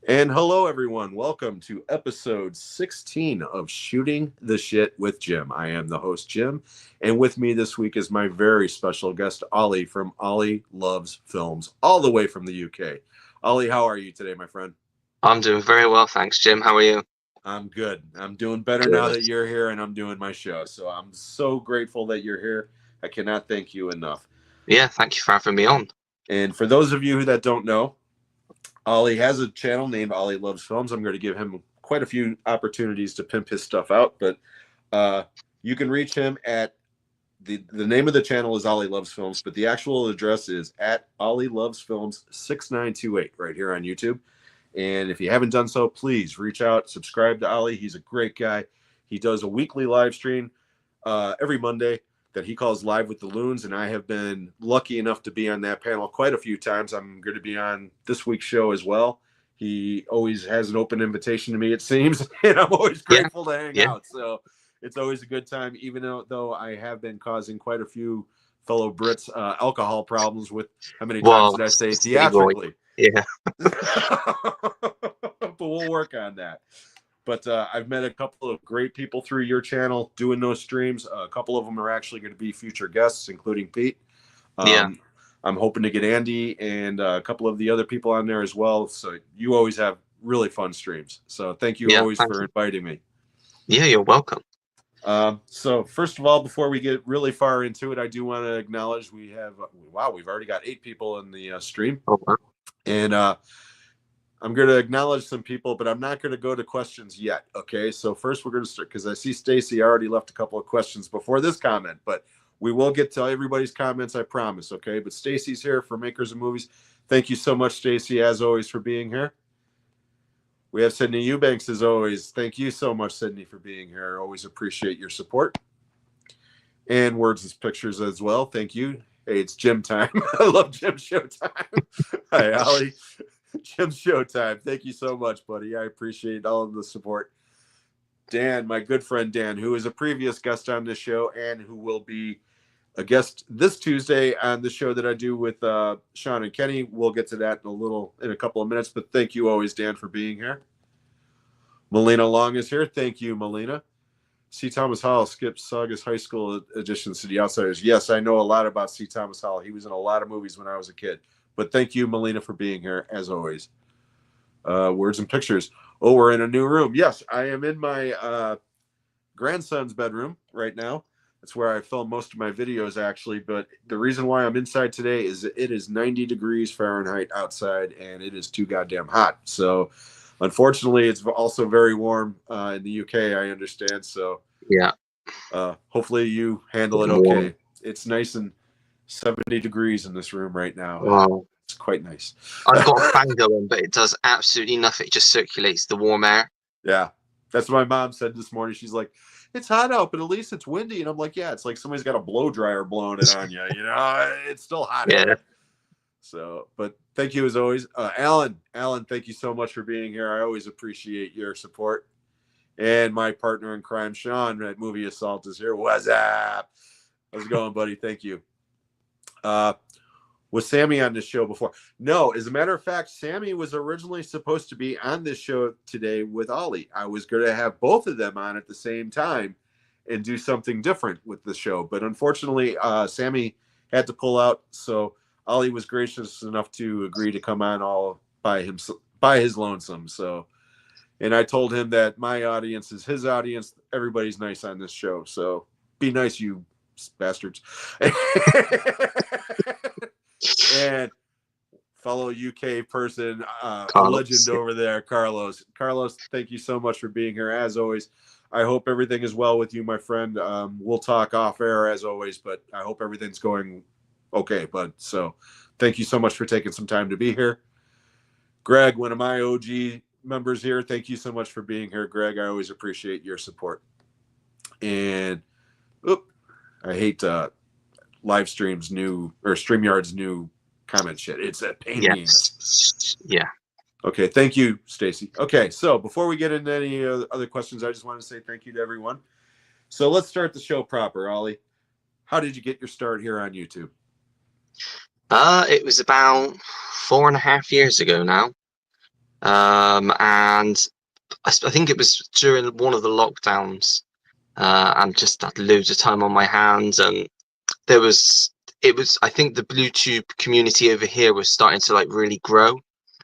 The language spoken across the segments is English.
And hello, everyone. Welcome to episode 16 of Shooting the Shit with Jim. I am the host, Jim. And with me this week is my very special guest, Ollie from Ollie Loves Films, all the way from the UK. Ollie, how are you today, my friend? I'm doing very well, thanks, Jim. How are you? I'm good. I'm doing better now Good. that you're here and I'm doing my show. So I'm so grateful that you're here. I cannot thank you enough. Yeah, thank you for having me on. And for those of you that don't know, Ollie has a channel named Ollie Loves Films. I'm going to give him quite a few opportunities to pimp his stuff out, but uh, you can reach him at the name of the channel is Ollie Loves Films, but the actual address is at Ollie Loves Films 6928 right here on YouTube. And if you haven't done so, please reach out, subscribe to Ollie. He's a great guy. He does a weekly live stream every Monday that he calls Live with the Loons, and I have been lucky enough to be on that panel quite a few times. I'm going to be on this week's show as well. He always has an open invitation to me, it seems, and I'm always Yeah, grateful to hang yeah. out. So it's always a good time, even though I have been causing quite a few fellow Brits alcohol problems with how many times Well, did I say city boy. theatrically? Yeah, But we'll work on that. But I've met a couple of great people through your channel doing those streams. A couple of them are actually going to be future guests, including Pete. yeah, Um, I'm hoping to get Andy and a couple of the other people on there as well. So you always have really fun streams. So thank you yeah. always Thank for you. inviting me. Yeah, you're welcome. So first of all, before we get really far into it, I do want to acknowledge we have wow, we've already got 8 people in the stream, Oh, wow. and I'm going to acknowledge some people, but I'm not going to go to questions yet. Okay. So first we're going to start because I see Stacy already left a couple of questions before this comment, but we will get to everybody's comments. I promise. Okay. But Stacy's here for Makers of Movies. Thank you so much, Stacy, as always, for being here. We have Sydney Eubanks as always. Thank you so much, Sydney, for being here. I always appreciate your support and words and pictures as well. Thank you. Hey, it's gym time. I love gym showtime. Hi, Allie. Jim Showtime. Thank you so much, buddy. I appreciate all of the support. Dan, my good friend Dan, who is a previous guest on this show and who will be a guest this Tuesday on the show that I do with Sean and Kenny. We'll get to that in a couple of minutes. But thank you always, Dan, for being here. Melina Long is here. Thank you, Melina. C. Thomas Hall, Skip Saugus High School additions to the Outsiders. Yes, I know a lot about C. Thomas Hall. He was in a lot of movies when I was a kid. But thank you, Melina, for being here, as always. Words and pictures. Oh, we're in a new room. Yes, I am in my grandson's bedroom right now. That's where I film most of my videos, actually. But the reason why I'm inside today is it is 90 degrees Fahrenheit outside, and it is too goddamn hot. So, unfortunately, it's also very warm in the UK, I understand. So, Yeah, hopefully, you handle it warm. okay. It's nice and 70 degrees in this room right now. Wow. It's quite nice. I've got a fan going, but it does absolutely nothing. It just circulates the warm air. Yeah. That's what my mom said this morning. She's like, it's hot out, but at least it's windy. And I'm like, yeah, it's like somebody's got a blow dryer blowing it on you. You know, it's still hot Yeah, out. So, but thank you as always. Alan, thank you so much for being here. I always appreciate your support. And my partner in crime, Sean, at Movie Assault is here. What's up? How's it going, buddy? Thank you. Was Sammy on this show before? No, as a matter of fact, Sammy was originally supposed to be on this show today with Ollie. I was going to have both of them on at the same time and do something different with the show. But unfortunately, Sammy had to pull out. So Ollie was gracious enough to agree to come on all by his lonesome. So, and I told him that my audience is his audience. Everybody's nice on this show. So be nice, you bastards. And fellow UK person, a legend Carlos. over there, Carlos. Carlos, thank you so much for being here. As always, I hope everything is well with you, my friend. We'll talk off air as always, but I hope everything's going okay, bud. So thank you so much for taking some time to be here. Greg, one of my OG members here, thank you so much for being here, Greg. I always appreciate your support. And, I hate live streams new or StreamYard's new comment shit. It's a pain in the ass. Yes. Yeah. Okay, thank you, Stacy. Okay, so before we get into any other questions, I just want to say thank you to everyone. So let's start the show proper, Ollie. How did you get your start here on YouTube? It was about 4.5 years ago now. And I think it was during one of the lockdowns, and just had loads of time on my hands, and I think the BlueTube community over here was starting to like really grow,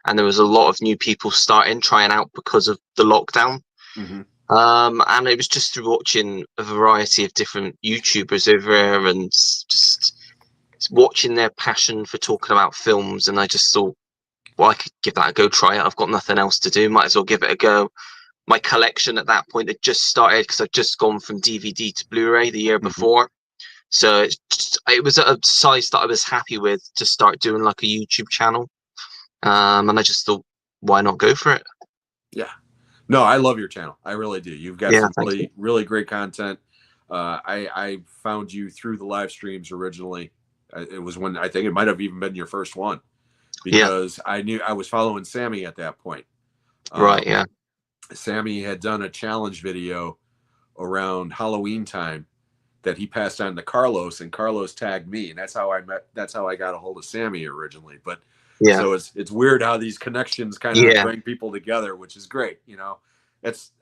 and there was a lot of new people trying out because of the lockdown. Mm-hmm. And it was just through watching a variety of different YouTubers over here and just watching their passion for talking about films, and I just thought, well, I could give that a go, try it. I've got nothing else to do, might as well give it a go. My collection at that point had just started because I'd just gone from DVD to Blu-ray the year before. So it was at a size that I was happy with to start doing like a YouTube channel. And I just thought, why not go for it? Yeah. No, I love your channel. I really do. You've got some really, really great content. I found you through the live streams originally. It was when I think it might have even been your first one, because I knew I was following Sammy at that point. Right. Yeah. Sammy had done a challenge video around Halloween time that he passed on to Carlos, and Carlos tagged me, and that's how I got a hold of Sammy originally. But so it's weird how these connections kind of bring people together, which is great. You know,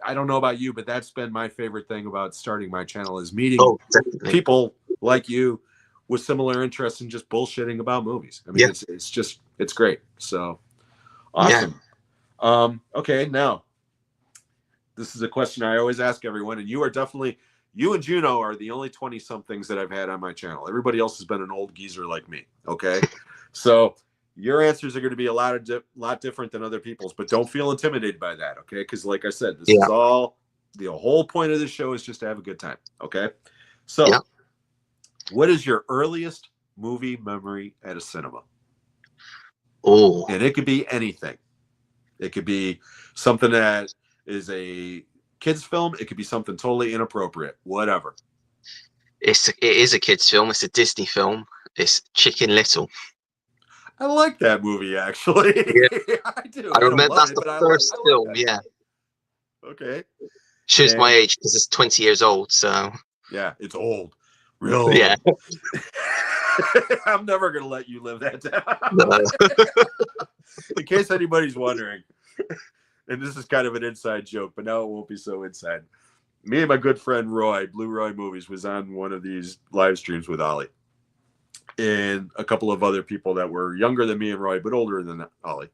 I don't know about you, but that's been my favorite thing about starting my channel, is meeting people like you with similar interests and just bullshitting about movies. I mean, it's great. So awesome. Okay, now this is a question I always ask everyone, and you and Juno are the only 20-somethings that I've had on my channel. Everybody else has been an old geezer like me. Okay, so your answers are going to be a lot different than other people's, but don't feel intimidated by that. Okay, because like I said, this is all, the whole point of this show is just to have a good time. Okay, so what is your earliest movie memory at a cinema? Oh, and it could be anything. It could be something that is a kids film. It could be something totally inappropriate, whatever. It is a kids film. It's a Disney film. It's Chicken Little. I like that movie, actually. Yeah. I do. I remember that's the first film. Yeah. Okay. Shows my age because it's 20 years old. So yeah, it's old. Real old. Yeah. I'm never gonna let you live that down. In case anybody's wondering, and this is kind of an inside joke, but now it won't be so inside. Me and my good friend Roy, Blue Roy Movies, was on one of these live streams with Ollie and a couple of other people that were younger than me and Roy, but older than Ollie.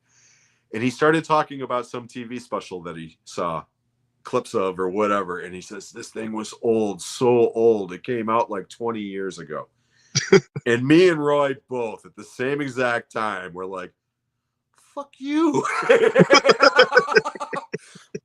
And he started talking about some TV special that he saw clips of or whatever. And he says, this thing was old, so old. It came out like 20 years ago. And me and Roy both at the same exact time were like, fuck you.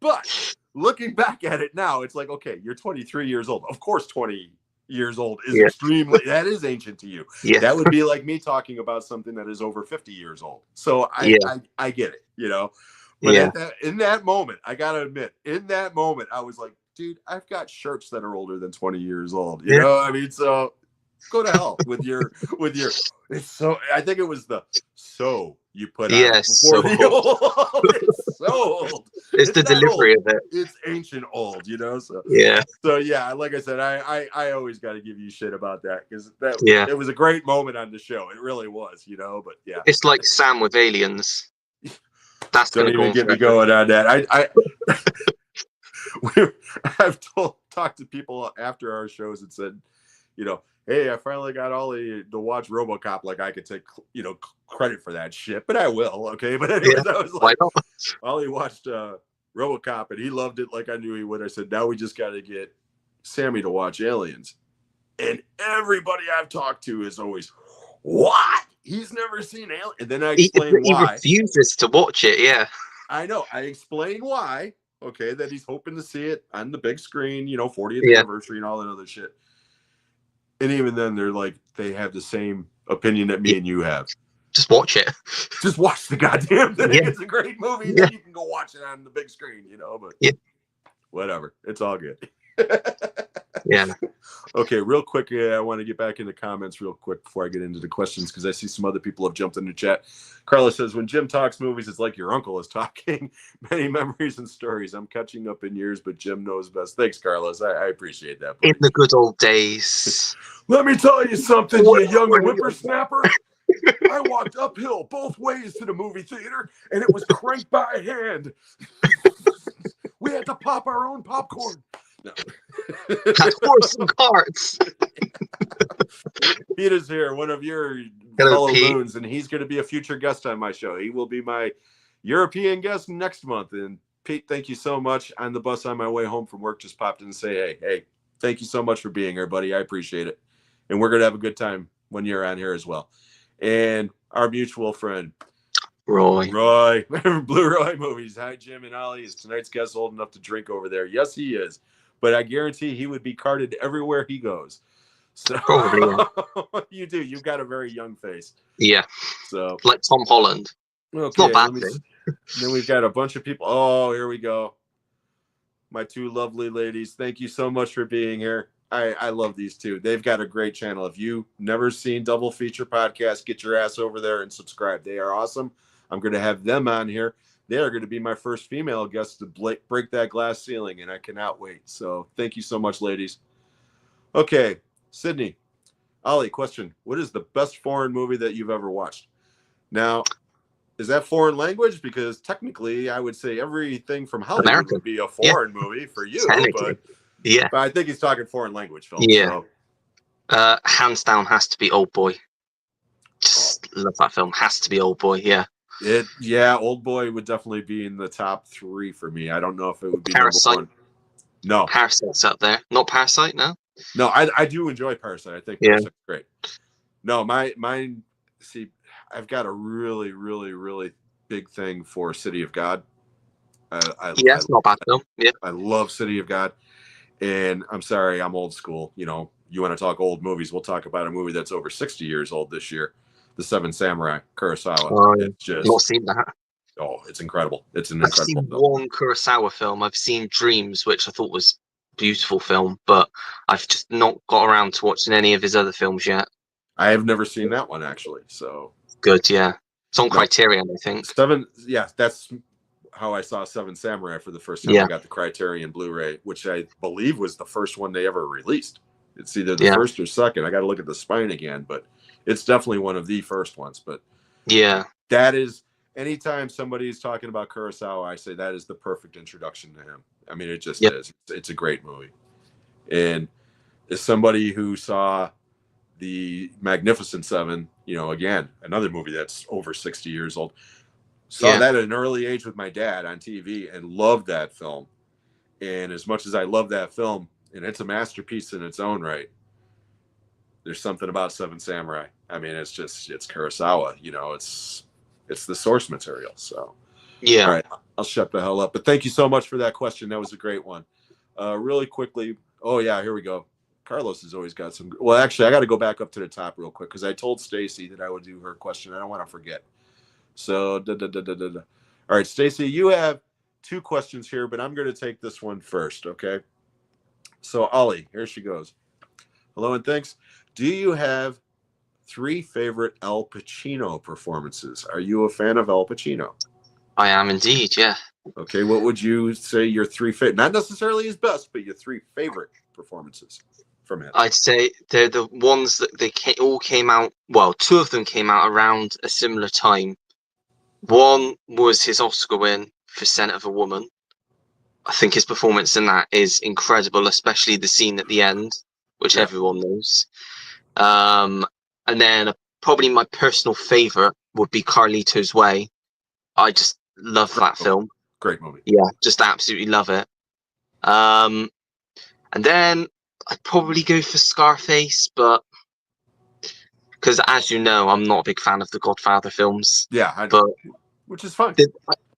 But looking back at it now, it's like, okay, you're 23 years old. Of course, 20 years old is extremely, that is ancient to you. That would be like me talking about something that is over 50 years old. So I get it, you know. But in that moment, I gotta admit, in that moment, I was like, dude, I've got shirts that are older than 20 years old. You know, I mean, so go to hell with your it's so, I think it was the you put out before the old. It's so old. It's the delivery old. Of it. It's ancient old, you know. So like I said, I always got to give you shit about that, because it was a great moment on the show. It really was, you know. But it's like Sam with Aliens. That's don't even get me going on that. I've talked to people after our shows and said, you know, hey, I finally got Ollie to watch RoboCop. Like, I could take, you know, credit for that shit, but I will. Okay, but anyways, I was like, Ollie watched RoboCop and he loved it like I knew he would. I said, now we just got to get Sammy to watch Aliens, and everybody I've talked to is always, what? He's never seen Alien. And then I explain why. He refuses to watch it. Yeah, I know. I explain why. Okay, that he's hoping to see it on the big screen, you know, 40th anniversary and all that other shit. And even then, they're like, they have the same opinion that me and you have. Just watch it. Just watch the goddamn thing. It's a great movie. Then you can go watch it on the big screen, you know. But whatever, it's all good. Okay, real quick, I want to get back into comments real quick before I get into the questions, because I see some other people have jumped in the chat. Carla says, when Jim talks movies, it's like your uncle is talking. Many memories and stories. I'm catching up in years, but Jim knows best. Thanks, Carlos. I appreciate that, buddy. In the good old days. Let me tell you something, you young whippersnapper. I walked uphill both ways to the movie theater, and it was cranked by hand. We had to pop our own popcorn. No. Had horse and carts. Pete is here, one of your Hello, fellow Pete. loons, and he's going to be a future guest on my show. He will be my European guest next month. And Pete, thank you so much. On the bus on my way home from work, just popped in and say, hey, thank you so much for being here, buddy. I appreciate it. And we're going to have a good time when you're on here as well. And our mutual friend, Roy. Blue Roy Movies. Hi, Jim and Ollie. Is tonight's guest old enough to drink over there? Yes, he is. But I guarantee he would be carted everywhere he goes. So you do. You've got a very young face. Yeah. So like Tom Holland. Okay, it's not a bad thing. Then we've got a bunch of people. Oh, here we go. My two lovely ladies. Thank you so much for being here. I love these two. They've got a great channel. If you've never seen Double Feature Podcast, get your ass over there and subscribe. They are awesome. I'm going to have them on here. They are going to be my first female guest to break that glass ceiling, and I cannot wait. So thank you so much, ladies. Okay, Sydney. Ollie, question. What is the best foreign movie that you've ever watched? Now, is that foreign language? Because technically, I would say everything from Hollywood American. would be a foreign movie for you. But I think he's talking foreign language film. Yeah. So. Hands down has to be Old Boy. Just love that film. Has to be Old Boy, yeah. Old Boy would definitely be in the top 3 for me. I don't know if it would be Parasite. number 1. No. Parasite's up there. Not Parasite, no? No, I do enjoy Parasite. I think Parasite's great. No, mine, see, I've got a really, really, really big thing for City of God. It's not a bad film. Yeah. I love City of God. And I'm sorry, I'm old school. You know, you want to talk old movies, we'll talk about a movie that's over 60 years old this year. The Seven Samurai, Kurosawa. It's just not seen that. Oh, it's incredible. It's an I've incredible seen film. one Kurosawa film. I've seen Dreams, which I thought was a beautiful film, but I've just not got around to watching any of his other films yet. I have never seen that one, actually. So good, yeah. It's on Criterion, I think. That's how I saw Seven Samurai for the first time. I got the Criterion Blu-ray, which I believe was the first one they ever released. It's either the first or second. I got to look at the spine again, but it's definitely one of the first ones. But that is, anytime somebody's talking about Kurosawa, I say that is the perfect introduction to him. I mean, it just is. It's a great movie. And as somebody who saw the Magnificent Seven, you know, again, another movie that's over 60 years old, saw that at an early age with my dad on TV and loved that film. And as much as I love that film, and it's a masterpiece in its own right, there's something about Seven Samurai. I mean, it's Kurosawa, you know, it's the source material. So, all right, I'll shut the hell up. But thank you so much for that question. That was a great one. Really quickly. Oh yeah, here we go. Carlos has always got some. Well, actually, I got to go back up to the top real quick because I told Stacy that I would do her question. I don't want to forget. So, all right, Stacy, you have 2 questions here, but I'm going to take this one first. Okay. So, Ollie, here she goes. Hello and thanks. Do you have 3 favorite Al Pacino performances? Are you a fan of Al Pacino? I am indeed, yeah. Okay, what would you say your 3 favorite, not necessarily his best, but your 3 favorite performances from him? I'd say they're the ones that all came out, well, 2 of them came out around a similar time. One was his Oscar win for Scent of a Woman. I think his performance in that is incredible, especially the scene at the end, which everyone knows. And then probably my personal favorite would be Carlito's Way. I just love that film. Great movie. Yeah, just absolutely love it. And then I'd probably go for Scarface, but because as you know, I'm not a big fan of the Godfather films. Yeah, I know. But which is fine.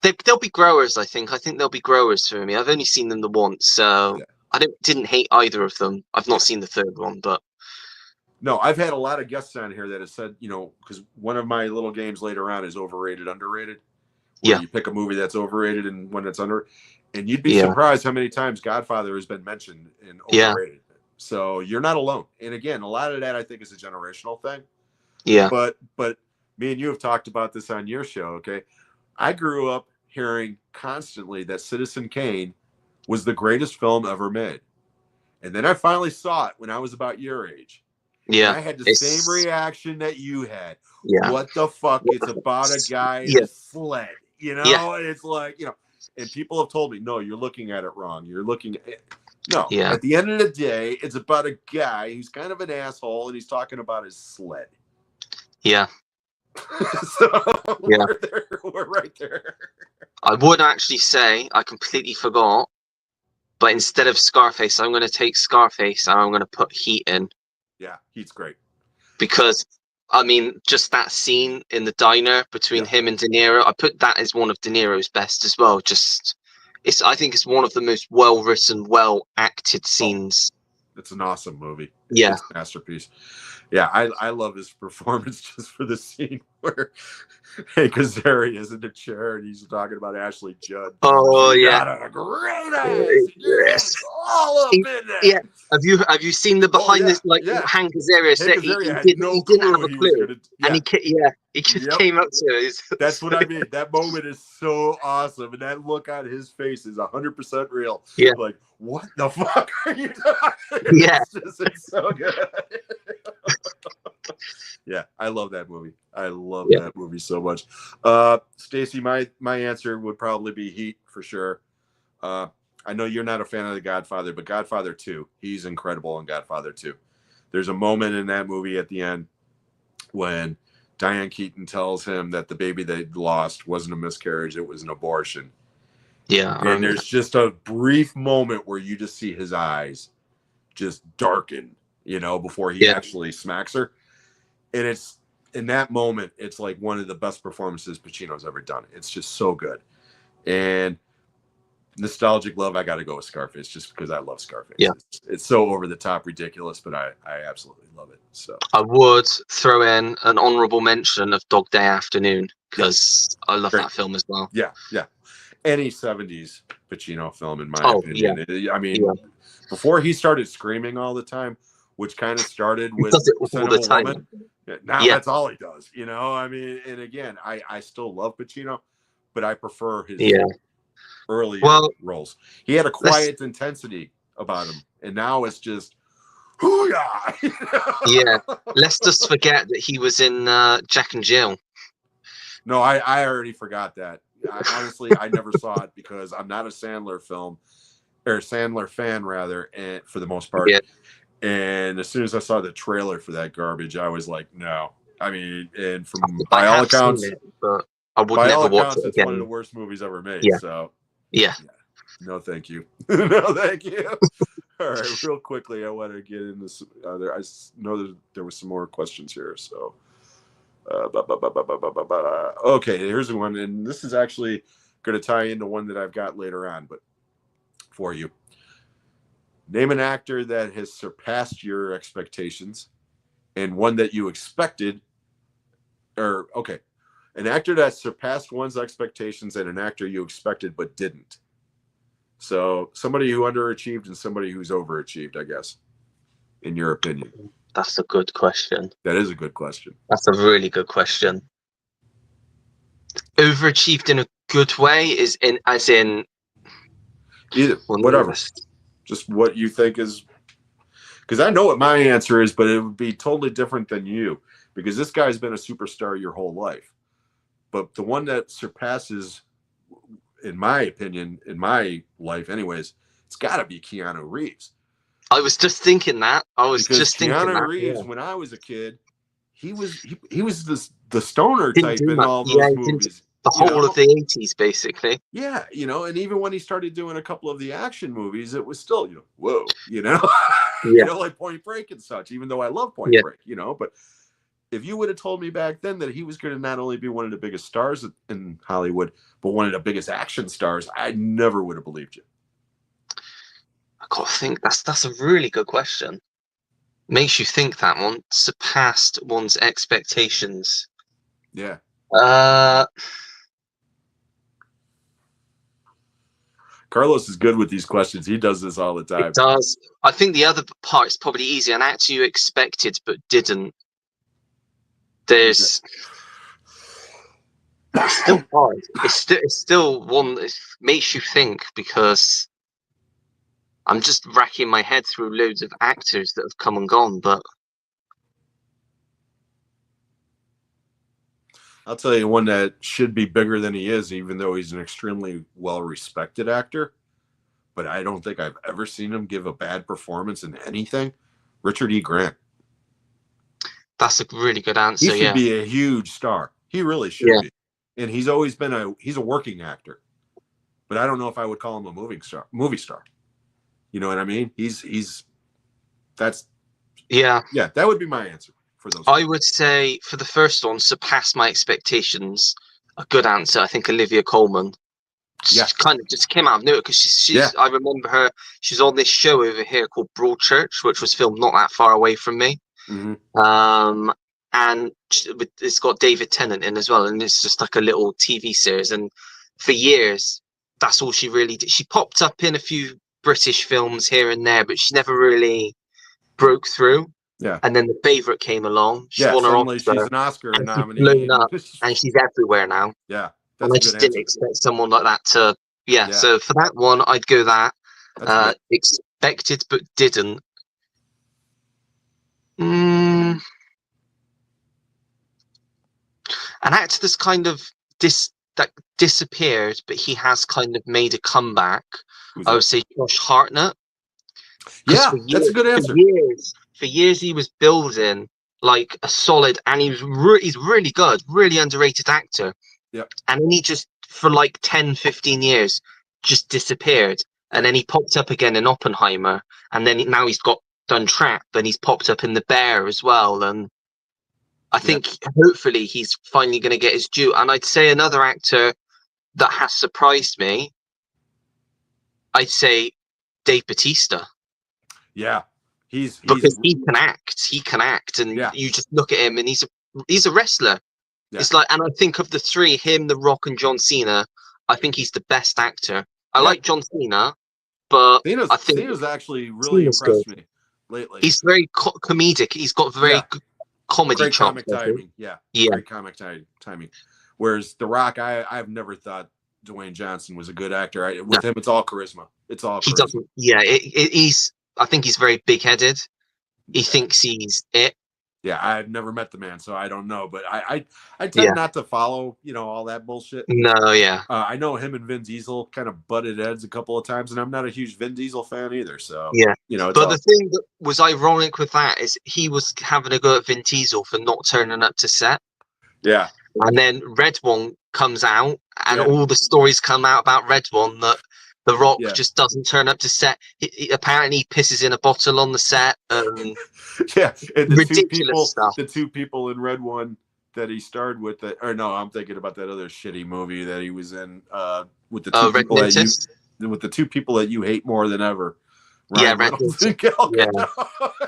They'll be growers, I think. I think they'll be growers for me. I've only seen them the once, so I didn't hate either of them. I've not seen the third one, but no, I've had a lot of guests on here that have said, you know, because one of my little games later on is overrated, underrated. Where you pick a movie that's overrated and when it's under, and you'd be surprised how many times Godfather has been mentioned in overrated. So you're not alone. And again, a lot of that I think is a generational thing. Yeah. But me and you have talked about this on your show. Okay, I grew up hearing constantly that Citizen Kane was the greatest film ever made, and then I finally saw it when I was about your age, And Yeah. I had the same It's reaction that you had. yeah. What the fuck? It's about a guy in Yeah. a sled, you Yeah. know? And it's like, you know, and people have told me, no, you're looking at it wrong. You're looking at it. No, Yeah. at the end of the day, it's about a guy who's kind of an asshole and he's talking about his sled. Yeah. So Yeah. we're there, we're right there. I would actually say I completely forgot, but instead of Scarface, I'm going to take Scarface and I'm going to put Heat in. Yeah, Heat's great. Because I mean, just that scene in the diner between him and De Niro, I put that as one of De Niro's best as well. Just I think it's one of the most well written, well acted scenes. It's an awesome movie. Yeah. It's a masterpiece. Yeah, I love his performance just for the scene where Hank Azaria is in the chair and he's talking about Ashley Judd. Oh You yeah, got a great ass. Your head's all up in that. Yeah. Have you seen the behind this Hank Azaria said he didn't have a clue. And he just came up to it. That's what I mean. That moment is so awesome, and that look on his face is 100% real. Yeah. Like, what the fuck are you doing? Yeah. It's so good. Yeah, I love that movie. I love that movie so much. Stacy, my answer would probably be Heat for sure. I know you're not a fan of The Godfather, but Godfather 2, he's incredible in Godfather 2. There's a moment in that movie at the end when Diane Keaton tells him that the baby they lost wasn't a miscarriage, it was an abortion. Yeah. And there's just a brief moment where you just see his eyes just darken, you know, before he actually smacks her. And it's in that moment, it's like one of the best performances Pacino's ever done. It's just so good. And nostalgic love, I got to go with Scarface just because I love Scarface. Yeah. It's so over the top ridiculous, but I absolutely love it. So I would throw in an honorable mention of Dog Day Afternoon because I love that film as well. Yeah. Any 70s Pacino film, in my opinion. I mean, before he started screaming all the time, which kind of started with all the time. Woman, now that's all he does, you know? I mean, and again, I still love Pacino, but I prefer his early roles. He had a quiet intensity about him, and now it's just hoo-yah! Yeah, let's just forget that he was in Jack and Jill. No, I already forgot that. Honestly, I never saw it because I'm not a Sandler fan rather, and for the most part. Yeah. And as soon as I saw the trailer for that garbage, I was like, no. I mean, and by all accounts, but I would never watch it it's again. one of the worst movies ever made. Yeah. So yeah. No, thank you. No, thank you. All right, real quickly, I want to get in this. I know there was some more questions here. So, okay, here's the one, and this is actually going to tie into one that I've got later on, but for you. Name an actor that has surpassed your expectations and one that you expected, an actor that surpassed one's expectations and an actor you expected but didn't. So somebody who underachieved and somebody who's overachieved, I guess, in your opinion. That's a good question. That is a good question. That's a really good question. Overachieved in a good way is as in either whatever. Just what you think is, because I know what my answer is, but it would be totally different than you, because this guy's been a superstar your whole life. But the one that surpasses, in my opinion, in my life anyways, it's got to be Keanu Reeves. I was just thinking that. Keanu Reeves, when I was a kid, he was the stoner type in all those movies. The whole of the 80s, basically. Yeah, and even when he started doing a couple of the action movies, it was still, whoa, like Point Break and such, even though I love Point Break, but if you would have told me back then that he was going to not only be one of the biggest stars in Hollywood, but one of the biggest action stars, I never would have believed you. I gotta think. That's a really good question. Makes you think that one surpassed one's expectations. Yeah. Carlos is good with these questions. He does this all the time. It does. I think the other part is probably easy. An actor you expected but didn't. It's still hard. It's still one that makes you think, because I'm just racking my head through loads of actors that have come and gone, but I'll tell you one that should be bigger than he is, even though he's an extremely well-respected actor. But I don't think I've ever seen him give a bad performance in anything. Richard E. Grant. That's a really good He answer. should Yeah. be a huge star. He really should Yeah. be. And he's always been he's a working actor. But I don't know if I would call him a movie star. You know what I mean? That's Yeah. Yeah, that would be my answer for those. I would say for the first one, surpassed my expectations. A good answer. I think Olivia Colman. She Yeah. kind of just came out of nowhere because she's Yeah. I remember her. She's on this show over here called Broadchurch, which was filmed not that far away from me. And it's got David Tennant in as well, and it's just like a little TV series. And for years, that's all she really did. She popped up in a few British films here and there, but she never really broke through. Yeah. And then The Favourite came along. She won her suddenly Oscar, she's an Oscar and nominee. she's blown up, and she's everywhere now. Yeah. And I just didn't expect someone like that to. Yeah. So for that one, I'd go that. Expected but didn't. An actor that's kind of disappeared, but he has kind of made a comeback. I would say Josh Hartnett. Yeah, that's a good answer. For years, he was building like a solid, and he's really good, really underrated actor. Yeah. And then he just, for like 10, 15 years, just disappeared. And then he popped up again in Oppenheimer. And then now he's done Trap, and he's popped up in The Bear as well. And I think hopefully he's finally going to get his due. And I'd say another actor that has surprised me, I'd say Dave Bautista. Yeah. Because he can act, and you just look at him, and he's a wrestler. Yeah. It's like, and I think of the three, him, The Rock, and John Cena, I think he's the best actor. I like John Cena, but I think Cena's actually really impressed me lately. He's very comedic. He's got very comedy comic timing. Yeah, great comic timing. Whereas The Rock, I've never thought Dwayne Johnson was a good actor. With him, it's all charisma. It's all charisma. He doesn't. Yeah, I think he's very big-headed. He thinks he's it. Yeah, I've never met the man, so I don't know. But I tend not to follow, all that bullshit. No, yeah. I know him and Vin Diesel kind of butted heads a couple of times, and I'm not a huge Vin Diesel fan either. So yeah, but the thing that was ironic with that is he was having a go at Vin Diesel for not turning up to set. Yeah, and then Red One comes out, and all the stories come out about Red One that The Rock just doesn't turn up to set. He apparently pisses in a bottle on the set. And ridiculous stuff. The two people in Red One that he starred with, I'm thinking about that other shitty movie that he was in with the two people with the two people that you hate more than ever. Ryan Reynolds and Gal Gadot.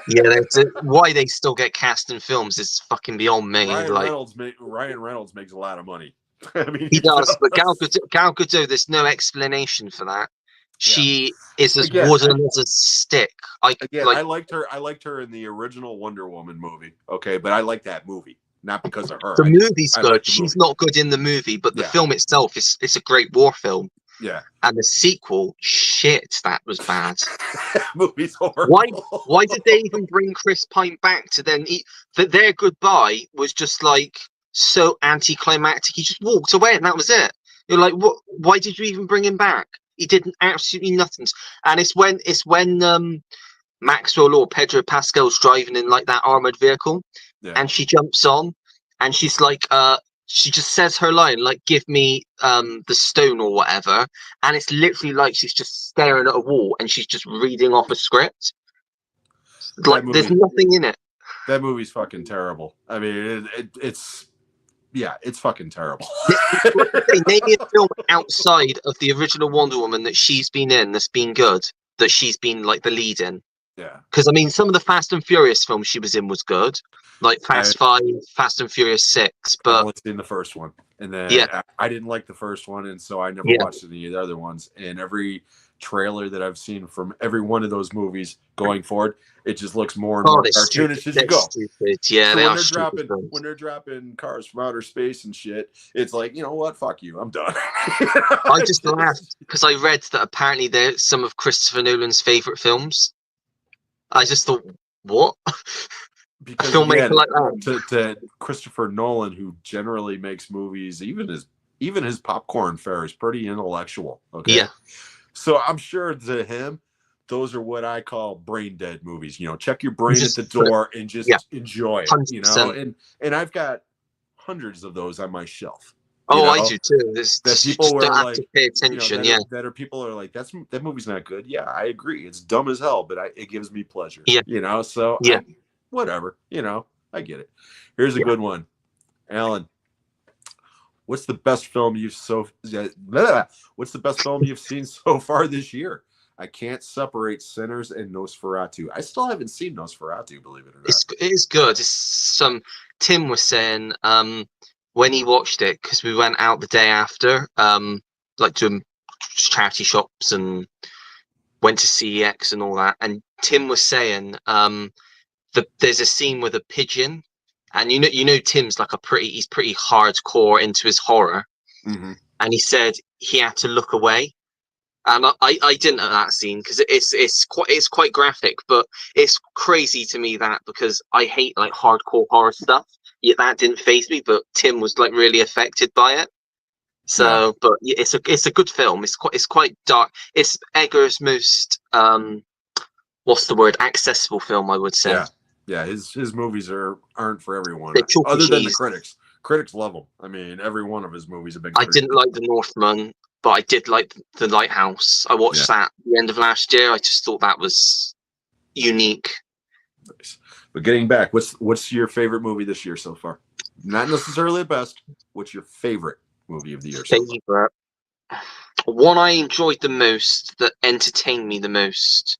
That's it. Why they still get cast in films is fucking beyond me. Ryan Reynolds makes a lot of money. I mean, he does, but Gal Gadot, there's no explanation for that. She is as wooden as a stick. I liked her. I liked her in the original Wonder Woman movie. Okay, but I like that movie, not because of her. The movie's good. She's not good in the movie, but the film itself it's a great war film. Yeah. And the sequel, shit, that was bad. Movie's horrible. Why did they even bring Chris Pine back to then eat? That their goodbye was just like so anticlimactic. He just walked away and that was it. You're like, what? Why did you even bring him back? He did absolutely nothing. And it's when Maxwell or Pedro Pascal's driving in like that armored vehicle, and she jumps on, and she's like, she just says her line like, "Give me the stone" or whatever, and it's literally like she's just staring at a wall and she's just reading off a script. Like there's nothing in it. That movie's fucking terrible. I mean, it's fucking terrible. Maybe a film outside of the original Wonder Woman that she's been in that's been good, that she's been like the lead in. Yeah. Because I mean, some of the Fast and Furious films she was in was good, like Fast 5, Fast and Furious 6. But I've only seen the first one, and then I didn't like the first one, and so I never watched any of the other ones. And every trailer that I've seen from every one of those movies going forward, it just looks more and more cartoonish as you go. Stupid. Yeah, so when they're dropping cars from outer space and shit, it's like, you know what? Fuck you. I'm done. I just laughed because I read that apparently they're some of Christopher Nolan's favorite films. I just thought, what? A because filmmaker again, like that. to Christopher Nolan, who generally makes movies, even his popcorn fare is pretty intellectual. Okay, Yeah. so I'm sure to him, those are what I call brain dead movies. You know, check your brain at Just the put it, door and yeah, just enjoy it. You know, 100%. and I've got hundreds of those on my shelf. You Oh, I know, do too. There's that just, you people just were don't have to like, pay you know, attention. Yeah. that are people are like, that movie's not good. Yeah, I agree. It's dumb as hell, but it gives me pleasure. Yeah. You know, so Yeah. whatever. You know, I get it. Here's a Yeah. good one, Alan. What's the best film What's the best film you've seen so far this year? I can't separate Sinners and Nosferatu. I still haven't seen Nosferatu, believe it or not. It is good. It's some Tim was saying when he watched it, because we went out the day after, like to charity shops and went to CEX and all that. And Tim was saying there's a scene with a pigeon, and Tim's like he's pretty hardcore into his horror, Mm-hmm. and he said he had to look away. And I didn't at that scene because it's quite graphic, but it's crazy to me that because I hate like hardcore horror stuff, yet that didn't faze me. But Tim was like really affected by it. So, Yeah. but yeah, it's a good film. It's quite dark. It's Egger's most what's the word, accessible film, I would say. Yeah. Yeah. His movies aren't for everyone, They're chalk and other than the cheese. critics. Critics love them. I mean, every one of his movies have been. I didn't like The Northman, but I did like The Lighthouse. I watched that at the end of last year. I just thought that was unique. Nice. But getting back, what's your favorite movie this year so far? Not necessarily the best. What's your favorite movie of the year so far? Favorite one I enjoyed the most, that entertained me the most,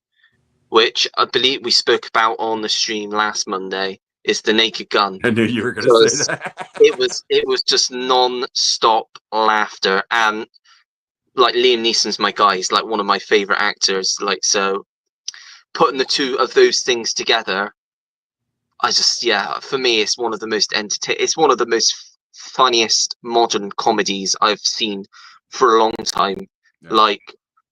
which I believe we spoke about on the stream last Monday, is The Naked Gun. I knew you were going to say that. it was just non-stop laughter, and like Liam Neeson's my guy. He's like one of my favorite actors. Like, so putting the two of those things together, for me, it's one of the most it's one of the most funniest modern comedies I've seen for a long time. Yeah. Like,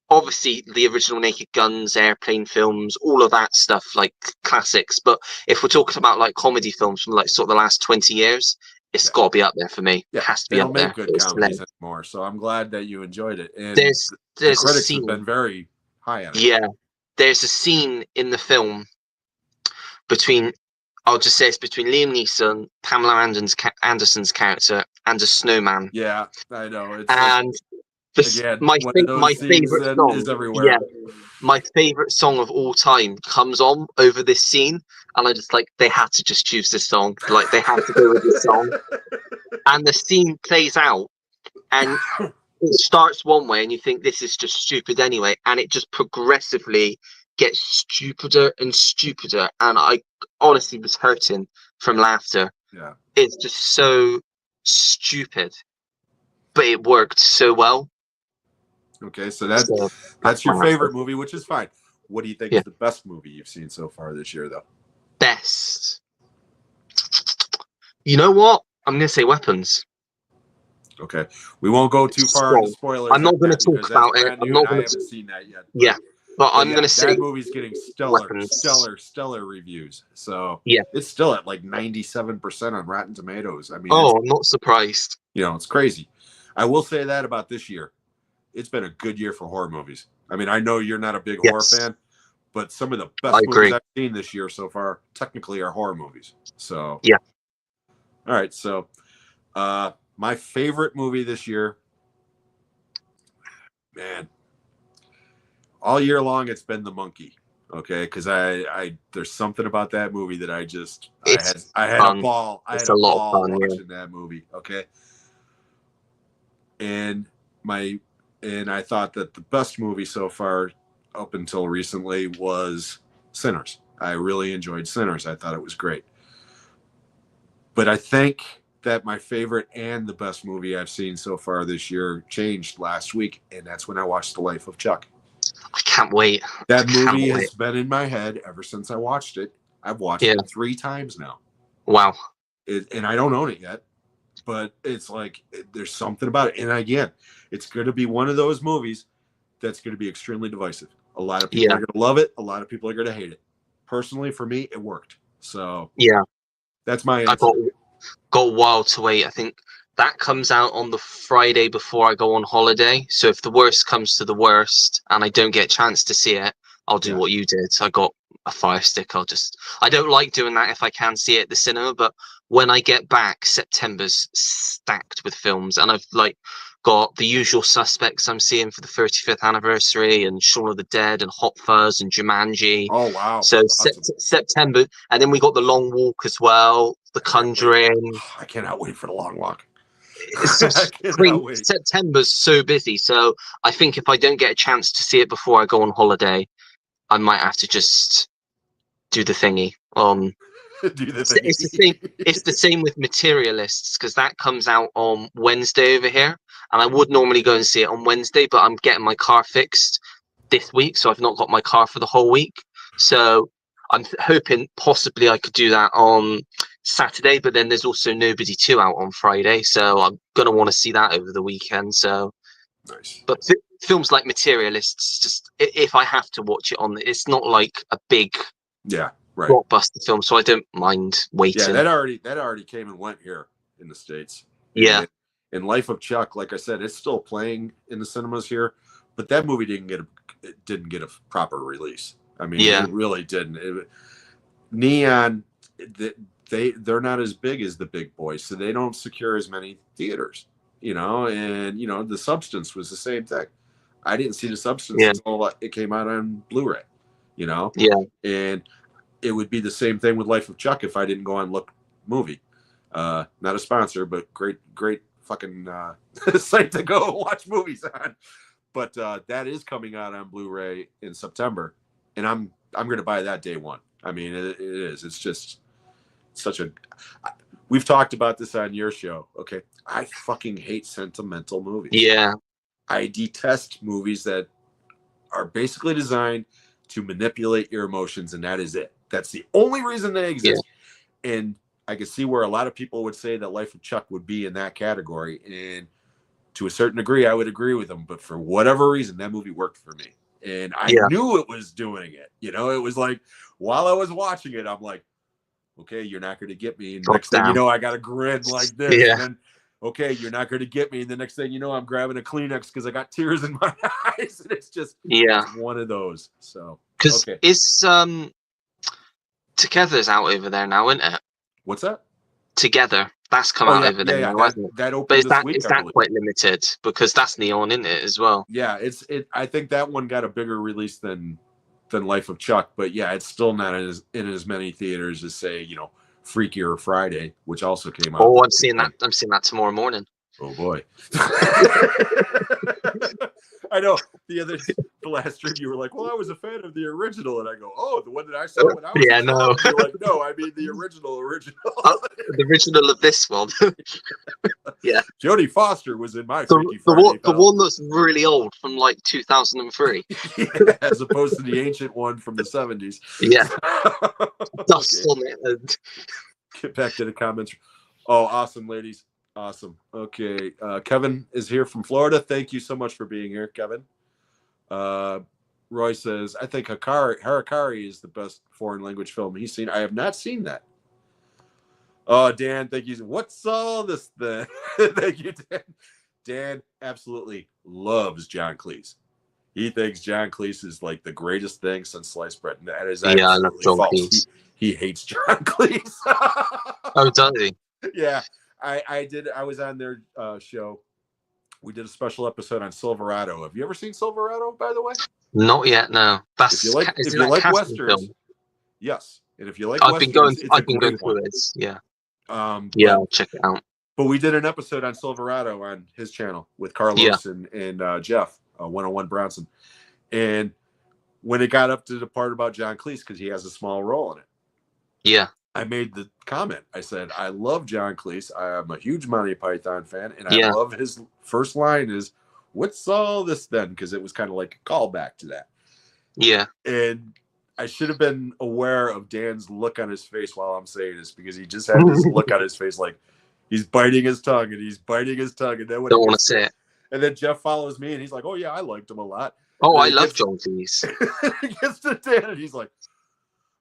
obviously the original Naked Guns, Airplane films, all of that stuff, like classics. But if we're talking about like comedy films from like sort of the last 20 years, it's got to be up there for me. Yeah, it has to they be don't up make there. good comedies anymore, so I'm glad that you enjoyed it. And There's the a critics scene. have been very high on it. Yeah, there's a scene in the film between, I'll just say it's between Liam Neeson, Pamela Anderson's character, and a snowman. Yeah, I know. It's And again, my favorite song is everywhere. Yeah, my favorite song of all time comes on over this scene, and I just like, they had to just choose this song. Like, they had to go with this song. And the scene plays out, and it starts one way, and you think this is just stupid anyway, and it just progressively gets stupider and stupider, and I honestly was hurting from laughter. Yeah, it's just so stupid, but it worked so well. Okay, so that's your favorite movie, which is fine. What do you think is the best movie you've seen so far this year, though? Best. You know what? I'm going to say Weapons. Okay, we won't go too far into spoilers. I'm not going to talk about it. I'm not I haven't seen that yet. But I'm going to say that movie's getting stellar reviews. So it's still at like 97% on Rotten Tomatoes. I mean, I'm not surprised. You know, it's crazy. I will say that about this year. It's been a good year for horror movies. I mean, I know you're not a big horror fan, but some of the best movies I've seen this year so far technically are horror movies. So all right. So my favorite movie this year, man, all year long it's been The Monkey. Okay, because I there's something about that movie that I had a ball. I had a ball watching that movie. Okay, and I thought that the best movie so far up until recently was Sinners. I really enjoyed Sinners. I thought it was great. But I think that my favorite and the best movie I've seen so far this year changed last week, and that's when I watched The Life of Chuck. I can't wait. That movie has been in my head ever since I watched it. I've watched it 3 times now. Wow. And I don't own it yet, but it's like there's something about it. And again, it's going to be one of those movies that's going to be extremely divisive. A lot of people are going to love it. A lot of people are going to hate it. Personally, for me, it worked. So Yeah, that's my I answer. got a while to wait. I think that comes out on the Friday before I go on holiday. So if the worst comes to the worst and I don't get a chance to see it, I'll do what you did. I got a Fire Stick. I don't like doing that if I can see it at the cinema, but when I get back, September's stacked with films, and I've like got The Usual Suspects I'm seeing for the 35th anniversary, and Shaun of the Dead, and Hot Fuzz, and Jumanji. Oh wow! So Awesome. September, and then we got The Long Walk as well, The Conjuring. I cannot wait for The Long Walk. It's I just cannot wait. September's so busy. So I think if I don't get a chance to see it before I go on holiday, I might have to just do the thingy. Do the thing. It's the same. It's the same with Materialists, because that comes out on Wednesday over here, and I would normally go and see it on Wednesday, but I'm getting my car fixed this week, so I've not got my car for the whole week. So I'm hoping possibly I could do that on Saturday, but then there's also Nobody 2 out on Friday, so I'm gonna want to see that over the weekend. So, Nice. but films like Materialists, just if I have to watch it on, it's not like a big Right. blockbuster film, so I don't mind waiting. Yeah, that already came and went here in the States. Yeah. And Life of Chuck, like I said, it's still playing in the cinemas here, but that movie didn't get a proper release. I mean, it really didn't. Neon, they're not as big as the big boys, so they don't secure as many theaters. And The Substance was the same thing. I didn't see The Substance until it came out on Blu-ray. And it would be the same thing with Life of Chuck if I didn't go on Look Movie. Not a sponsor, but great fucking site to go watch movies on. But that is coming out on Blu-ray in September, and I'm going to buy that day one. I mean, it is. It's just such a. We've talked about this on your show. Okay, I fucking hate sentimental movies. Yeah, I detest movies that are basically designed to manipulate your emotions, and that is it. That's the only reason they exist. Yeah. And I can see where a lot of people would say that Life of Chuck would be in that category. And to a certain degree, I would agree with them. But for whatever reason, that movie worked for me. And I knew it was doing it. It was like, while I was watching it, I'm like, okay, you're not going to get me. And next thing you know, I got a grin like this. Yeah. And then, okay, you're not going to get me. And the next thing you know, I'm grabbing a Kleenex because I got tears in my eyes. And it's just it's one of those. So, because it's Together's out over there now, isn't it? What's that? Together. That's come out over there now, hasn't it? That opened this week. Is that quite limited? Because that's neon, isn't it, as well? Yeah, I think that one got a bigger release than Life of Chuck, but yeah, it's still not in as many theaters as, say, Freakier Friday, which also came out. Oh, I'm seeing that tomorrow morning. Oh boy. I know the last stream you were like, well, I was a fan of the original, and I go, oh, the one that I saw when I was a child. You're like, no, I mean the original. The original of this one. Yeah. Jodie Foster was in my the one that's really old from like 2003. Yeah, as opposed to the ancient one from the 70s. Yeah. Dust on it. Get back to the comments. Oh, awesome, ladies. Awesome. Okay. Kevin is here from Florida. Thank you so much for being here, Kevin. Roy says, I think Harakiri is the best foreign language film he's seen. I have not seen that. Oh, Dan, thank you. What's all this then? Thank you, Dan. Dan absolutely loves John Cleese. He thinks John Cleese is like the greatest thing since sliced bread. And that is absolutely false. He hates John Cleese. Oh, does he? Yeah. I was on their show. We did a special episode on Silverado. Have you ever seen Silverado, by the way? Not yet, no. If you like westerns, film? Yes. And if you like westerns, I've been going through it. Yeah. I'll check it out. But we did an episode on Silverado on his channel with Carlos and Jeff, 101 Bronson. And when it got up to the part about John Cleese, because he has a small role in it. Yeah. I made the comment. I said, I love John Cleese. I am a huge Monty Python fan. And I love his first line is, what's all this then? Because it was kind of like a callback to that. Yeah. And I should have been aware of Dan's look on his face while I'm saying this, because he just had this look on his face like he's biting his tongue and he's biting his tongue. And then when don't want to say it. And then Jeff follows me and he's like, oh, yeah, I liked him a lot. Oh, I love John Cleese. He gets to Dan and he's like,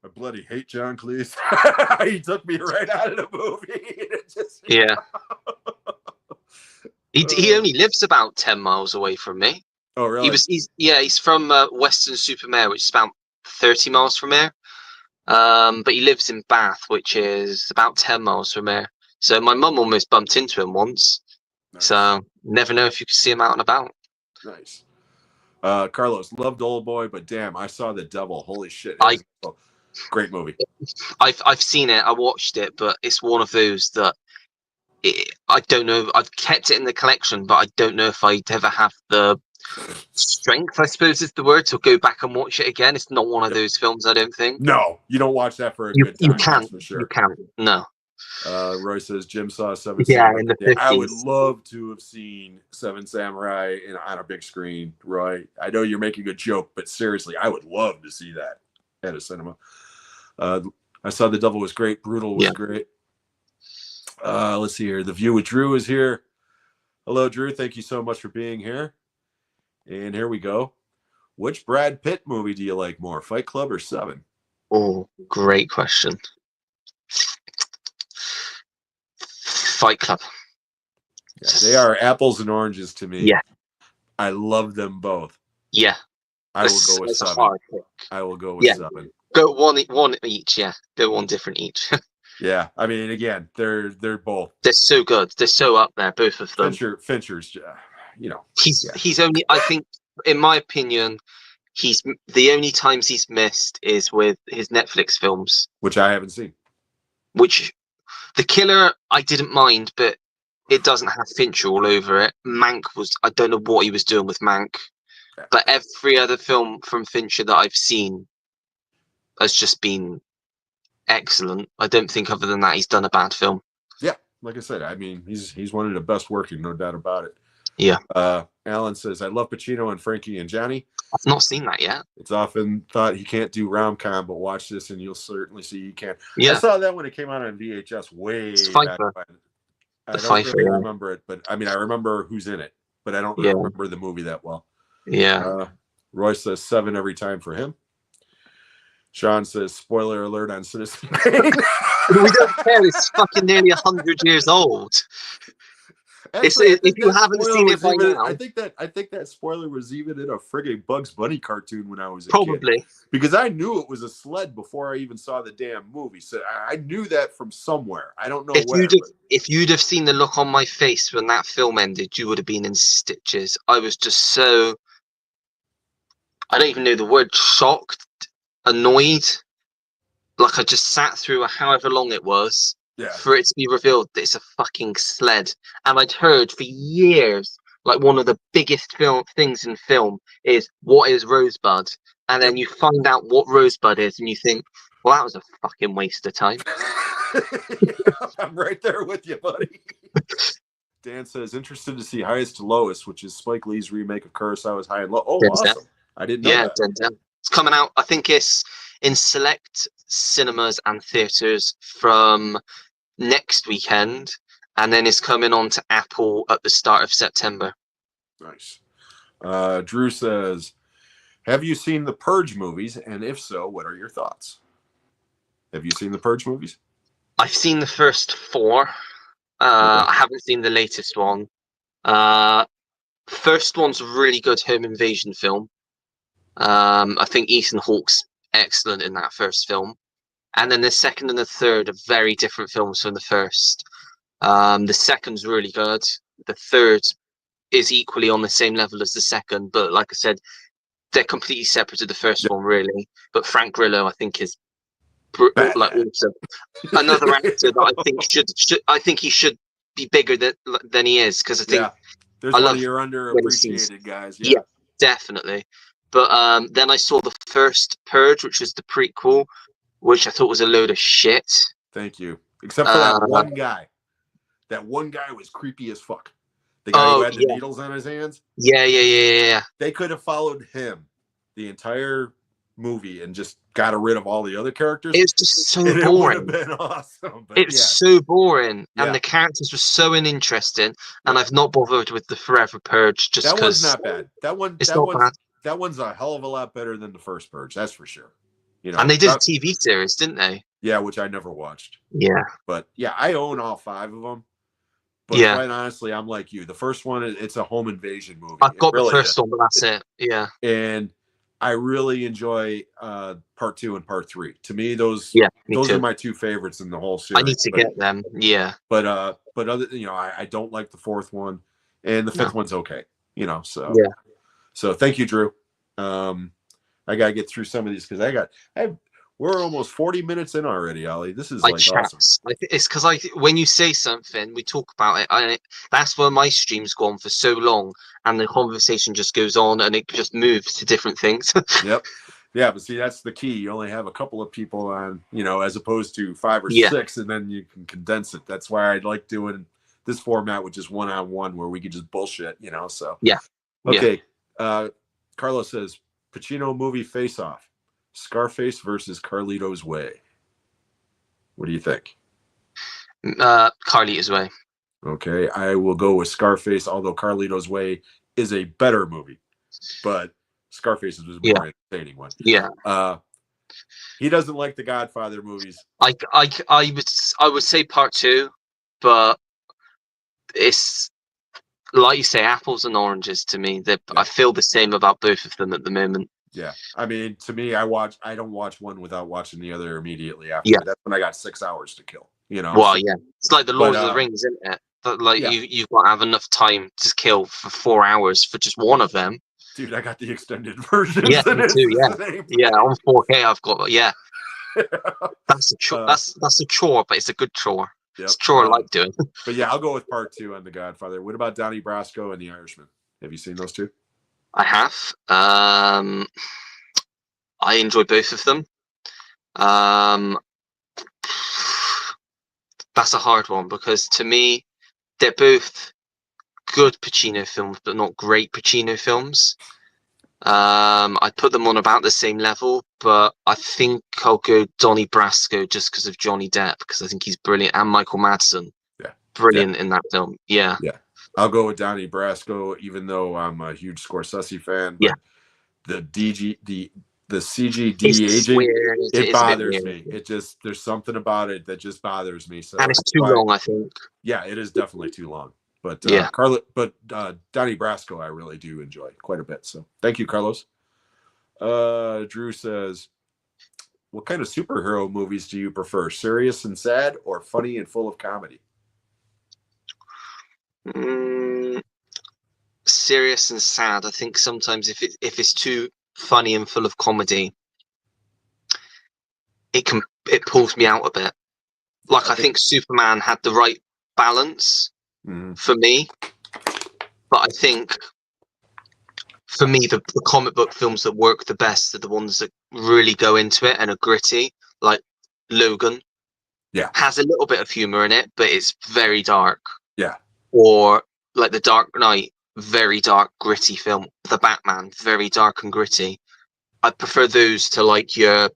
I bloody hate John Cleese. He took me right out of the movie. It just, Yeah. He only lives about 10 miles away from me. Oh, really? He's from Weston-super-Mare, which is about 30 miles from here. But he lives in Bath, which is about 10 miles from here. So my mum almost bumped into him once. Nice. So never know if you can see him out and about. Nice. Carlos, loved Old Boy, but damn, I saw The Devil. Holy shit. Great movie. I've seen it. I watched it, but it's one of those that I don't know. I've kept it in the collection, but I don't know if I'd ever have the strength, I suppose is the word, to go back and watch it again. It's not one of those films, I don't think. No, you don't watch that for a good time. You can't. For sure. You can't. No. Roy says Jim saw Seven Yeah, Samurai. in the 50s. I would love to have seen Seven Samurai on a big screen, Roy. I know you're making a joke, but seriously, I would love to see that at a cinema. I saw The Devil was great. Brutal was great. Let's see here. The View with Drew is here. Hello, Drew. Thank you so much for being here. And here we go. Which Brad Pitt movie do you like more, Fight Club or Seven? Oh, great question. Fight Club. Yeah, they are apples and oranges to me. Yeah. I love them both. Yeah. I will go with Seven. I will go with Seven. Go one each, yeah. Go one different each. Yeah, I mean, again, they're both. They're so good. They're so up there, both of them. Fincher's, you know. He's only, I think, in my opinion, he's the only times he's missed is with his Netflix films, which I haven't seen. Which, The Killer, I didn't mind, but it doesn't have Fincher all over it. Mank was, I don't know what he was doing with Mank, but every other film from Fincher that I've seen has just been excellent. I don't think other than that he's done a bad film. Yeah, like I said, I mean he's one of the best working, no doubt about it. Yeah. Alan says I love Pacino and Frankie and Johnny. I've not seen that yet. It's often thought he can't do rom-com, but watch this and you'll certainly see he can. Yeah. I saw that when it came out on VHS way back when. I don't really remember it, but I mean I remember who's in it, but I don't remember the movie that well. Yeah. Roy says 7 every time for him. Sean says, spoiler alert on Citizen Kane. We don't care. It's fucking nearly 100 years old. Actually, if you haven't seen it by now. I think that spoiler was even in a frigging Bugs Bunny cartoon when I was a kid. Because I knew it was a sled before I even saw the damn movie. So I knew that from somewhere. I don't know where. If you'd have seen the look on my face when that film ended, you would have been in stitches. I was just so... I don't even know the word, shocked. Annoyed, like I just sat through however long it was for it to be revealed that it's a fucking sled. And I'd heard for years, like one of the biggest things in film is what is Rosebud, and then you find out what Rosebud is, and you think, well, that was a fucking waste of time. I'm right there with you, buddy. Dan says interested to see Highest to Lowest, which is Spike Lee's remake of Kurosawa's High and Low. Oh, awesome! I didn't know that. Denzel. It's coming out, I think it's in select cinemas and theatres from next weekend, and then it's coming on to Apple at the start of September. Nice. Drew says, have you seen the Purge movies? And if so, what are your thoughts? Have you seen the Purge movies? I've seen the first 4. I haven't seen the latest one. First one's a really good home invasion film. I think Ethan Hawke's excellent in that first film, and then the second and the third are very different films from the first. The second's really good. The third is equally on the same level as the second, but like I said, they're completely separate to the first one, really. But Frank Grillo, I think, is like awesome. Another actor that I think I think he should be bigger than he is, because I think there's one of your underappreciated guys. Yeah, definitely. But then I saw the first Purge, which was the prequel, which I thought was a load of shit. Thank you. Except for that one guy. That one guy was creepy as fuck. The guy who had the needles on his hands. Yeah. They could have followed him the entire movie and just got rid of all the other characters. It's just so boring. It would have been awesome. But it's so boring, and the characters were so uninteresting. And I've not bothered with the Forever Purge just because that one's not bad. That one's a hell of a lot better than the first Purge. That's for sure. You know, And they did a TV series, didn't they? Yeah, which I never watched. Yeah. But yeah, I own all 5 of them. But Yeah. quite honestly, I'm like you. The first one, it's a home invasion movie. I've got it really the first one, but that's it. Yeah. And I really enjoy part 2 and part 3. To me, those too. are my 2 favorites in the whole series. I need to get them. Yeah. But other, I don't like the 4th one, and the 5th one's okay. So yeah. So thank you, Drew. I gotta get through some of these because we're almost 40 minutes in already, Ollie. This is like awesome. It's because when you say something, we talk about it. That's where my streams go on for so long, and the conversation just goes on, and it just moves to different things. Yep. Yeah, but see, that's the key. You only have a couple of people on, as opposed to 5 or 6, and then you can condense it. That's why I like doing this format, which is one-on-one, where we can just bullshit. So yeah. Okay. Carlos says Pacino movie Face Off. Scarface versus Carlito's Way. What do you think? Carlito's Way. Okay, I will go with Scarface, although Carlito's Way is a better movie, but Scarface is a more entertaining one. Yeah. He doesn't like the Godfather movies. I would say part 2, but it's like you say, apples and oranges to me. I feel the same about both of them at the moment. Yeah, I mean, to me, I don't watch one without watching the other immediately after. Yeah. That's when I got 6 hours to kill. Well, yeah, it's like the Lord of the Rings, isn't it? But you've got to have enough time to kill for 4 hours for just one of them. Dude, I got the extended version. Yeah, me too. Yeah, on 4K, I've got. Yeah, that's a chore. That's a chore, but it's a good chore. Yep. It's a chore I like doing. But yeah, I'll go with part 2 on The Godfather. What about Donnie Brasco and The Irishman? Have you seen those 2? I have. I enjoy both of them. That's a hard one because to me, they're both good Pacino films, but not great Pacino films. I'd put them on about the same level, but I think I'll go Donnie Brasco just because of Johnny Depp, because I think he's brilliant, and Michael Madsen. Yeah, brilliant in that film. Yeah, I'll go with Donnie Brasco, even though I'm a huge Scorsese fan. But the CGD aging, it bothers me. It just, there's something about it that just bothers me. So and it's too long, I think. Yeah, it is definitely too long. But Donnie Brasco, I really do enjoy quite a bit. So thank you, Carlos. Drew says, what kind of superhero movies do you prefer? Serious and sad, or funny and full of comedy? Serious and sad. I think sometimes if it's too funny and full of comedy, it pulls me out a bit. Like I think Superman had the right balance for me, but I think for me the comic book films that work the best are the ones that really go into it and are gritty. Like Logan, has a little bit of humor in it, but it's very dark. Yeah. Or like The Dark Knight, very dark, gritty film. The Batman, very dark and gritty. I prefer those to like your,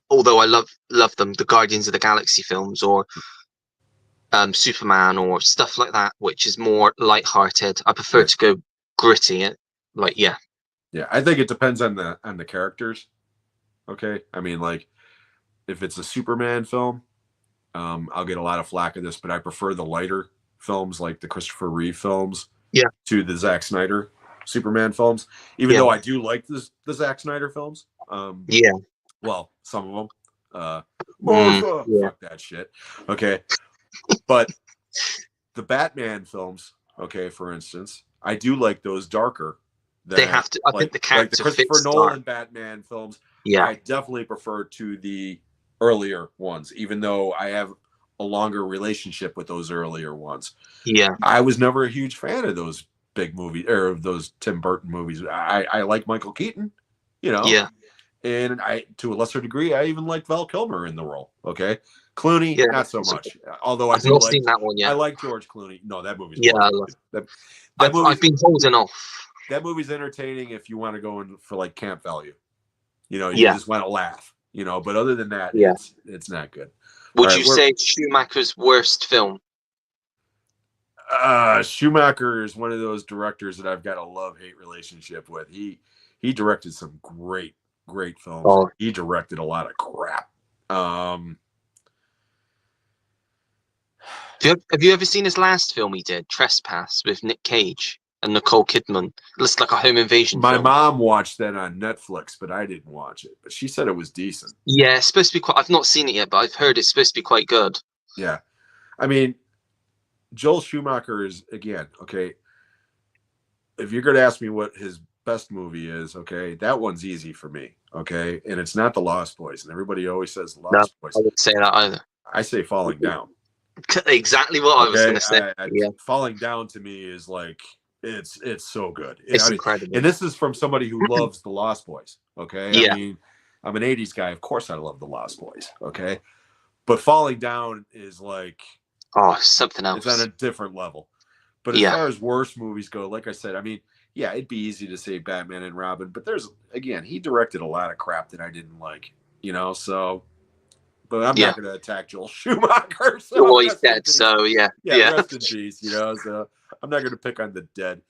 although I love them, the Guardians of the Galaxy films, or Superman or stuff like that, which is more lighthearted. I prefer to go gritty. Yeah, I think it depends on the characters. Okay, I mean, like if it's a Superman film, I'll get a lot of flack of this, but I prefer the lighter films, like the Christopher Reeve films, to the Zack Snyder Superman films. Even though I do like the Zack Snyder films. Well, some of them. Fuck that shit. Okay. But the Batman films, okay, for instance, I do like those darker. They have to. I think the character like the Christopher Nolan Batman films. I definitely prefer to the earlier ones, even though I have a longer relationship with those earlier ones. Yeah, I was never a huge fan of those big movies or of those Tim Burton movies. I like Michael Keaton, Yeah. And to a lesser degree, I even like Val Kilmer in the role. Okay. Clooney, not so much. Although I've not seen that one yet. I like George Clooney. No, that movie's I love that. I've been holding off. That movie's entertaining if you want to go in for like camp value. You just want to laugh. But other than that, it's not good. Would you say Schumacher's worst film? Schumacher is one of those directors that I've got a love-hate relationship with. He directed some great great films. Oh. He directed a lot of crap. Have you ever seen his last film he did, Trespass, with Nick Cage and Nicole Kidman? It looks like a home invasion My film. mom watched that on Netflix, but I didn't watch it. But she said it was decent. Yeah, it's supposed to be quite. I've not seen it yet, but I've heard it's supposed to be quite good. Yeah. I mean, Joel Schumacher is, again, okay, if you're going to ask me what his best movie is, okay, that one's easy for me, okay? And it's not The Lost Boys. And everybody always says The Lost Boys. I wouldn't say that either. I say Falling Down. Exactly what I was going to say. Yeah. Falling Down to me is like, it's so good. It's incredible. And this is from somebody who loves The Lost Boys, okay? Yeah. I mean, I'm an 80s guy. Of course I love The Lost Boys, okay? But Falling Down is like... Oh, something else. It's on a different level. But as far as worst movies go, like I said, I mean, yeah, it'd be easy to say Batman and Robin, but there's, again, he directed a lot of crap that I didn't like, you know, so, but I'm not going to attack Joel Schumacher. So well, he's dead, so yeah. Rest in peace, you know, so I'm not going to pick on the dead.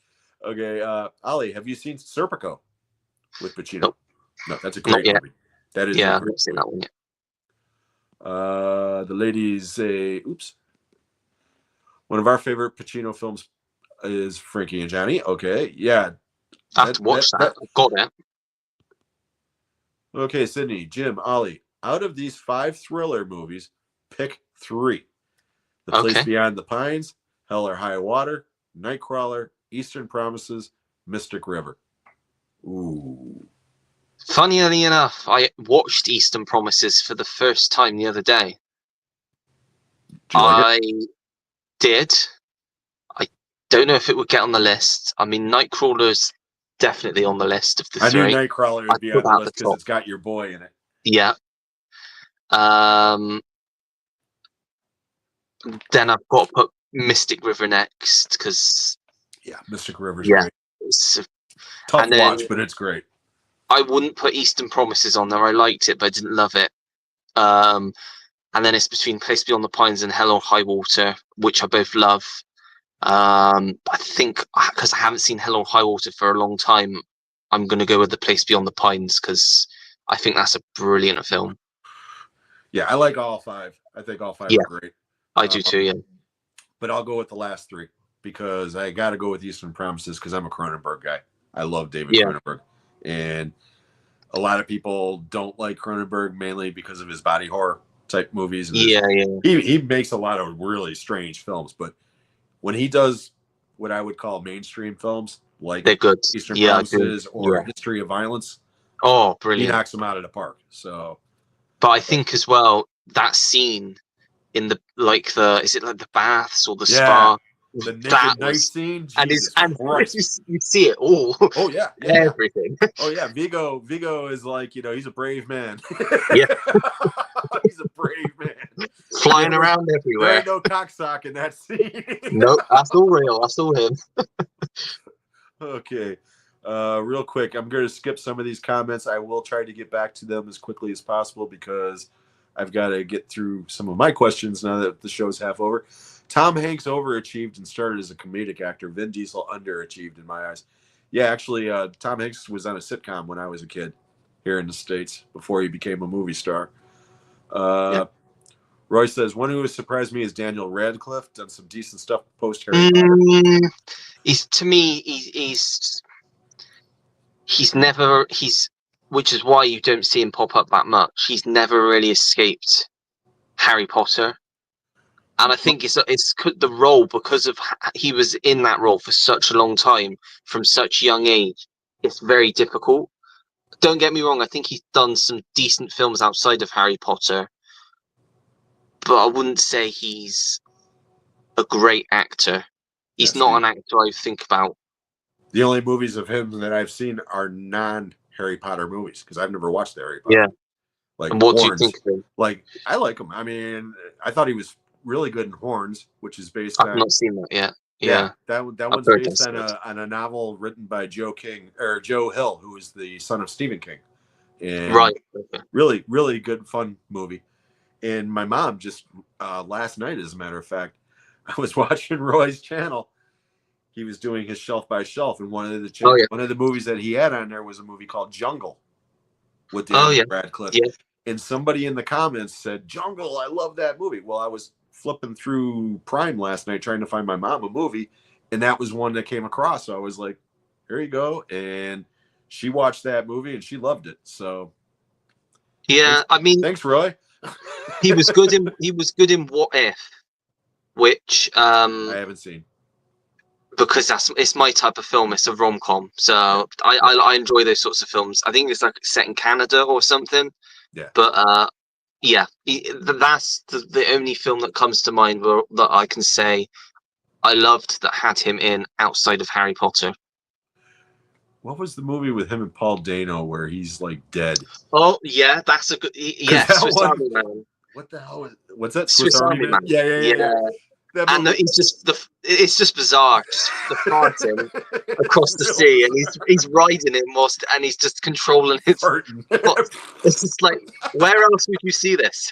Okay, Ollie, have you seen Serpico with Pacino? Nope. No, that's a great movie. That is I've not seen that one yet. The ladies say, oops. One of our favorite Pacino films is Frankie and Johnny. Okay, yeah. I have to watch that. I've got it. Okay, Sydney, Jim, Ollie. Out of these 5 thriller movies, pick 3. The Place Beyond the Pines, Hell or High Water, Nightcrawler, Eastern Promises, Mystic River. Ooh. Funnily enough, I watched Eastern Promises for the first time the other day. I did. I don't know if it would get on the list. I mean, Nightcrawler's definitely on the list of the 3. I knew Nightcrawler would be on the list because it's got your boy in it. Yeah. Then I've got to put Mystic River next because Mystic River's great. It's tough watch, but it's great. I wouldn't put Eastern Promises on there. I liked it, but I didn't love it. And then it's between Place Beyond the Pines and Hell or High Water, which I both love. I think because I haven't seen Hell or High Water for a long time, I'm going to go with The Place Beyond the Pines because I think that's a brilliant film. Yeah, I like all 5. I think all 5 are great. I do too, yeah. But I'll go with the last 3 because I got to go with Eastern Promises because I'm a Cronenberg guy. I love David Cronenberg. And a lot of people don't like Cronenberg mainly because of his body horror type movies. And he makes a lot of really strange films, but when he does what I would call mainstream films, like they're good. Eastern Promises or History of Violence, brilliant. He knocks them out of the park. So, but I think as well that scene in the is it like the baths or the spa? The naked knife scene, Jesus Christ. You see it all. Oh yeah, everything. Oh yeah, Vigo is like, he's a brave man. Yeah, he's a brave man, flying around everywhere. There ain't no cocksock in that scene. Nope, that's all real. That's all him. Okay, real quick, I'm going to skip some of these comments. I will try to get back to them as quickly as possible because I've got to get through some of my questions now that the show's half over. Tom Hanks overachieved and started as a comedic actor. Vin Diesel underachieved in my eyes. Yeah, actually, Tom Hanks was on a sitcom when I was a kid here in the States before he became a movie star. Roy says, one who has surprised me is Daniel Radcliffe. Done some decent stuff post Harry Potter. Which is why you don't see him pop up that much. He's never really escaped Harry Potter. And I think it's the role, because of he was in that role for such a long time from such a young age. It's very difficult. Don't get me wrong. I think he's done some decent films outside of Harry Potter, but I wouldn't say he's a great actor. He's not an actor I think about. The only movies of him that I've seen are non-Harry Potter movies because I've never watched the Harry Potter. Yeah. Like, and what Horns. Do you think of him? Like, I like him. I mean, I thought he was really good in Horns, which is based on... I've not seen that yet. Yeah. That one's based on a novel written by Joe Hill, who is the son of Stephen King. And really, really good, fun movie. And my mom just last night, as a matter of fact, I was watching Roy's channel. He was doing his shelf by shelf, and one of the movies that he had on there was a movie called Jungle. with Oh Daniel yeah, Radcliffe. yeah. And somebody in the comments said, Jungle, I love that movie. Well, I was flipping through Prime last night trying to find my mom a movie, and that was one that came across. So I was like, here you go. And she watched that movie and she loved it. So Yeah, I mean, thanks, Roy. he was good in What If, which I haven't seen. because it's my type of film. It's a rom-com, so I enjoy those sorts of films. I think it's like set in Canada or something. Yeah. But yeah, that's the only film that comes to mind that I can say I loved that had him in outside of Harry Potter. What was the movie with him and Paul Dano where he's like dead? Oh yeah, that's a good. Yeah, That Swiss one, Army Man. what the hell is, what's that? Swiss Army Man. Yeah. That And movie. it's just bizarre, just the farting across the Real sea, and bizarre. he's riding it and he's just controlling his Farting. thoughts. It's just like, where else would you see this?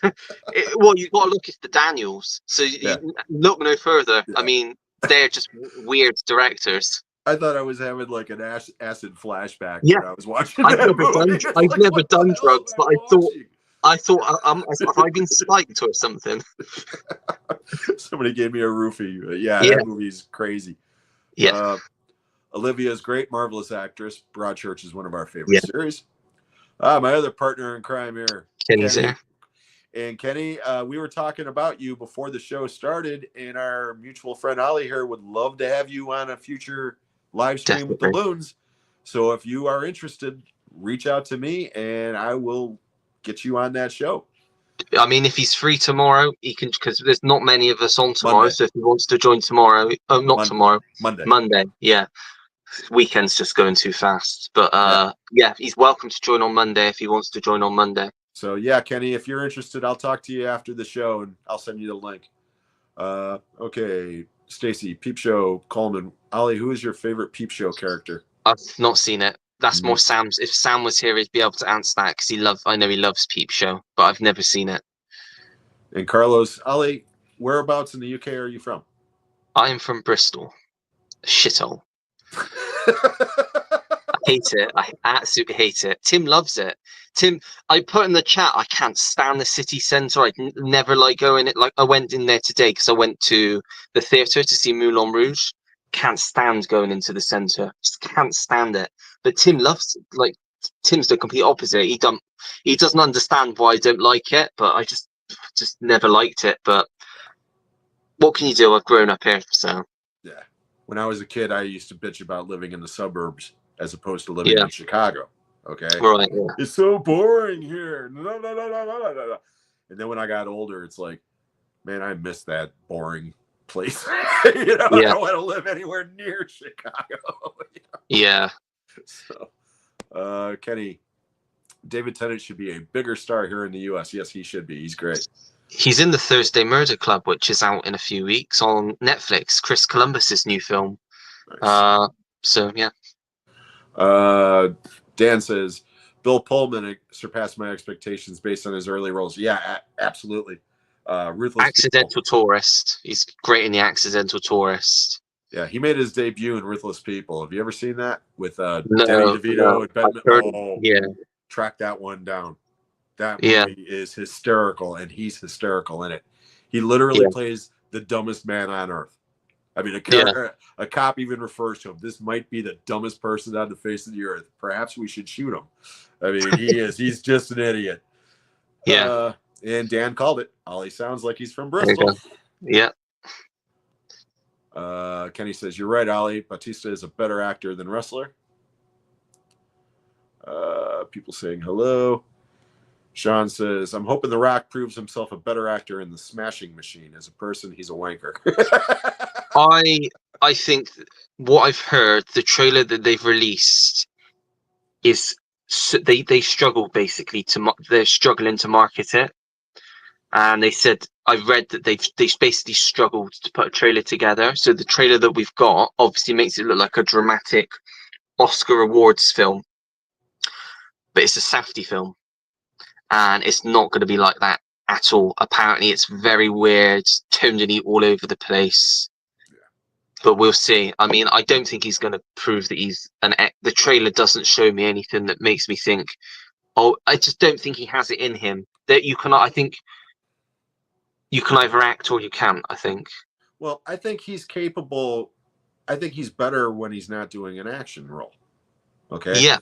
Well, you've got to look at the Daniels, so Yeah. you look no further. Yeah. I mean, they're just weird directors. I thought I was having like an acid flashback Yeah. when I was watching I've that never movie. I've never done drugs, but I thought have I been spiked or something? Somebody gave me a roofie. Yeah, Yeah. that movie's crazy. Yeah. Olivia's great, marvelous actress. Broadchurch is one of our favorite series. My other partner in crime here, Kenny's Kenny. there. And Kenny, we were talking about you before the show started, and our mutual friend Ollie here would love to have you on a future live stream with the Loons. So if you are interested, reach out to me, and I will get you on that show. I mean, if he's free tomorrow, he can, because there's not many of us on tomorrow. So if he wants to join tomorrow, tomorrow, Monday. Yeah, weekend's just going too fast. But yeah, he's welcome to join on Monday if he wants to join on Monday. So yeah, Kenny, if you're interested, I'll talk to you after the show and I'll send you the link. Okay, Stacy, Peep Show, Coleman, Ollie, who is your favorite Peep Show character? I've not seen it. That's more Sam's. If Sam was here, he'd be able to answer that because I know he loves Peep Show, but I've never seen it. And Carlos, Ollie, whereabouts in the UK are you from? I am from Bristol. Shithole. I hate it. I absolutely hate it. Tim loves it. Tim, I put in the chat, I can't stand the city centre. I never like going it. Like I went in there today because I went to the theatre to see Moulin Rouge. Can't stand going into the centre. Just can't stand it. But Tim loves it. Like Tim's the complete opposite. He doesn't understand why I don't like it, but I just never liked it. But what can you do? I've grown up here, so yeah. When I was a kid, I used to bitch about living in the suburbs as opposed to living in Chicago. Okay. Right. Yeah. It's so boring here. No. And then when I got older, it's like, man, I miss that boring place. I don't want to live anywhere near Chicago. Yeah. So, Kenny, David Tennant should be a bigger star here in the U.S. Yes, he should be. He's great. He's in the Thursday Murder Club, which is out in a few weeks on Netflix. Chris Columbus's new film. Nice. So yeah. Dan says Bill Pullman surpassed my expectations based on his early roles. Yeah, absolutely. Ruthless Accidental Tourist. He's great in The Accidental Tourist. Yeah, he made his debut in Ruthless People. Have you ever seen that with Danny No, DeVito and Ben? Yeah. Track that one down. That movie is hysterical, and he's hysterical in it. He literally plays the dumbest man on earth. I mean, a cop even refers to him. This might be the dumbest person on the face of the earth. Perhaps we should shoot him. I mean, he is. He's just an idiot. Yeah. And Dan called it. Ollie sounds like he's from Bristol. Yeah. Kenny says, you're right, Ollie. Bautista is a better actor than wrestler. People saying hello. Sean says, I'm hoping The Rock proves himself a better actor in The Smashing Machine. As a person, he's a wanker. I think what I've heard, the trailer that they've released is they struggle basically they're struggling to market it. And they said, I've read that they've basically struggled to put a trailer together. So the trailer that we've got obviously makes it look like a dramatic Oscar awards film, but it's a safety film, and it's not going to be like that at all. Apparently, it's very weird, tonally all over the place. But we'll see. I mean, I don't think he's going to prove that he's the trailer doesn't show me anything that makes me think Oh, I just don't think he has it in him. That you can, I think, you can either act or you can't. I think. Well, I think he's capable. I think he's better when he's not doing an action role. Okay. Yeah.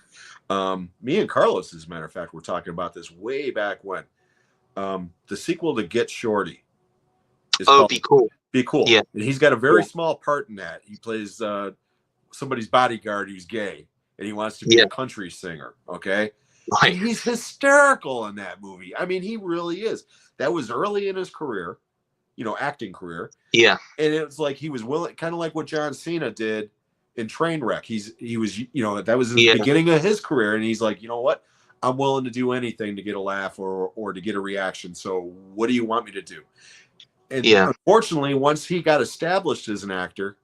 Me and Carlos, as a matter of fact, were talking about this way back when. The sequel to Get Shorty is Oh, called be cool. Be Cool. Yeah. And he's got a very Yeah. small part in that. He plays somebody's bodyguard who's gay and he wants to be Yeah. a country singer. Okay. Right. And he's hysterical in that movie. I mean, he really is. That was early in his career, acting career. Yeah. And it was like he was willing, kind of like what John Cena did in Trainwreck. He was, that was the beginning of his career. And he's like, you know what? I'm willing to do anything to get a laugh or to get a reaction. So what do you want me to do? And unfortunately, once he got established as an actor,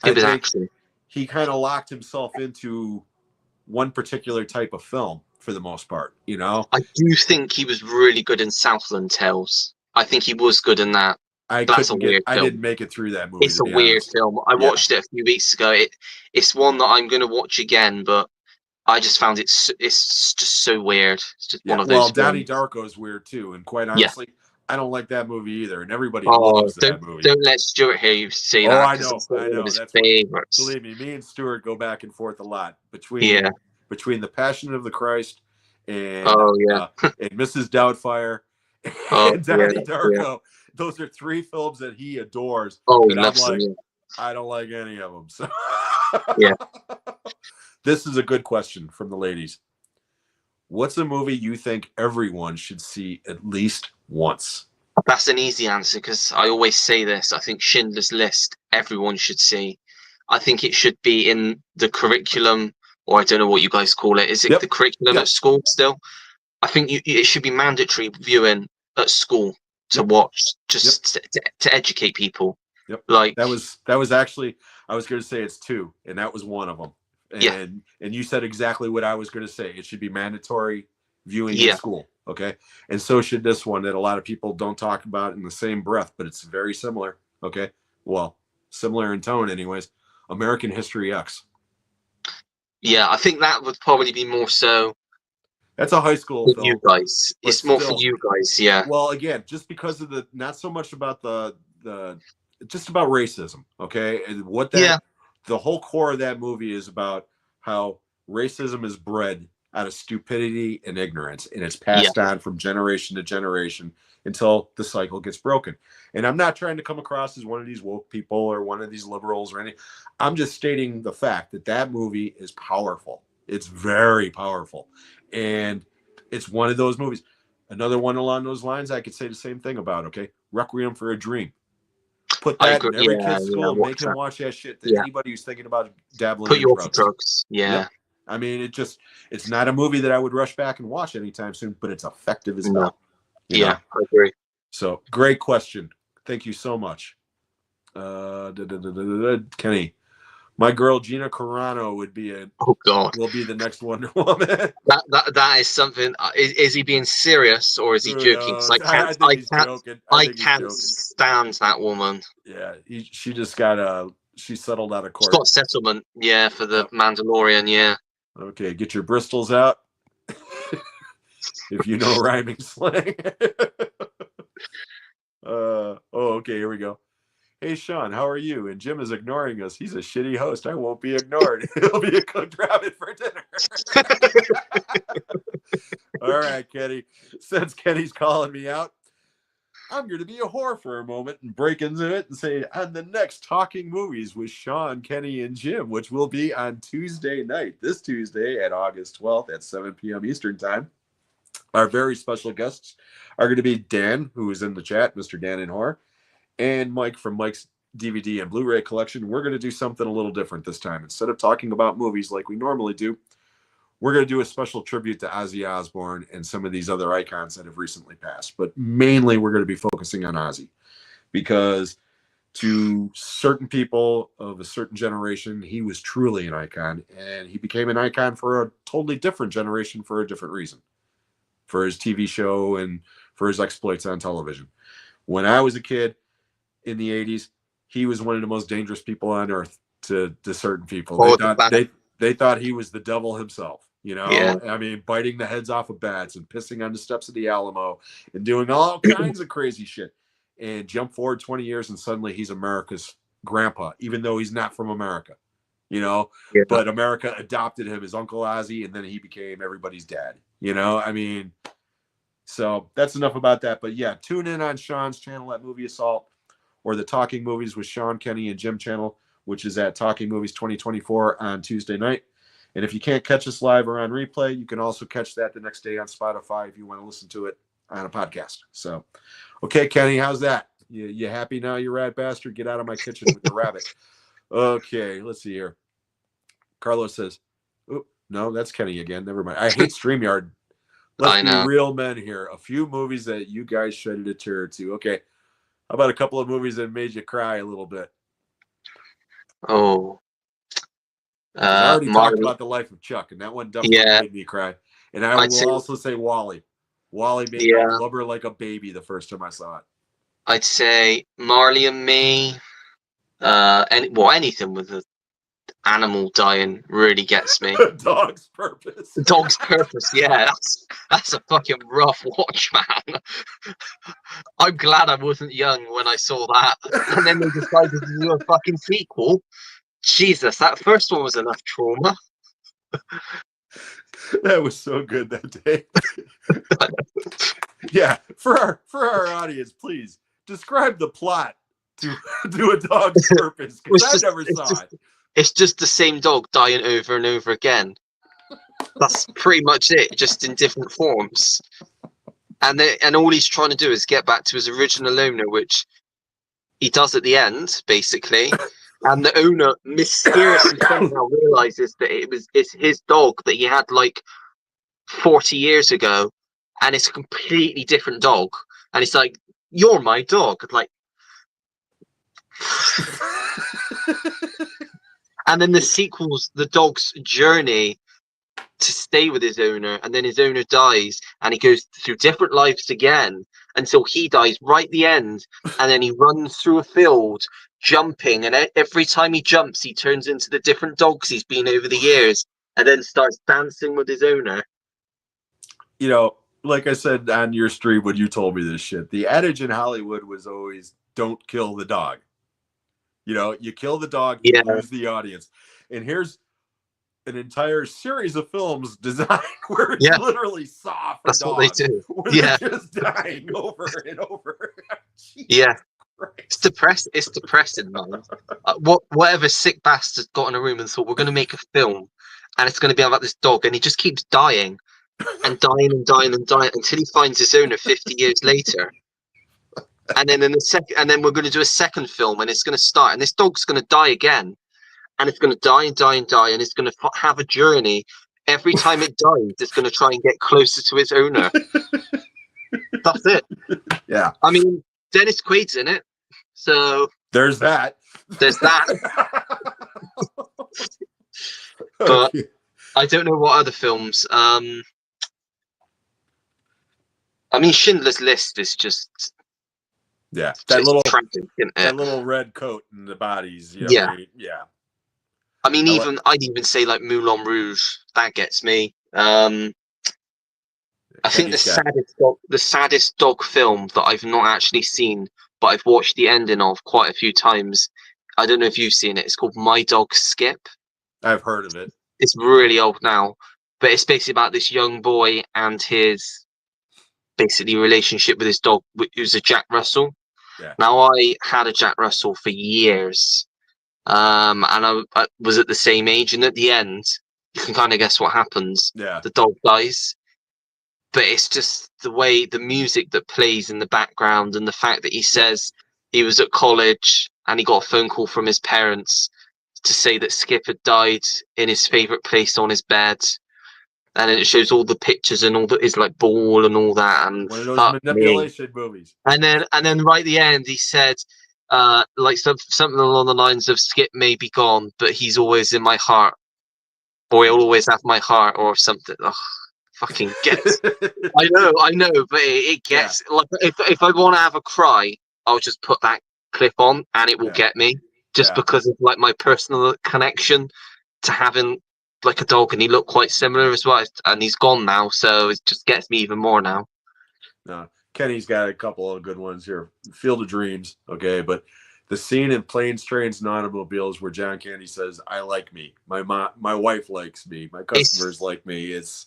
I think he kind of locked himself into one particular type of film for the most part, I do think he was really good in Southland Tales. I think he was good in that. I didn't make it through that movie. It's a weird film. I watched it a few weeks ago. It's one that I'm going to watch again, but I just found it's just so weird. It's just one of those. Well, Donnie Darko is weird too, and quite honestly, I don't like that movie either. And everybody loves that movie. Don't let Stuart hear you say that. I know. That's favorites. Believe me and Stuart go back and forth a lot between The Passion of the Christ and and Mrs. Doubtfire and Donnie Darko. Yeah. Those are three films that he adores. Oh, he loves them. I don't like any of them. So yeah. This is a good question from the ladies. What's a movie you think everyone should see at least once? That's an easy answer because I always say this. I think Schindler's List, everyone should see. I think it should be in the curriculum, or I don't know what you guys call it. Is it the curriculum at school still? I think it should be mandatory viewing at school to watch, just to educate people. Yep. Like that was actually, I was going to say it's two, and that was one of them. And you said exactly what I was going to say. It should be mandatory viewing in school. Okay. And so should this one that a lot of people don't talk about in the same breath, but it's very similar. Okay. Well, similar in tone anyways. American History X. Yeah. I think that would probably be more so. That's a high school film. You guys. It's more for you guys. Yeah. Well, again, just because of not so much about just about racism. Okay. And what the whole core of that movie is about how racism is bred out of stupidity and ignorance, and it's passed on from generation to generation until the cycle gets broken. And I'm not trying to come across as one of these woke people or one of these liberals or anything. I'm just stating the fact that movie is powerful. It's very powerful. And it's one of those movies. Another one along those lines, I could say the same thing about, okay? Requiem for a Dream. Put that in every kid's school, make him watch that shit. Anybody who's thinking about dabbling in drugs. Yeah. Yep. I mean, it's not a movie that I would rush back and watch anytime soon, but it's effective as hell. Yeah, I agree. So great question. Thank you so much. Kenny, my girl Gina Carano will be the next Wonder Woman. that is something. Is he being serious or is he joking? I can't stand that woman. Yeah, she just got she settled out of court. She's got settlement, for the Mandalorian, yeah. Okay, get your Bristols out. If you know rhyming slang. Okay, here we go. Hey, Sean, how are you? And Jim is ignoring us. He's a shitty host. I won't be ignored. He'll be a cooked rabbit for dinner. All right, Kenny. Since Kenny's calling me out, I'm going to be a whore for a moment and break into it and say, on the next Talking Movies with Sean, Kenny, and Jim, which will be on Tuesday night, this Tuesday at August 12th at 7 p.m. Eastern Time. Our very special guests are going to be Dan, who is in the chat, Mr. Dan in Horror, and Mike from Mike's DVD and Blu-ray collection. We're going to do something a little different this time. Instead of talking about movies like we normally do, we're going to do a special tribute to Ozzy Osbourne and some of these other icons that have recently passed. But mainly we're going to be focusing on Ozzy because to certain people of a certain generation, he was truly an icon, and he became an icon for a totally different generation for a different reason, for his TV show and for his exploits on television. When I was a kid in the 80s, he was one of the most dangerous people on earth to certain people. They thought he was the devil himself. You Yeah. know, I mean, biting the heads off of bats and pissing on the steps of the Alamo and doing all kinds of crazy shit. And jump forward 20 years and suddenly he's America's grandpa, even though he's not from America, you know, Yeah. but America adopted him as Uncle Ozzy and then he became everybody's dad, you know, I mean, so that's enough about that. But yeah, tune in on Sean's channel at Movie Assault or the Talking Movies with Sean, Kenny, and Jim channel, which is at Talking Movies 2024 on Tuesday night. And if you can't catch us live or on replay, you can also catch that the next day on Spotify if you want to listen to it on a podcast. So, okay, Kenny, how's that? You happy now, you rat bastard? Get out of my kitchen with the rabbit. Okay, let's see here. Carlos says, oh, no, that's Kenny again. Never mind. I hate StreamYard. Let's be real men here. A few movies that you guys shedded a tear to. Okay. How about a couple of movies that made you cry a little bit? Oh. I already talked about The Life of Chuck, and that one definitely made me cry. And I will also say Wally. Wally made me blubber like a baby the first time I saw it. I'd say Marley and Me. Anything with an animal dying really gets me. Dog's Purpose. Dog's Purpose, yeah, that's a fucking rough watch, man. I'm glad I wasn't young when I saw that, and then they decided to do a fucking sequel. Jesus, that first one was enough trauma. That was so good that day. Yeah, for our audience, please describe the plot to A Dog's Purpose, because I never saw it. It's just the same dog dying over and over again. That's pretty much it, just in different forms. And all he's trying to do is get back to his original owner, which he does at the end, basically. And the owner mysteriously somehow realizes that it's his dog that he had like 40 years ago, and it's a completely different dog. And it's like, you're my dog. Like, and then the sequels, the dog's journey to stay with his owner, and then his owner dies, and he goes through different lives again until he dies right at the end, and then he runs through a field jumping, and every time he jumps he turns into the different dogs he's been over the years, and then starts dancing with his owner. You know, like I said on your stream when you told me this shit, the adage in Hollywood was always don't kill the dog. You know, you kill the dog, you lose the audience. And here's an entire series of films designed where it's literally soft. That's dog, what they do. Where they're just dying over and over. Yeah. Christ. It's depressing, man. Whatever sick bastard got in a room and thought, we're going to make a film and it's going to be about this dog, and he just keeps dying and dying and dying and dying until he finds his owner 50 years later. And then and then we're going to do a second film, and it's going to start, and this dog's going to die again, and it's going to die and die and die, and it's going to have a journey. Every time it dies, it's going to try and get closer to its owner. That's it. Yeah. I mean, Dennis Quaid's in it, so there's that. But I don't know what other films. I mean, Schindler's List is just that little tragic, isn't it? That little red coat and the bodies. Yeah. I mean, I'd even say like Moulin Rouge. That gets me. I think the saddest dog film that I've not actually seen, but I've watched the ending of quite a few times. I don't know if you've seen it. It's called My Dog Skip. I've heard of it. It's really old now, but it's basically about this young boy and his basically relationship with his dog, who's a Jack Russell. Yeah. Now, I had a Jack Russell for years, and I was at the same age, and at the end, you can kind of guess what happens. Yeah. The dog dies. But it's just the way the music that plays in the background, and the fact that he says he was at college and he got a phone call from his parents to say that Skip had died in his favorite place on his bed, and then it shows all the pictures and all his like ball and all that, and one of those manipulation movies. And then right at the end he said like something along the lines of, Skip may be gone, but he's always in my heart, or he'll always have my heart, or something. Ugh. Fucking gets. I know, but it gets like if I want to have a cry, I'll just put that clip on and it will get me, just because of like my personal connection to having like a dog, and he looked quite similar as well. And he's gone now, so it just gets me even more now. No, Kenny's got a couple of good ones here. Field of Dreams, okay, but the scene in Planes, Trains, and Automobiles where John Candy says, "I like me. My wife likes me. My customers like me." It's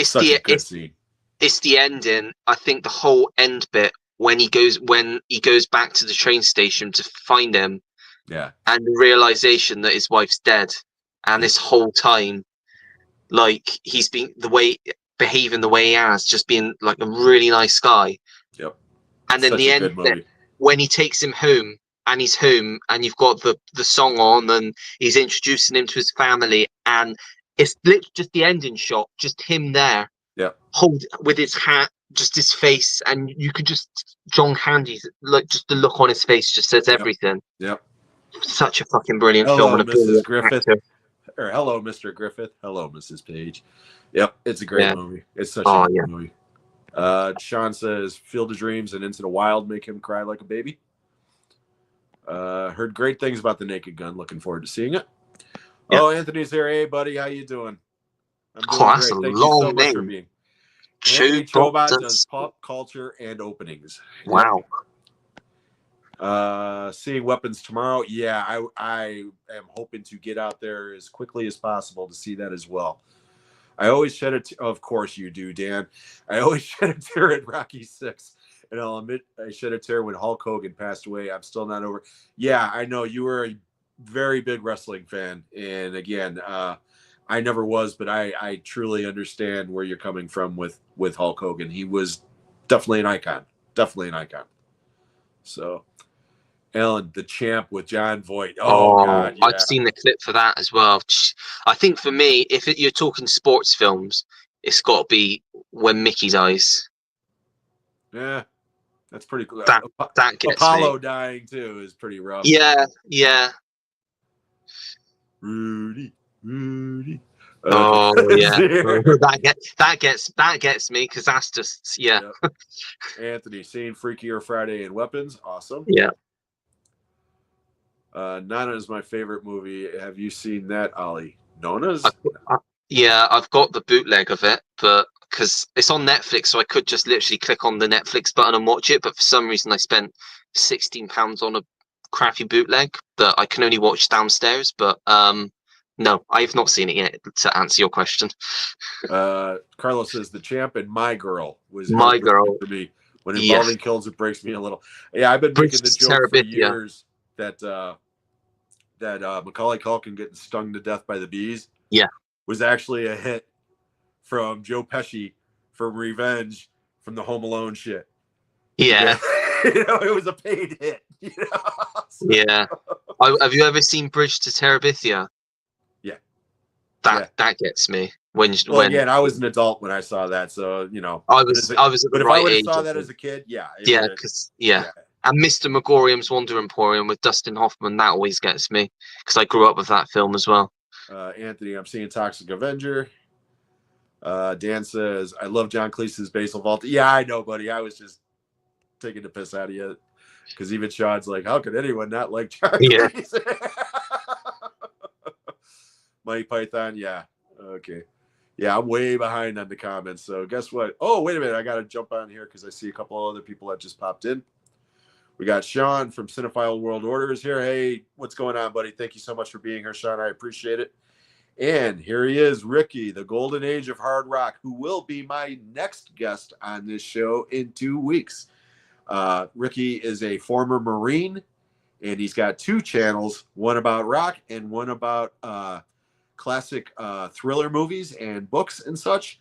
such a good scene. It's the ending. I think the whole end bit when he goes back to the train station to find him, Yeah, and the realization that his wife's dead, and this whole time, like he's been behaving the way he has, just being like a really nice guy. yep. And then Such the a end good movie. when he takes him home, and he's home, and you've got the song on, and he's introducing him to his family, and it's literally just the ending shot, just him there, hold with his hat, just his face, and you could just John Candy's like just the look on his face just says everything. Yep. Such a fucking brilliant Hello, film and a Mrs. brilliant Griffith. actor. Or hello, Mr. Griffith. Hello, Mrs. Page. Yep, it's a great movie. It's such a good movie. Sean says Field of Dreams and Into the Wild make him cry like a baby. Heard great things about The Naked Gun. Looking forward to seeing it. Oh, Anthony's here. Hey, buddy, how you doing? I'm doing great. Thank you so much for being. Anthony Chobot does pop culture and openings. Wow. Seeing Weapons tomorrow. Yeah, I am hoping to get out there as quickly as possible to see that as well. I always shed a of course you do, Dan. I always shed a tear at Rocky 6. And I'll admit I shed a tear when Hulk Hogan passed away. I'm still not over. Yeah, I know you were a very big wrestling fan. And again, I never was, but I truly understand where you're coming from with Hulk Hogan. He was definitely an icon. Definitely an icon. So, Ellen, the Champ with John Voight. Oh God, yeah. I've seen the clip for that as well. I think for me, if you're talking sports films, it's got to be When Mickey Dies. Yeah, that's pretty cool. That gets Apollo me. dying too is pretty rough. Yeah. Rudy. Oh yeah, that gets me because that's just Anthony, seeing Freakier Friday and Weapons, awesome. Yeah. Nana is my favorite movie. Have you seen that, Ollie? Nona's? I've got the bootleg of it, but because it's on Netflix, so I could just literally click on the Netflix button and watch it. But for some reason, I spent £16 on a crappy bootleg that I can only watch downstairs. But no, I've not seen it yet. To answer your question, Carlos says The Champ and My Girl was My Girl for me. When involving kills, it breaks me a little. Yeah, I've been making the joke for years that Macaulay Culkin getting stung to death by the bees was actually a hit from Joe Pesci from Revenge from the Home Alone shit. Yeah. It was a paid hit. So. Yeah. Have you ever seen Bridge to Terabithia? Yeah. That gets me. Again, I was an adult when I saw that, so I was at the right age. If I saw that as a kid, and Mr. Megorium's Wonder Emporium with Dustin Hoffman, that always gets me because I grew up with that film as well. Anthony, I'm seeing Toxic Avenger. Dan says, I love John Cleese's Basil Vault. Yeah, I know, buddy. I was just taking the piss out of you because even Sean's like, how could anyone not like John Cleese? Monty Python, yeah. Okay. Yeah, I'm way behind on the comments. So guess what? Oh, wait a minute. I got to jump on here because I see a couple of other people that just popped in. We got Sean from Cinephile World Order is here. Hey, what's going on, buddy? Thank you so much for being here, Sean. I appreciate it. And here he is, Ricky, the golden age of hard rock, who will be my next guest on this show in 2 weeks. Ricky is a former Marine, and he's got 2 channels, one about rock and one about classic thriller movies and books and such.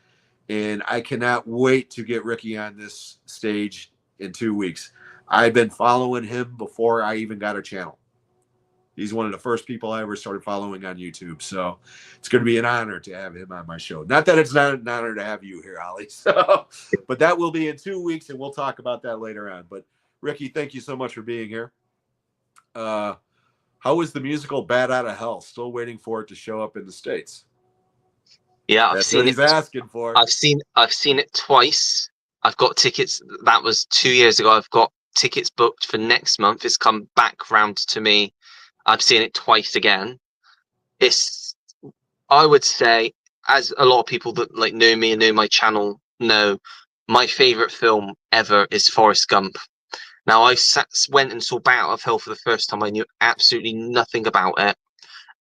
And I cannot wait to get Ricky on this stage in 2 weeks. I've been following him before I even got a channel. He's one of the first people I ever started following on YouTube. So it's going to be an honor to have him on my show. Not that it's not an honor to have you here, Ollie. So, but that will be in 2 weeks, and we'll talk about that later on. But Ricky, thank you so much for being here. How is the musical Bat Out of Hell? Still waiting for it to show up in the States. Yeah, That's what he's asking for. I've seen it twice. I've got tickets. That was 2 years ago. I've got tickets booked for next month. It's come back round to me. I've seen it twice again. I would say, as a lot of people that like know me and know my channel know, my favorite film ever is Forrest Gump. Now, went and saw Battle of Hell for the first time. I knew absolutely nothing about it,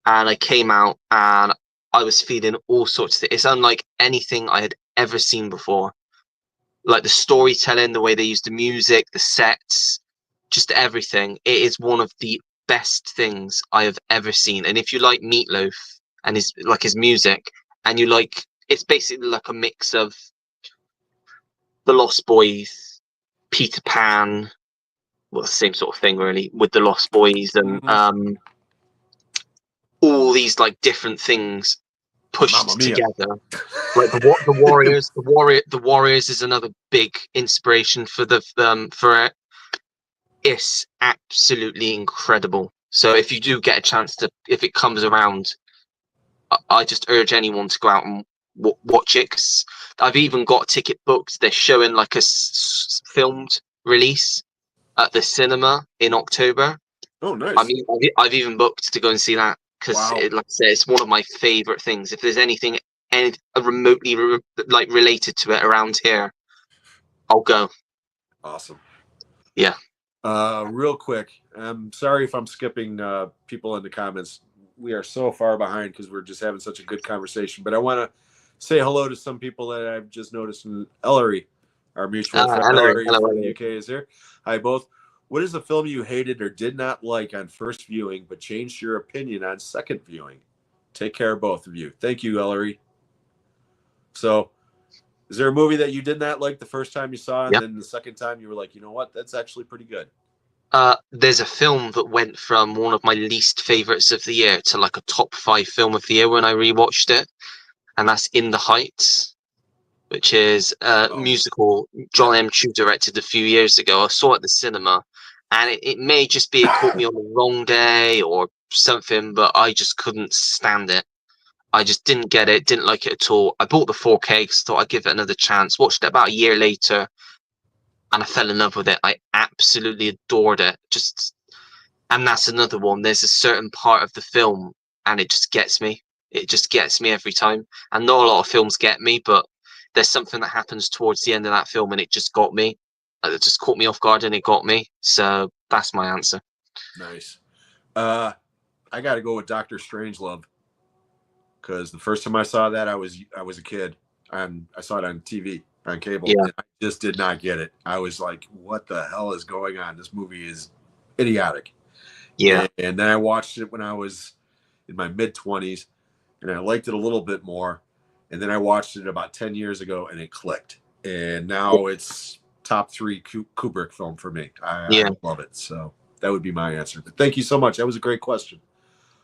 and I came out and I was feeling all sorts of things. It's unlike anything I had ever seen before. Like the storytelling, the way they use the music, the sets, just everything. It is one of the best things I have ever seen. And if you like Meatloaf and his music, and you like, it's basically like a mix of The Lost Boys, Peter Pan, well, the same sort of thing really, with The Lost Boys, and all these like different things pushed together. Like the Warriors, the Warriors is another big inspiration for for it. It's absolutely incredible. So if you do get a chance to, if it comes around, I just urge anyone to go out and watch it. 'Cause I've even got a ticket booked. They're showing like a filmed release at the cinema in October. Oh, nice. I mean, I've even booked to go and see that because, Wow. like I said, it's one of my favorite things. If there's anything remotely like related to it around here, I'll go. Awesome. Yeah. Real quick, I'm sorry if I'm skipping people in the comments. We are so far behind because we're just having such a good conversation. But I want to say hello to some people that I've just noticed. Ellery, our mutual friend Ellery from the UK, is here. Hi, both. What is a film you hated or did not like on first viewing, but changed your opinion on second viewing? Take care, both of you. Thank you, Ellery. So, is there a movie that you did not like the first time you saw, and then the second time you were like, you know what, that's actually pretty good? There's a film that went from one of my least favorites of the year to like a top 5 film of the year when I rewatched it, and that's In the Heights, which is a musical John M. Chu directed a few years ago. I saw it at the cinema, and it may just be it caught me on the wrong day or something, but I just couldn't stand it. I just didn't get it, didn't like it at all. I bought the 4K because I thought I'd give it another chance. Watched it about a year later, and I fell in love with it. I absolutely adored it. And that's another one. There's a certain part of the film, and it just gets me. It just gets me every time. And not a lot of films get me, but there's something that happens towards the end of that film, and it just got me. It just caught me off guard, and it got me. So that's my answer. Nice. I got to go with Doctor Strangelove, because the first time I saw that, I was a kid, and I saw it on TV, on cable. Yeah. And I just did not get it. I was like, what the hell is going on? This movie is idiotic. Yeah. And then I watched it when I was in my mid-20s, and I liked it a little bit more. And then I watched it about 10 years ago, and it clicked. And now it's top 3 Kubrick film for me. I love it. So that would be my answer. But thank you so much. That was a great question.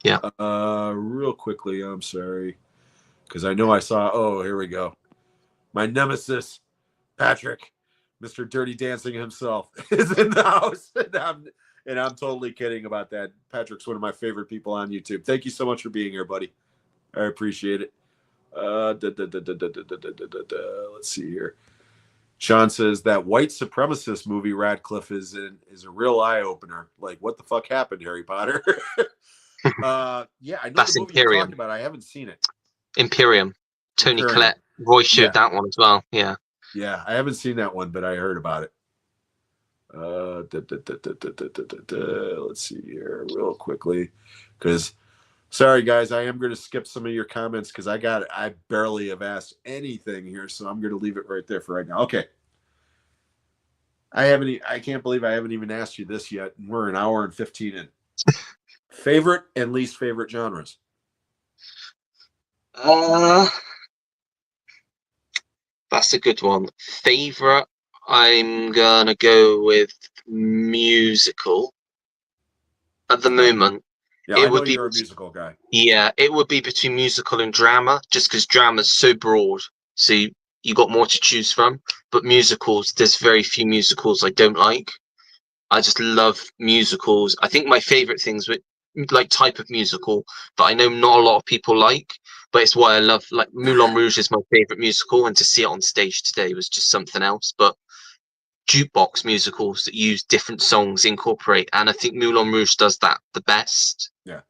Yeah. Real quickly, I'm sorry, because I know I saw. Oh, here we go. My nemesis, Patrick, Mr. Dirty Dancing himself, is in the house, and I'm totally kidding about that. Patrick's one of my favorite people on YouTube. Thank you so much for being here, buddy. I appreciate it. Let's see here. Sean says that white supremacist movie Radcliffe is in is a real eye opener. Like, what the fuck happened, Harry Potter? Yeah, I know that's the movie Imperium. you're talking about. I haven't seen it. Imperium. Tony Collette. Roy showed that one as well. Yeah. Yeah, I haven't seen that one, but I heard about it. Let's see here real quickly, because sorry guys, I am going to skip some of your comments because I barely have asked anything here, so I'm going to leave it right there for right now. Okay. I can't believe I haven't even asked you this yet, and we're an hour and 15 in. Favorite and least favorite genres? That's a good one. Favorite, I'm gonna go with musical. At the moment, yeah, I know you're a musical guy. Yeah, it would be between musical and drama, just because drama's so broad, so you got more to choose from. But musicals, there's very few musicals I don't like. I just love musicals. I think my favorite things with like type of musical that I know not a lot of people like, but it's why I love, like Moulin Rouge is my favorite musical, and to see it on stage today was just something else. But jukebox musicals that use different songs incorporate, and I think Moulin Rouge does that the best. Yeah.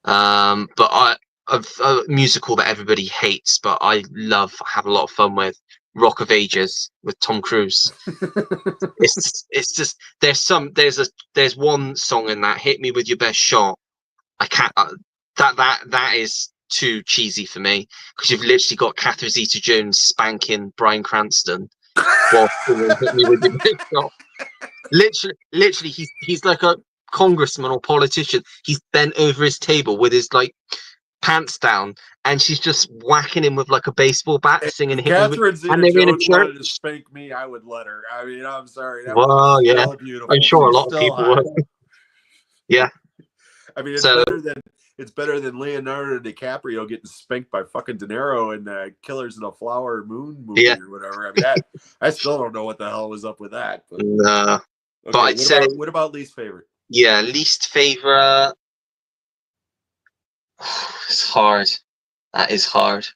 But a musical that everybody hates, but I have a lot of fun with. Rock of Ages with Tom Cruise. It's just there's one song in that, Hit Me With Your Best Shot. I can't that is too cheesy for me, because you've literally got Catherine Zeta-Jones spanking Bryan Cranston while singing Hit Me With Your Best Shot. Literally, he's like a congressman or politician. He's bent over his table with his like pants down, and she's just whacking him with like a baseball bat, singing "Hit Me With," Catherine and they're in a Zeta-Jones wanted to church. spank me, I would let her. I mean, I'm sorry, that woman Well, is yeah, still beautiful. I'm sure a She's lot of still people hot. would. Yeah. I mean, So it's better than Leonardo DiCaprio getting spanked by fucking De Niro in Killers of the Flower Moon movie or whatever. I mean, I still don't know what the hell was up with that. But, no, okay, but I'd say what about least favorite? Yeah, least favorite. It's hard. That is hard.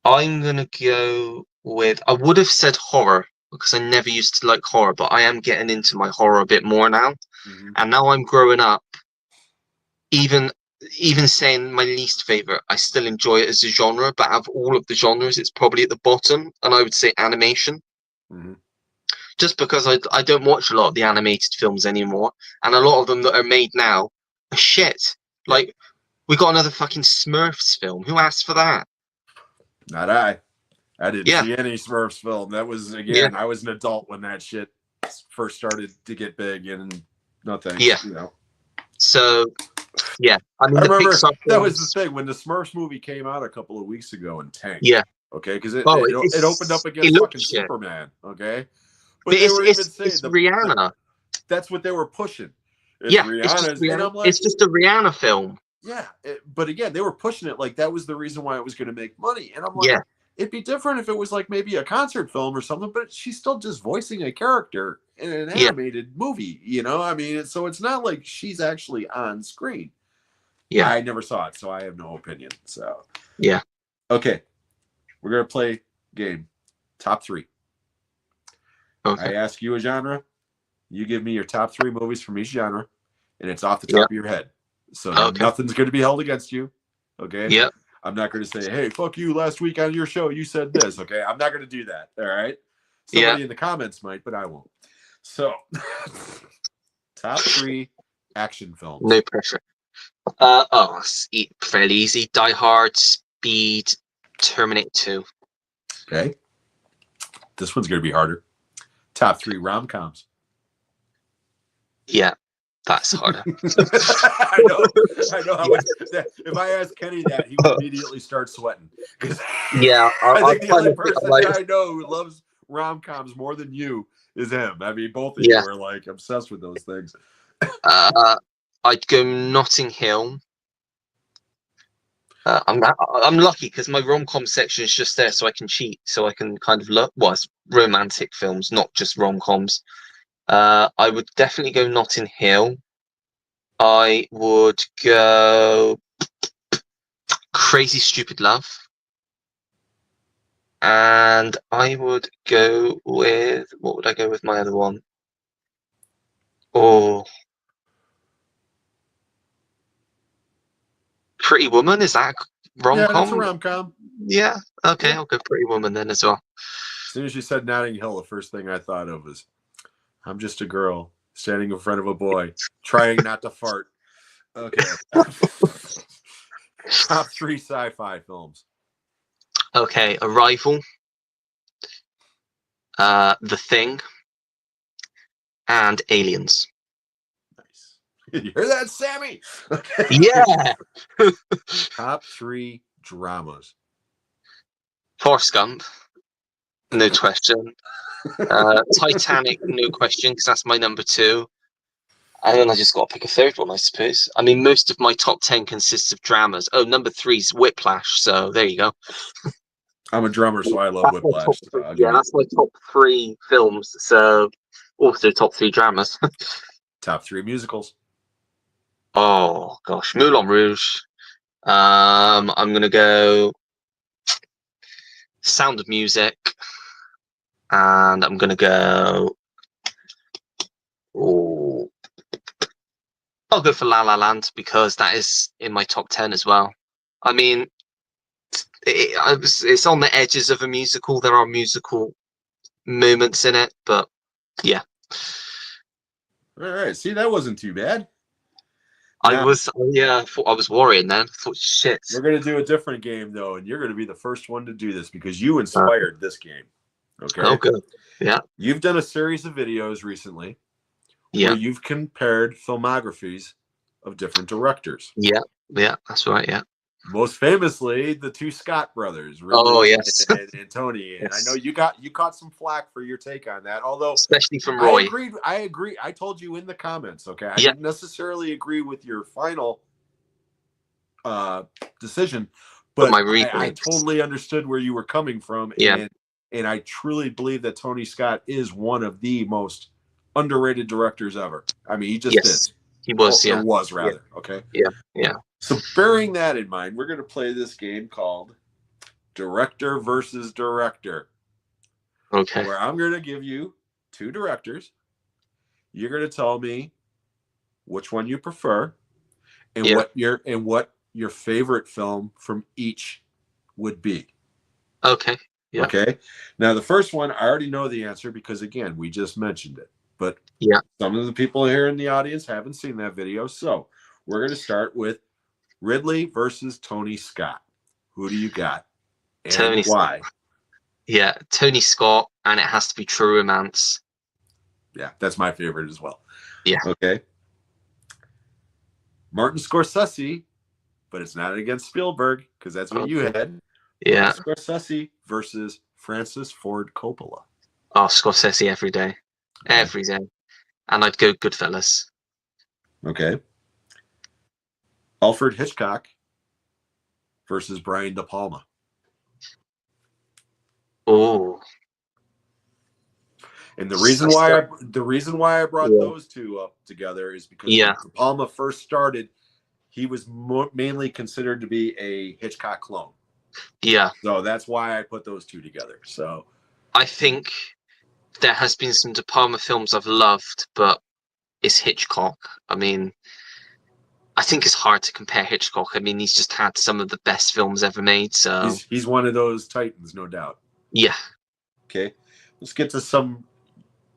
I'm gonna go with. I would have said horror, because I never used to like horror, but I am getting into my horror a bit more now. Mm-hmm. And now I'm growing up. Even saying my least favorite, I still enjoy it as a genre. But out of all of the genres, it's probably at the bottom, and I would say animation. Mm-hmm. Just because I don't watch a lot of the animated films anymore, and a lot of them that are made now are shit. Yeah. Like, we got another fucking Smurfs film. Who asked for that? Not I. I didn't Yeah. see any Smurfs film. That was, again, I was an adult when that shit first started to get big, and no thanks. Yeah. You know. So, yeah. I mean, I remember Pixar that was the films, thing when the Smurfs movie came out a couple of weeks ago and tanked. yeah. Okay, because it Oh, opened up it against looked fucking shit. Superman. Okay, But they were even saying it's Rihanna. that's what they were pushing. Yeah, Rihanna's, and I'm like, it's just a Rihanna film. yeah, but again, they were pushing it like that was the reason why it was going to make money. And I'm like, Yeah. it'd be different if it was like maybe a concert film or something, but she's still just voicing a character in an animated movie, you know? I mean, so it's not like she's actually on screen. Yeah. I never saw it, so I have no opinion. So, yeah. Okay. We're going to play game. Top 3. Okay. I ask you a genre. You give me your top 3 movies from each genre, and it's off the top of your head. So nothing's going to be held against you. Okay? Yep. I'm not going to say, hey, fuck you, last week on your show you said this. Okay? I'm not going to do that. All right? Somebody in the comments might, but I won't. So, top 3 action films. No pressure. It's fairly easy. Die Hard, Speed, Terminator 2. Okay. This one's going to be harder. Top 3 rom-coms. Yeah, that's harder. I know how much. If I ask Kenny that, he would immediately start sweating. Yeah, I think the only person I know who loves rom-coms more than you is him. I mean, both of you are like obsessed with those things. I'd go Notting Hill. I'm lucky because my rom-com section is just there, so I can cheat, so I can kind of look. Well, it's romantic films, not just rom-coms. I would definitely go Notting Hill. I would go Crazy Stupid Love. And I would go with, what would I go with my other one? Oh, Pretty Woman, is that rom-com? Yeah, that's a rom-com. Yeah, okay, I'll go Pretty Woman then as well. As soon as you said Notting Hill, the first thing I thought of was, I'm just a girl standing in front of a boy, trying not to fart. Okay. Top 3 sci-fi films. Okay, Arrival, The Thing, and Aliens. Nice. You hear that, Sammy? Okay. Yeah. Top 3 dramas. Forrest Gump, no question. Titanic, no question, because that's my number 2. And then I just got to pick a third one, I suppose. I mean, most of my top 10 consists of dramas. Oh, number 3 is Whiplash, so there you go. I'm a drummer, so I love Whiplash. That's my top 3 films, so also top 3 dramas. Top 3 musicals. Oh, gosh. Moulin Rouge. I'm going to go Sound of Music. And I'm going to go... Oh, I'll go for La La Land because that is in my top 10 as well. I mean, it's on the edges of a musical. There are musical moments in it, but yeah. All right. See, that wasn't too bad. I Now, thought I was worrying then. I thought, shit. we're going to do a different game, though, and you're going to be the first one to do this because you Uh, inspired this game. Okay. oh, good. Yeah. You've done a series of videos recently where Yeah. you've compared filmographies of different directors. Yeah. Yeah. That's right. Yeah. Most famously, the two Scott brothers, Oh, Ridley yes. and Tony. And I know Yes. you caught some flack for your take on that. Although Especially from I Roy. agreed. I agree. I told you in the comments. Okay, I Yeah. didn't necessarily agree with your final decision, But but my I reasonings. totally understood where you were coming from, Yeah. and I truly believe that Tony Scott is one of the most underrated directors ever. I mean, he just Yes. is. He was. Or Yeah. was Yeah. rather. Okay. Yeah. Yeah. So bearing that in mind, we're going to play this game called Director versus Director, Okay. where I'm going to give you two directors. You're going to tell me which one you prefer and Yeah. what your favorite film from each would be. Okay. Yeah. Okay. Now the first one, I already know the answer because again, we just mentioned it. But Yeah. some of the people here in the audience haven't seen that video. So we're going to start with Ridley versus Tony Scott. Who do you got? And Tony. why? Yeah. Tony Scott, and it has to be True Romance. Yeah, that's my favorite as well. Yeah. Okay. Martin Scorsese, but it's not against Spielberg because that's what you had. Yeah. Martin Scorsese versus Francis Ford Coppola. Oh, Scorsese every day. Okay. Every day. And I'd go Goodfellas. Okay. Alfred Hitchcock versus Brian De Palma. Oh. And the reason why I brought those two up together is because when De Palma first started, he was mainly considered to be a Hitchcock clone. Yeah. So that's why I put those two together. So I think there has been some De Palma films I've loved, but it's Hitchcock. I mean, I think it's hard to compare Hitchcock. I mean, he's just had some of the best films ever made. So he's one of those titans, no doubt. Yeah. Okay. Let's get to some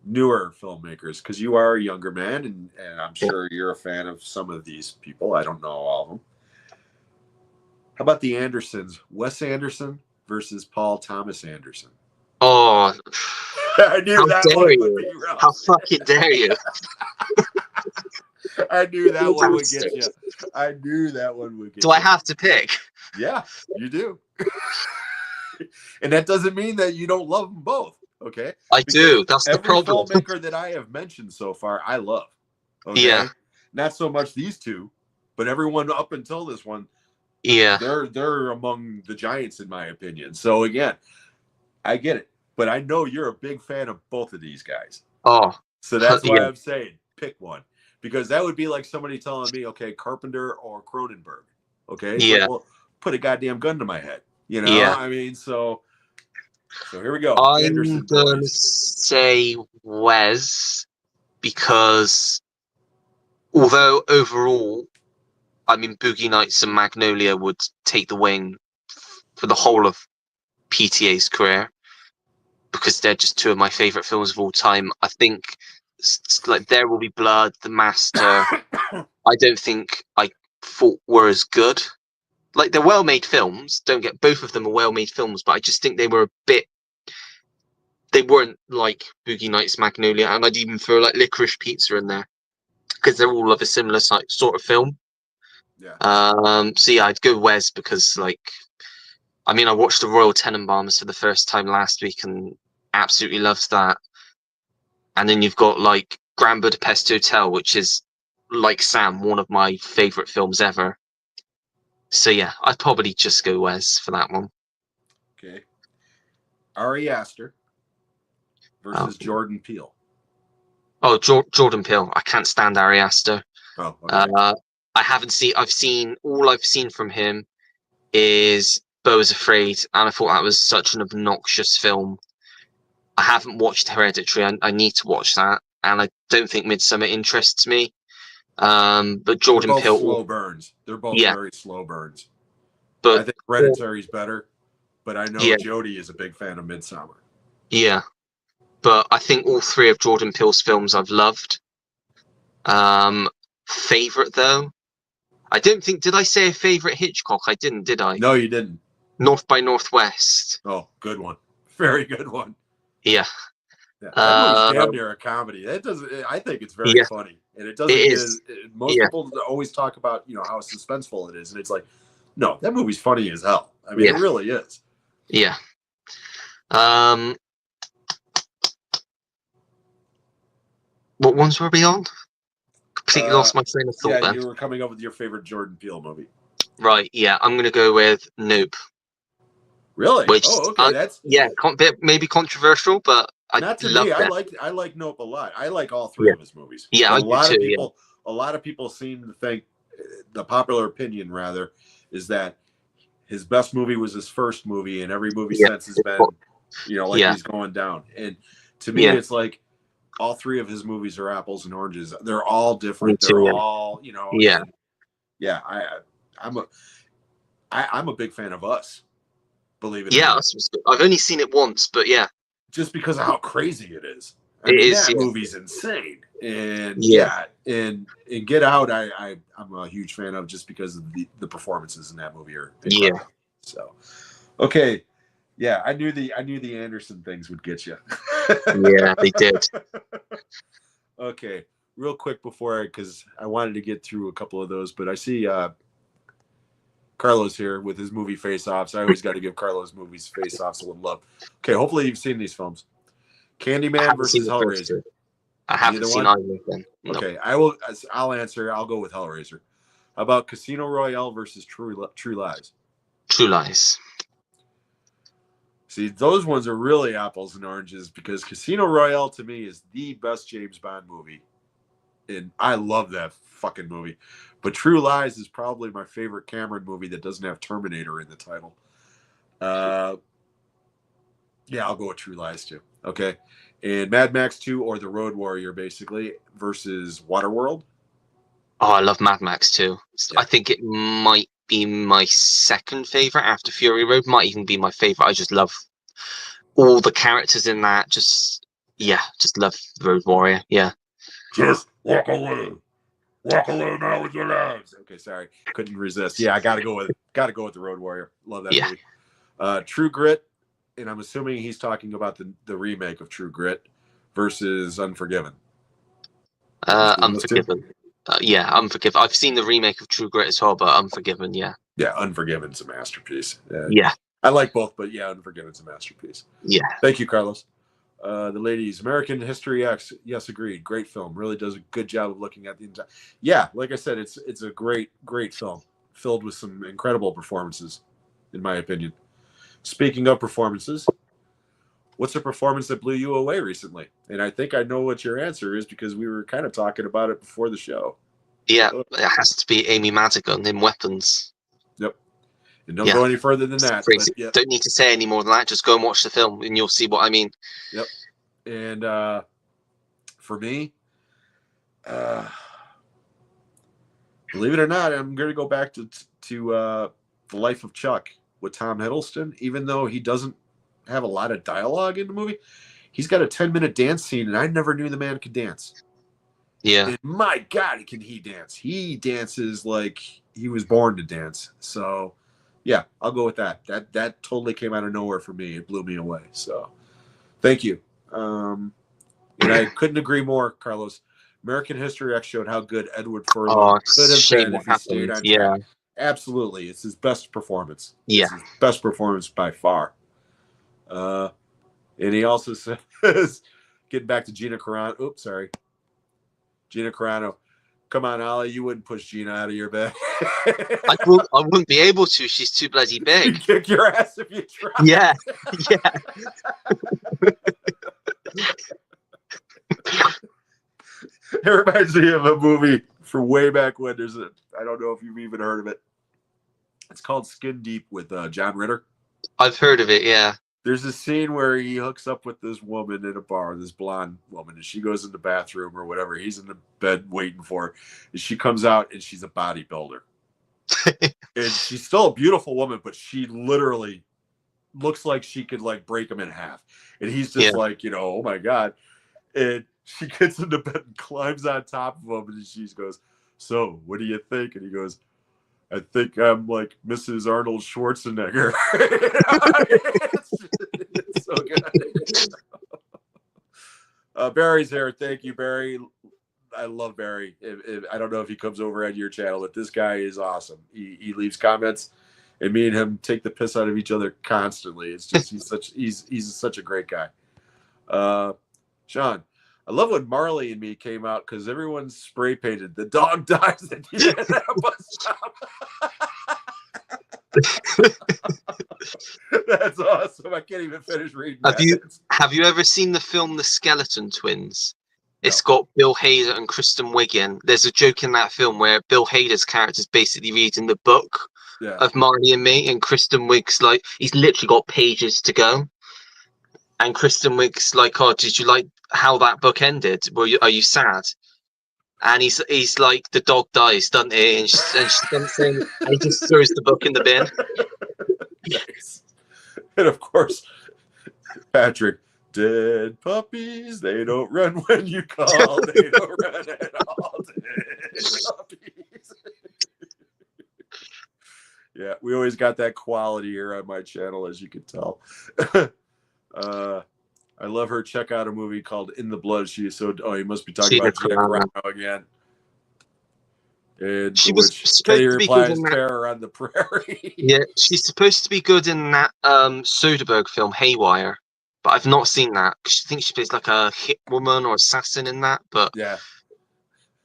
newer filmmakers because you are a younger man, and I'm sure you're a fan of some of these people. I don't know all of them. How about the Andersons? Wes Anderson versus Paul Thomas Anderson. Oh, I knew that one would be rough. How fucking dare you? I knew that one would get you. I knew that one would get you. Do I have to pick? Yeah, you do. And that doesn't mean that you don't love them both. Okay, I do. That's the problem. Every filmmaker that I have mentioned so far, I love. Okay? Yeah. Not so much these two, but everyone up until this one. Yeah. They're among the giants in my opinion. So again, I get it, but I know you're a big fan of both of these guys. Oh. So that's why I'm saying pick one, because that would be like somebody telling me, okay, Carpenter or Cronenberg. Okay. It's like, well, put a goddamn gun to my head. You know. Yeah. I mean, so here we go. I'm gonna say Wes because although overall, I mean, Boogie Nights and Magnolia would take the wing for the whole of PTA's career because they're just two of my favorite films of all time. I think like There Will Be Blood, The Master, I don't think I thought were as good. Like they're well-made films. Don't get both of them are well-made films, but I just think they were a bit. They weren't like Boogie Nights, Magnolia, and I'd even throw like Licorice Pizza in there because they're all of a similar sort of film. Yeah. So yeah, I'd go Wes because like, I mean, I watched the Royal Tenenbaums for the first time last week and absolutely loved that. And then you've got like Grand Budapest Hotel, which is like Sam, one of my favorite films ever. So yeah, I'd probably just go Wes for that one. Okay. Ari Aster versus Jordan Peele. Oh, Jordan Peele. I can't stand Ari Aster. Oh, okay. I've seen from him is Beau is Afraid, and I thought that was such an obnoxious film. I haven't watched Hereditary. I need to watch that, and I don't think Midsummer interests me. But They're Jordan both Peele, slow burns. They're both yeah, very slow burns. I but think Hereditary's better, but I know yeah, Jody is a big fan of Midsummer. yeah. But I think all three of Jordan Peele's films I've loved. Favorite though, I don't think, did I say a favorite Hitchcock? I didn't, did I? No, you didn't. North by Northwest. Oh, good one. Very good one. Yeah. Yeah, that movie's damn Um, near a comedy. That doesn't. I think it's very yeah, funny, and it it doesn't get. is. Most Yeah, people always talk about how suspenseful it is, and it's like, no, that movie's funny as hell. I mean, it yeah, really is. yeah. Um, what ones were we on? Completely Uh, lost my train of yeah, thought then. you were coming up with your favorite Jordan Peele movie. Right, yeah, I'm gonna go with Nope. Really? Which, Oh, okay. That's yeah, bit maybe controversial, but I not to love me. I that. like Nope a lot. I like all three Yeah, of his movies, yeah, but I do too. Yeah, a lot of people seem to think the popular opinion rather is that his best movie was his first movie, and every movie yeah, since has been, like yeah, he's going down. And to me, yeah. it's like all three of his movies are apples and oranges. They're all Me different. They're too. all, Yeah, and yeah, I'm a I'm a big fan of Us. Believe it or yeah. not, I've only seen it once, but yeah, just because of how crazy it is. I it mean, is. that Yeah, movie's insane. And yeah, yeah, and Get Out, I'm a huge fan of just because of the performances in that movie are yeah, incredible. So, okay, yeah, I knew the Anderson things would get you. yeah. They did. Okay, real quick before because I wanted to get through a couple of those, but I see Carlos here with his movie face-offs. I always got to give Carlos movies face-offs a little love. Okay, hopefully you've seen these films. I Candyman haven't seen versus the first Hellraiser. two. I haven't Neither seen one? either of them. No. Okay, I'll answer. I'll go with Hellraiser. How about Casino Royale versus True Lies? True Lies. See, those ones are really apples and oranges because Casino Royale to me is the best James Bond movie, and I love that fucking movie. But True Lies is probably my favorite Cameron movie that doesn't have Terminator in the title. Yeah, I'll go with True Lies too. Okay, and Mad Max 2 or The Road Warrior basically versus Waterworld. Oh, I love Mad Max too. Yeah. I think it might be my second favorite after Fury Road. Might even be my favorite. I just love all the characters in that. Just love Road Warrior. Yeah, Just walk away. Walk away now with your lives. Okay, sorry. Couldn't resist. Yeah, I gotta go with the Road Warrior. Love that yeah. movie. True Grit, and I'm assuming he's talking about the remake of True Grit versus Unforgiven. Unforgiven. Yeah, Unforgiven. I've seen the remake of True Grit as well, but Unforgiven. Yeah, Yeah, Unforgiven's a masterpiece. yeah, I like both, but yeah, Unforgiven's a masterpiece. yeah. Thank you, Carlos. The ladies, American History X. Yes, agreed. Great film. Really does a good job of looking at the entire. Yeah, like I said, it's a great film filled with some incredible performances, in my opinion. Speaking of performances, what's a performance that blew you away recently? And I think I know what your answer is because we were kind of talking about it before the show. Yeah, it has to be Amy Madigan in Weapons. Yep. And don't go any further than that. But, yeah. Don't need to say any more than that. Just go and watch the film and you'll see what I mean. Yep. And for me, believe it or not, I'm going to go back to The Life of Chuck with Tom Hiddleston. Even though he doesn't have a lot of dialogue in the movie, he's got a 10-minute dance scene, and I never knew the man could dance. Yeah. And my God, can he dance? He dances like he was born to dance. So, yeah, I'll go with that. That totally came out of nowhere for me. It blew me away. So, thank you. And I couldn't agree more, Carlos. American History X showed how good Edward Furlong could have been if he stayed on track. Absolutely. It's his best performance. Yeah. It's his best performance by far. And he also says, getting back to Gina Carano. Oops, sorry. Gina Carano. Come on, Ollie. You wouldn't push Gina out of your bed. I wouldn't be able to. She's too bloody big. You'd kick your ass if you tried. Yeah. Yeah. It reminds me of a movie from way back when. I don't know if you've even heard of it. It's called Skin Deep with John Ritter. I've heard of it, yeah. There's a scene where he hooks up with this woman in a bar, this blonde woman, and she goes in the bathroom or whatever. He's in the bed waiting for her. And she comes out and she's a bodybuilder. And she's still a beautiful woman, but she literally looks like she could like break him in half. And he's just like, oh my God. And she gets into bed and climbs on top of him. And she goes, so what do you think? And he goes, I think I'm like Mrs. Arnold Schwarzenegger. It's so good. Barry's here. Thank you, Barry. I love Barry. I don't know if he comes over at your channel, but this guy is awesome. He leaves comments, and me and him take the piss out of each other constantly. It's just he's such a great guy. Sean, I love when Marley and Me came out because everyone's spray painted. The dog dies at the end of that bus stop. That's awesome. I can't even finish reading Have you ever seen the film The Skeleton Twins? No. It's got Bill Hader and Kristen Wiig in. There's a joke in that film where Bill Hader's character is basically reading the book of Marley and Me, and Kristen Wiig's like, he's literally got pages to go. And Kristen Wiig's like, oh, did you like how that book ended? Are you sad? And he's like, the dog dies, doesn't he? And she's saying, and he just throws the book in the bin. Nice. And of course, Patrick, dead puppies, they don't run when you call. They don't run at all. Dead puppies. Yeah, we always got that quality here on my channel, as you can tell. I love her. Check out a movie called In the Blood. She is so. Oh, you must be talking about Gina Carano again. And she was supposed to be good in that. Terror on the Prairie. Yeah, she's supposed to be good in that Soderbergh film Haywire, but I've not seen that. I think she plays like a hit woman or assassin in that. But yeah,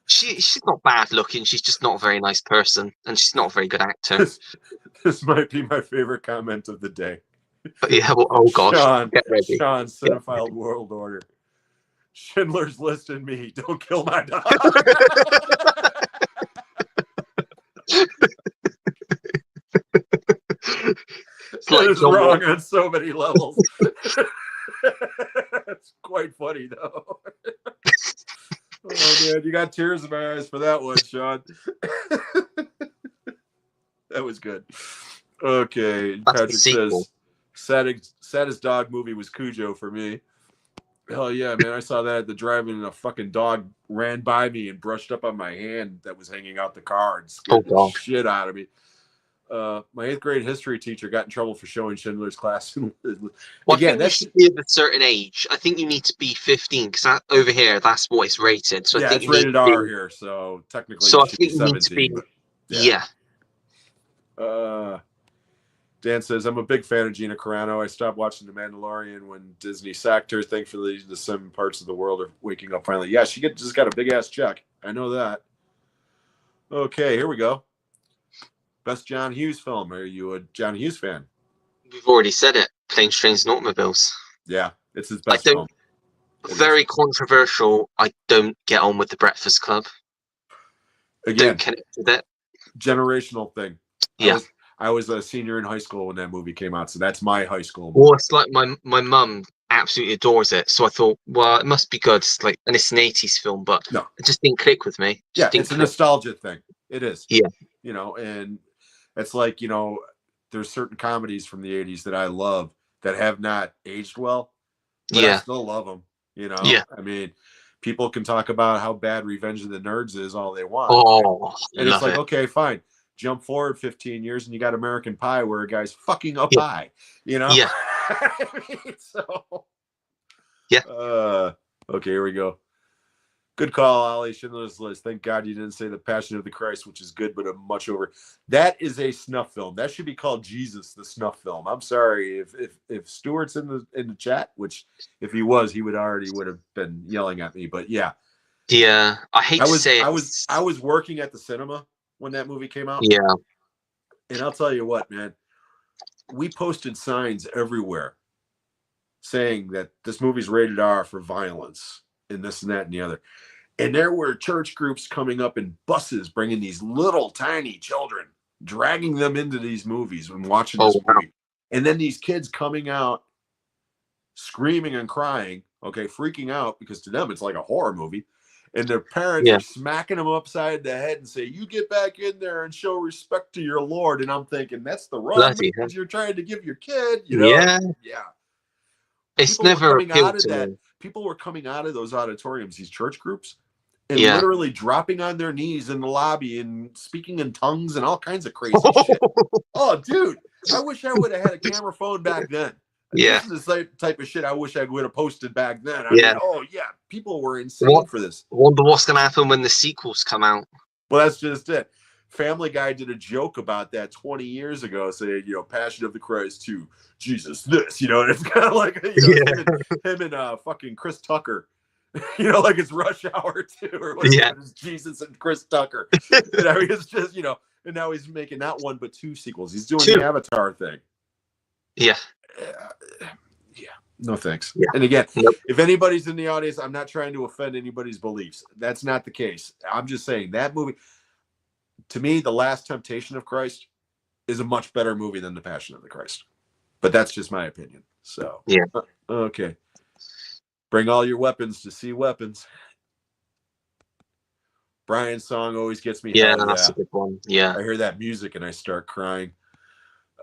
she's not bad looking. She's just not a very nice person, and she's not a very good actor. This might be my favorite comment of the day. But yeah, well, oh gosh, Sean, get ready. Sean, Cinephile World Order. Schindler's List and me. Don't kill my dog. It's like it's wrong on so many levels. It's quite funny though. Oh man, you got tears in my eyes for that one, Sean. That was good. Okay, That's Patrick says, saddest dog movie was Cujo for me. Hell yeah, man. I saw that at the drive-in and a fucking dog ran by me and brushed up on my hand that was hanging out the car and scared the shit out of me. My 8th grade history teacher got in trouble for showing Schindler's Class. Well, again, that should be of a certain age. I think you need to be 15 because over here, that's what it's rated. So yeah, I think it's rated R here, so technically so you should be 17. Yeah. Dan says, I'm a big fan of Gina Carano. I stopped watching The Mandalorian when Disney sacked her. Thankfully, some parts of the world are waking up finally. Yeah, she just got a big-ass check. I know that. Okay, here we go. Best John Hughes film. Are you a John Hughes fan? We've already said it. Planes, Trains, and Automobiles. Yeah, it's his best film. Very controversial. I don't get on with The Breakfast Club. Again, don't connect with it. Generational thing. Yeah. I was a senior in high school when that movie came out, so that's my high school movie. Well, it's like my mum absolutely adores it, so I thought, well, it must be good. It's like, and it's an 80s film, but no, it just didn't click with me. Yeah, it's a nostalgia thing. It is. Yeah. You know, and it's like, you know, there's certain comedies from the 80s that I love that have not aged well, but I still love them, you know? Yeah. I mean, people can talk about how bad Revenge of the Nerds is all they want. Oh, and it's like, okay, fine. Jump forward 15 years and you got American Pie where a guy's fucking a pie, you know? Yeah. I mean, so. Yeah. Okay, here we go. Good call, Ollie. Schindler's List. Thank God you didn't say The Passion of the Christ, which is good, but a much over. That is a snuff film. That should be called Jesus, the snuff film. I'm sorry if Stuart's in the chat, which if he was, he would have been yelling at me. But yeah. Yeah, I hate to say it. I was working at the cinema when that movie came out. Yeah. And I'll tell you what, man. We posted signs everywhere saying that this movie's rated R for violence and this and that and the other. And there were church groups coming up in buses bringing these little tiny children, dragging them into these movies and watching this movie. And then these kids coming out screaming and crying, okay, freaking out because to them it's like a horror movie. And their parents Yeah. are smacking them upside the head and say, "You get back in there and show respect to your Lord." And I'm thinking, that's the wrong Bloody hell. message you're trying to give your kid, Yeah. Yeah. It's People were never coming out appealed of to that. me. People were coming out of those auditoriums, these church groups, and Yeah. literally dropping on their knees in the lobby and speaking in tongues and all kinds of crazy shit. Oh, dude, I wish I would have had a camera phone back then. Yeah. This is the type of shit I wish I would have posted back then. I Yeah. mean, oh yeah, people were insane for this. Wonder what's going to happen when the sequels come out. Well, that's just it. Family Guy did a joke about that 20 years ago, saying, Passion of the Christ 2, Jesus this, and it's kind of like, him and fucking Chris Tucker, like it's Rush Hour 2 or whatever. Yeah. It's Jesus and Chris Tucker. It's just, and now he's making not one but two sequels. He's doing the Avatar thing. Yeah. Yeah. No thanks. Yeah. And again, Nope. if anybody's in the audience, I'm not trying to offend anybody's beliefs. That's not the case. I'm just saying that movie, to me, The Last Temptation of Christ is a much better movie than The Passion of the Christ. But that's just my opinion. So, yeah. Okay. Bring all your weapons to see weapons. Brian's song always gets me. Yeah, that's a good one. Yeah. I hear that music and I start crying.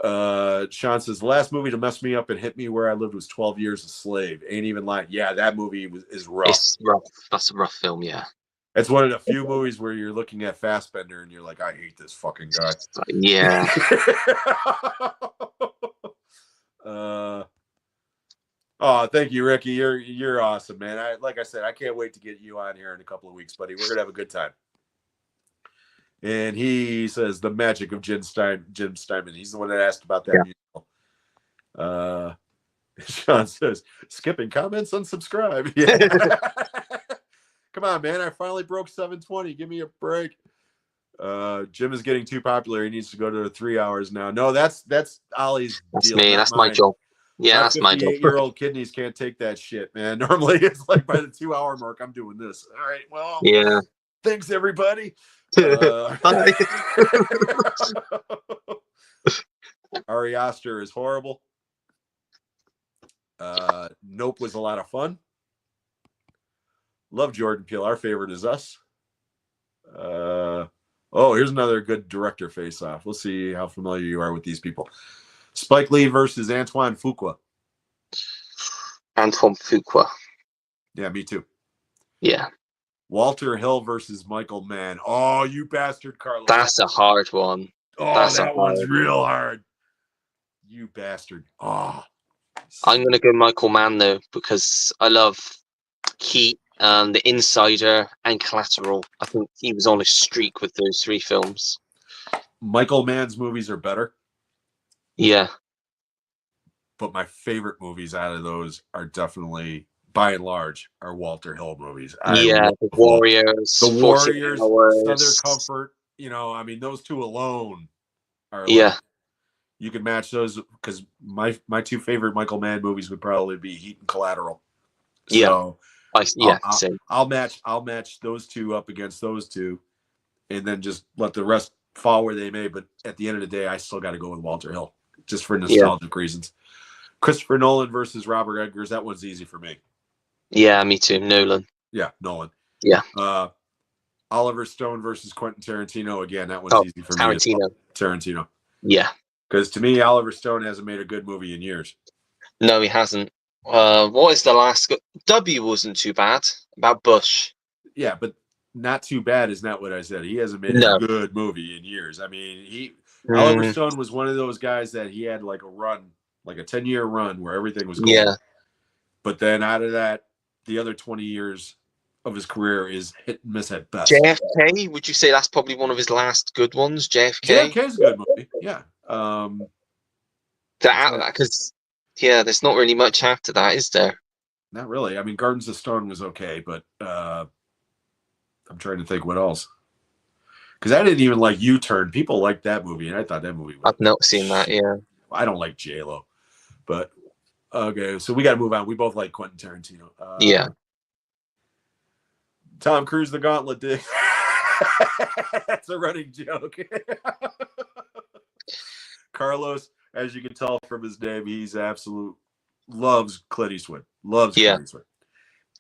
Sean says, the last movie to mess me up and hit me where I lived was 12 Years a Slave. Ain't even lying. Yeah, that movie is rough. It's rough. That's a rough film, yeah. It's one of the few movies where you're looking at Fassbender and you're like, I hate this fucking guy. Yeah. Oh, thank you, Ricky. You're awesome, man. Like I said, I can't wait to get you on here in a couple of weeks, buddy. We're gonna have a good time. And he says the magic of Jim Steinman. He's the one that asked about that musical. Sean says, skipping comments, unsubscribe. Yeah. Come on, man. I finally broke 720. Give me a break. Jim is getting too popular. He needs to go to 3 hours now. No, that's Ollie's deal. Me. That's my job. Yeah, that's my job. 58-year-old kidneys can't take that shit, man. Normally it's like by the 2 hour mark, I'm doing this. All right. Well, yeah. Thanks, everybody. Ari Aster is horrible. Nope was a lot of fun. Love Jordan Peele. Our favorite is Us. Here's another good director face-off. We'll see how familiar you are with these people. Spike Lee versus Antoine Fuqua. Antoine Fuqua. Yeah, me too. Yeah. Walter Hill versus Michael Mann. Oh, you bastard, Carlos. That's a hard one. Oh, that one's real hard. You bastard. Oh. I'm going to go Michael Mann, though, because I love Heat, The Insider, and Collateral. I think he was on a streak with those three films. Michael Mann's movies are better. Yeah. But my favorite movies out of those are definitely, by and large, are Walter Hill movies. The Warriors. The Warriors, Southern Comfort. Those two alone are like, you can match those, because my two favorite Michael Mann movies would probably be Heat and Collateral. So I'll match those two up against those two, and then just let the rest fall where they may. But at the end of the day, I still got to go with Walter Hill, just for nostalgic reasons. Christopher Nolan versus Robert Eggers. That one's easy for me. Yeah, me too. Nolan. Yeah, Nolan. Yeah. Oliver Stone versus Quentin Tarantino. Again, that one's easy for me. Tarantino. Yeah. Because to me, Oliver Stone hasn't made a good movie in years. No, he hasn't. What is the last? W wasn't too bad. About Bush. Yeah, but not too bad is not what I said. He hasn't made a good movie in years. I mean, Oliver Stone was one of those guys that he had like a run, like a 10-year run where everything was gold. Yeah. But then out of that, the other 20 years of his career is hit and miss at best. JFK, would you say that's probably one of his last good ones? JFK? JFK's a good movie, yeah. Because there's not really much after that, is there? Not really. I mean, Gardens of Stone was okay, but I'm trying to think what else. Because I didn't even like U-Turn. People liked that movie, and I thought that movie was... I've not seen that, yeah. I don't like J-Lo. But, okay, so we got to move on. We both like Quentin Tarantino. Yeah. Tom Cruise, The Gauntlet, dude. That's a running joke. Carlos, as you can tell from his name, he's absolute loves Clint Eastwood. Loves Yeah. Clint Eastwood.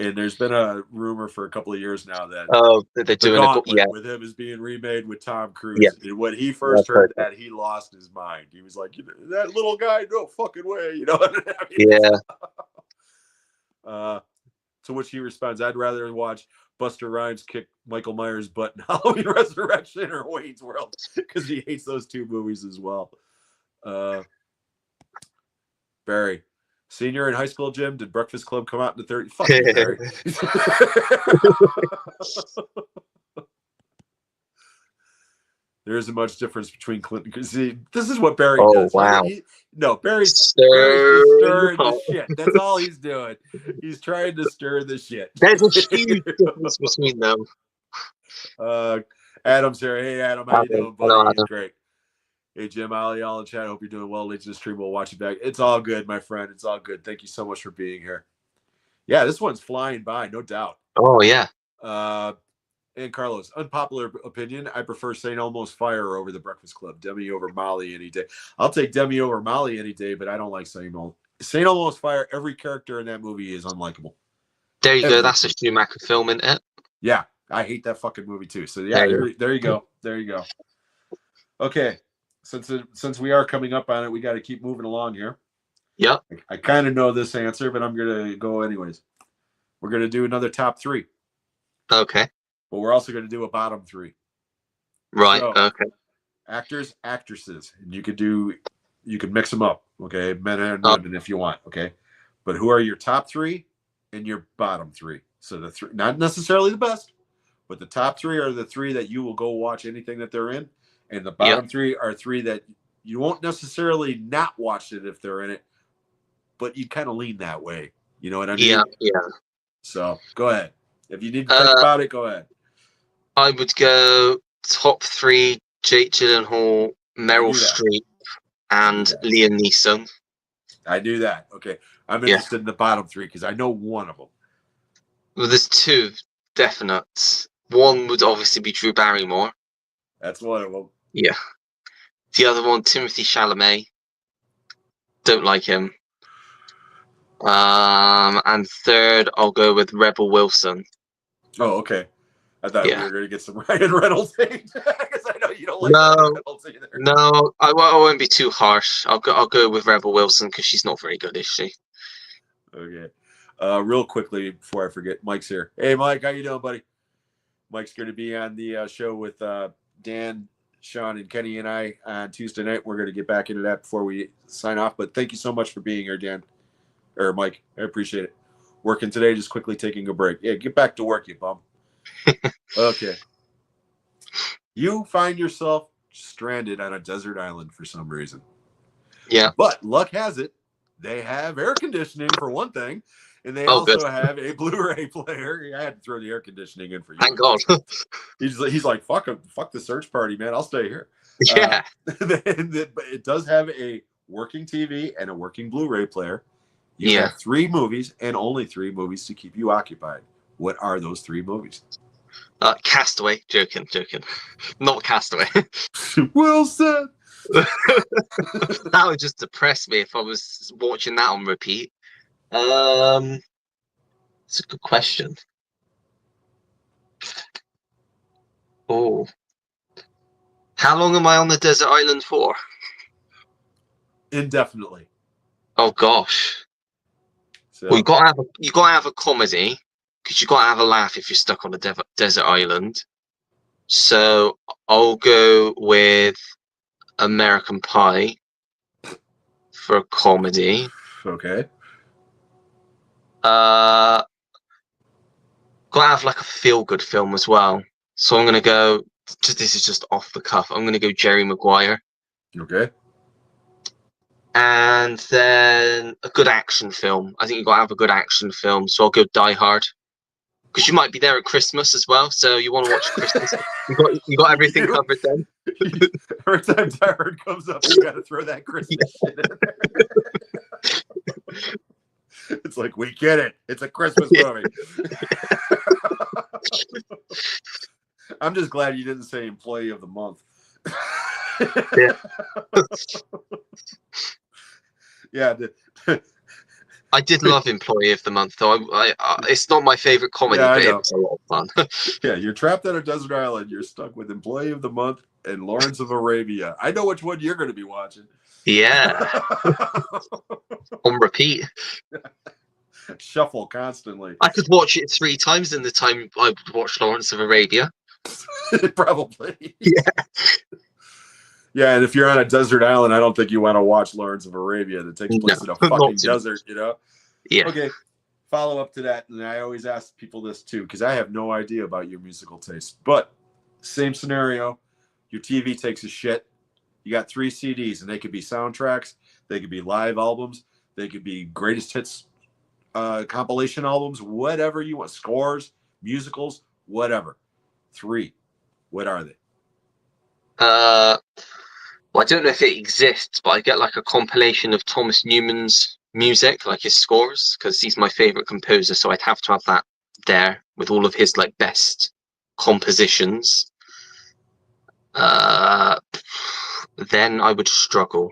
And there's been a rumor for a couple of years now that Oh, they're The doing Gauntlet yeah. with him is being remade with Tom Cruise. Yeah. And when he Yeah, first I've heard heard that, he lost his mind. He was like, that little guy, no fucking way. You know what I mean? Yeah. To which he responds, I'd rather watch Buster Rhymes kick Michael Myers' butt in Halloween Resurrection or Wayne's World, because he hates those two movies as well. Barry, senior in high school, Jim, did Breakfast Club come out in the 30s? Fuck you, Barry. There isn't much difference between Clinton. See, this is what Barry does. Wow. Barry's just stirring the shit. That's all he's doing. He's trying to stir the shit. There's a huge difference between them. Adam's here. Hey, Adam, how you doing, buddy? He's great. Hey, Jim, Ollie, all in chat. Hope you're doing well. Late to the stream. We'll watch it back. It's all good, my friend. It's all good. Thank you so much for being here. Yeah, this one's flying by, no doubt. Oh, yeah. And Carlos, unpopular opinion, I prefer St. Elmo's Fire over The Breakfast Club. Demi over Molly any day. I'll take Demi over Molly any day, but I don't like St. Elmo. St. Elmo's Fire, every character in that movie is unlikable. There you go. That's a Schumacher film, isn't it? Yeah, I hate that fucking movie too. So yeah, there you go. There you go. Okay, since we are coming up on it, we got to keep moving along here. Yep. I kind of know this answer, but I'm gonna go anyways. We're gonna do another top three. Okay. But we're also going to do a bottom three. Right. So, okay. Actors, actresses, and you could mix them up. Okay, men and women if you want. Okay, but who are your top three and your bottom three? So the three, not necessarily the best, but the top three are the three that you will go watch anything that they're in, and the bottom three are three that you won't necessarily not watch it if they're in it, but you kind of lean that way. You know what I mean? Yeah. Yeah. So go ahead. If you need to think about it, go ahead. I would go top three: Jake Gyllenhaal, Meryl Streep, and Liam Neeson. I do that. Okay, I'm interested in the bottom three because I know one of them. Well, there's two definite. One would obviously be Drew Barrymore. That's one of them. Yeah. The other one, Timothy Chalamet. Don't like him. And third, I'll go with Rebel Wilson. Oh, okay. I thought we were going to get some Ryan Reynolds because I know you don't like Ryan Reynolds either. No, I won't be too harsh. I'll go with Rebel Wilson because she's not very good, is she? Okay. Real quickly before I forget, Mike's here. Hey, Mike, how you doing, buddy? Mike's going to be on the show with Dan, Sean, and Kenny and I on Tuesday night. We're going to get back into that before we sign off. But thank you so much for being here, Dan. Or Mike. I appreciate it. Working today, just quickly taking a break. Yeah, get back to work, you bum. Okay. You find yourself stranded on a desert island for some reason. Yeah. But luck has it, they have air conditioning for one thing, and they also have a Blu-ray player. I had to throw the air conditioning in for you. Thank God. He's like, fuck the search party, man. I'll stay here. Yeah. But it does have a working TV and a working Blu-ray player. You have 3 movies and only 3 movies to keep you occupied. What are those 3 movies? Castaway. Joking. Not Castaway. Well said. That would just depress me if I was watching that on repeat. It's a good question. Oh. How long am I on the desert island for? Indefinitely. Oh gosh. So. Well, you gotta have a comedy because you gotta have a laugh if you're stuck on a desert island. So I'll go with American Pie for a comedy. Okay. Gotta have like a feel-good film as well. So I'm gonna go. This is just off the cuff. I'm gonna go Jerry Maguire. Okay. And then a good action film. I think you gotta have a good action film. So I'll go Die Hard. Because you might be there at Christmas as well, so you want to watch Christmas. You got everything covered then. Every time Die Hard comes up, you got to throw that Christmas shit in there. It's like, we get it. It's a Christmas movie. I'm just glad you didn't say Employee of the Month. Yeah. I did love Employee of the Month, though. It's not my favorite comedy, Yeah, I but it know. was a lot of fun. Yeah, you're trapped on a desert island. You're stuck with Employee of the Month and Lawrence of Arabia. I know which one you're going to be watching. Yeah, on repeat. Shuffle constantly. I could watch it 3 times in the time I would watch Lawrence of Arabia. Probably. Yeah. Yeah, and if you're on a desert island, I don't think you want to watch Lawrence of Arabia that takes place in a fucking desert, you know? Yeah. Okay, follow up to that, and I always ask people this too, because I have no idea about your musical taste. But same scenario, your TV takes a shit. You got 3 CDs, and they could be soundtracks, they could be live albums, they could be greatest hits compilation albums, whatever you want, scores, musicals, whatever. 3. What are they? Well, I don't know if it exists, but I get like a compilation of Thomas Newman's music, like his scores, because he's my favorite composer. So I'd have to have that there with all of his like best compositions. Then I would struggle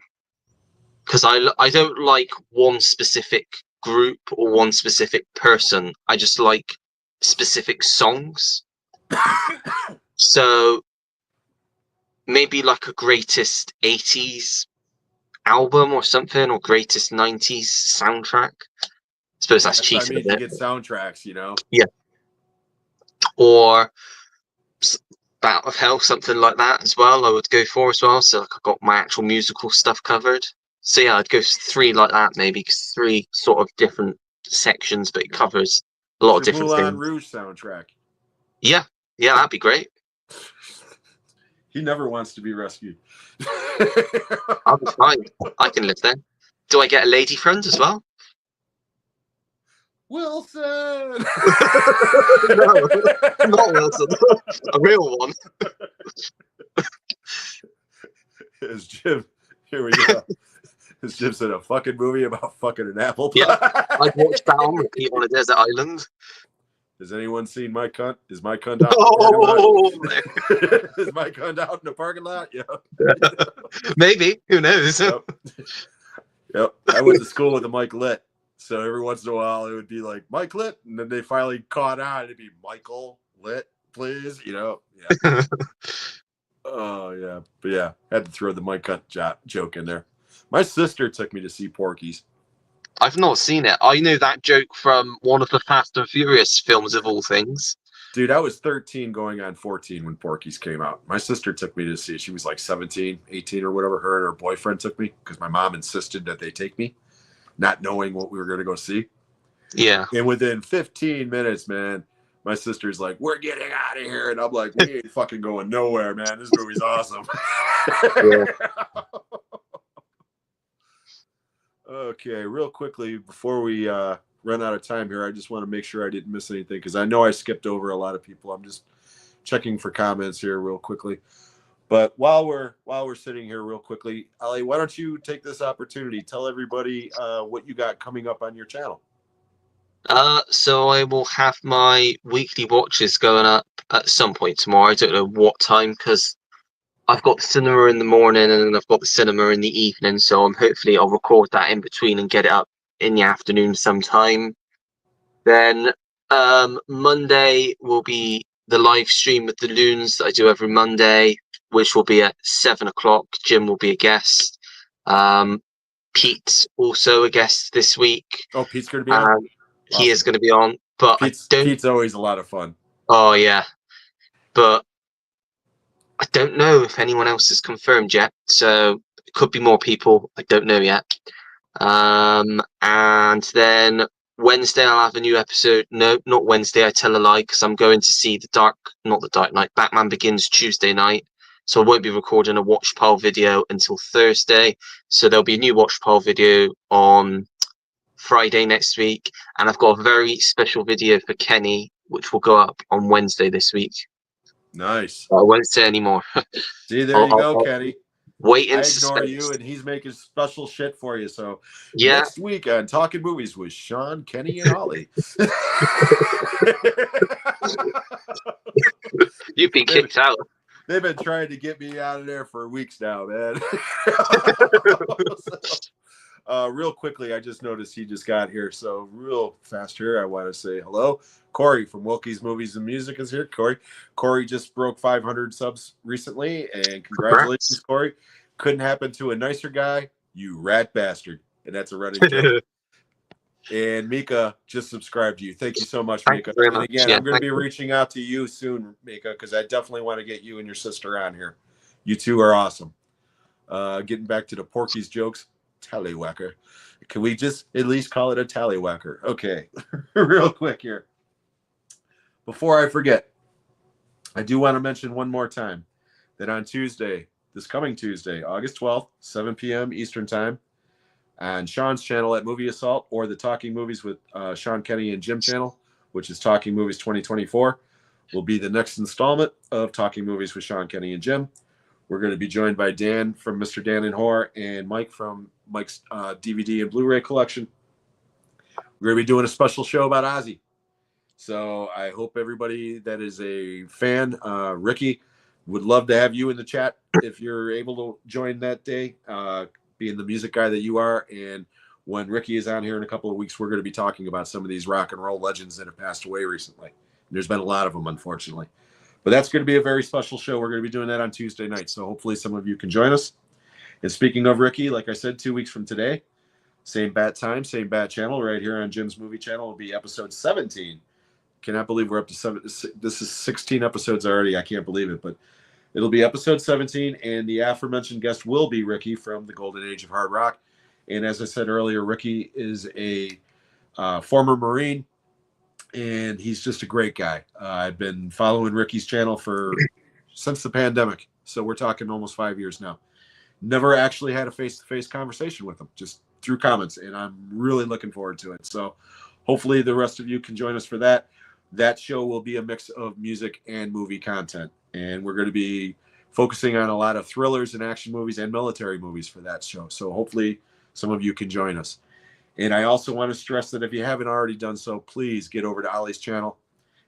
because I don't like one specific group or one specific person. I just like specific songs. So maybe like a greatest 80s album or something, or greatest 90s soundtrack. I suppose that's cheating a You bit. get soundtracks, you know? Yeah. Or Bat of Hell, something like that as well, I would go for as well. So like, I've got my actual musical stuff covered. So yeah, I'd go 3 like that, maybe 3 sort of different sections, but it covers a lot of different Moulin things. Rouge soundtrack. Yeah, that'd be great. He never wants to be rescued. I'll be fine. I can live there. Do I get a lady friend as well? Wilson! No, not Wilson. A real one. Is Jim, here we go. Is Jim's in a fucking movie about fucking an apple pie? Yeah, I'd watch that on repeat on a desert island. Has anyone seen My Cunt? Is My Cunt out in the parking lot? Is My Cunt out in the parking lot? Yeah. Maybe. Who knows? Yep. I went to school with a Mike Litt. So every once in a while it would be like Mike Litt, and then they finally caught on. It'd be Michael Litt, please. You know? Yeah. Oh yeah. But yeah, had to throw the Mike Cunt joke in there. My sister took me to see Porky's. I've not seen it. I know that joke from one of the Fast and Furious films of all things. Dude, I was 13 going on 14 when Porky's came out. My sister took me to see it. She was like 17, 18 or whatever. Her and her boyfriend took me because my mom insisted that they take me, not knowing what we were going to go see. Yeah. And within 15 minutes, man, my sister's like, we're getting out of here. And I'm like, we ain't fucking going nowhere, man. This movie's awesome. Yeah. Okay, real quickly, before we run out of time here, I just want to make sure I didn't miss anything because I know I skipped over a lot of people. I'm just checking for comments here real quickly. But while we're sitting here real quickly, Ollie, why don't you take this opportunity, tell everybody what you got coming up on your channel? So I will have my weekly watches going up at some point tomorrow. I don't know what time because I've got the cinema in the morning and then I've got the cinema in the evening. So hopefully I'll record that in between and get it up in the afternoon sometime. Then Monday will be the live stream with the Loons that I do every Monday, which will be at 7 o'clock. Jim will be a guest. Pete's also a guest this week. Oh, Pete's going to be on? Awesome. He is going to be on. But Pete's always a lot of fun. Oh, yeah. But I don't know if anyone else is confirmed yet. So it could be more people. I don't know yet. And then Wednesday I'll have a new episode. No, not Wednesday. I tell a lie because I'm going to see not the Dark Knight. Batman Begins Tuesday night. So I won't be recording a watch pile video until Thursday. So there'll be a new watch pile video on Friday next week. And I've got a very special video for Kenny, which will go up on Wednesday this week. Nice. I won't say anymore. See, there you go, Kenny. Wait and I ignore you, and he's making special shit for you. So yeah, next week on Talking Movies with Sean, Kenny, and Ollie. You've been kicked out. They've been trying to get me out of there for weeks now, man. Real quickly, I just noticed he just got here. So real fast here, I want to say hello. Corey from Wilkie's Movies and Music is here. Corey just broke 500 subs recently, and congratulations, Congrats. Corey. Couldn't happen to a nicer guy, you rat bastard. And that's a running joke. And Mika just subscribed to you. Thank you so much, Thank Mika. you very And much. again, Yeah, I'm going to thank be you. reaching out to you soon, Mika, because I definitely want to get you and your sister on here. You two are awesome. Getting back to the Porky's jokes, tallywhacker. Can we just at least call it a tallywhacker? Okay, real quick here. Before I forget, I do want to mention one more time that on Tuesday, this coming Tuesday, August 12th, 7 p.m. Eastern Time, on Sean's channel at Movie Assault, or the Talking Movies with Sean Kenny and Jim channel, which is Talking Movies 2024, will be the next installment of Talking Movies with Sean Kenny and Jim. We're going to be joined by Dan from Mr. Dan and Horror and Mike from Mike's DVD and Blu-ray collection. We're going to be doing a special show about Ozzy. So I hope everybody that is a fan, Ricky, would love to have you in the chat if you're able to join that day, being the music guy that you are. And when Ricky is on here in a couple of weeks, we're going to be talking about some of these rock and roll legends that have passed away recently. And there's been a lot of them, unfortunately. But that's going to be a very special show. We're going to be doing that on Tuesday night. So hopefully some of you can join us. And speaking of Ricky, like I said, 2 weeks from today, same bat time, same bat channel, right here on Jim's Movie Channel, will be episode 17. Cannot believe we're up to 7. This is 16 episodes already. I can't believe it. But it'll be episode 17. And the aforementioned guest will be Ricky from the Golden Age of Hard Rock. And as I said earlier, Ricky is a former Marine. And he's just a great guy. I've been following Ricky's channel since the pandemic. So we're talking almost 5 years now. Never actually had a face-to-face conversation with him, just through comments. And I'm really looking forward to it. So hopefully the rest of you can join us for that. That show will be a mix of music and movie content. And we're going to be focusing on a lot of thrillers and action movies and military movies for that show. So hopefully some of you can join us. And I also want to stress that if you haven't already done so, please get over to Ollie's channel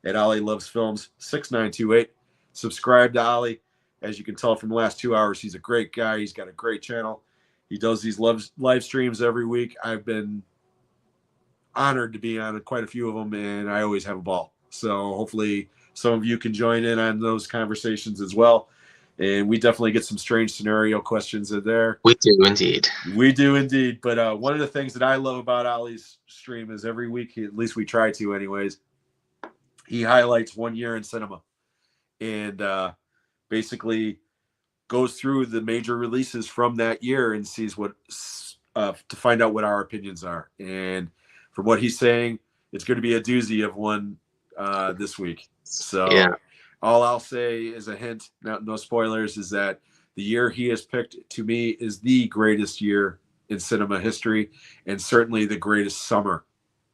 at Ollie Loves Films 6928. Subscribe to Ollie. As you can tell from the last 2 hours, he's a great guy. He's got a great channel. He does these live streams every week. I've been honored to be on quite a few of them, and I always have a ball. So hopefully some of you can join in on those conversations as well. And we definitely get some strange scenario questions in there. We do indeed. We do indeed. But one of the things that I love about Ollie's stream is every week, at least we try to anyways, he highlights 1 year in cinema and basically goes through the major releases from that year and sees what to find out what our opinions are. And from what he's saying, it's going to be a doozy of one this week. So yeah. All I'll say is a hint, no spoilers, is that the year he has picked to me is the greatest year in cinema history and certainly the greatest summer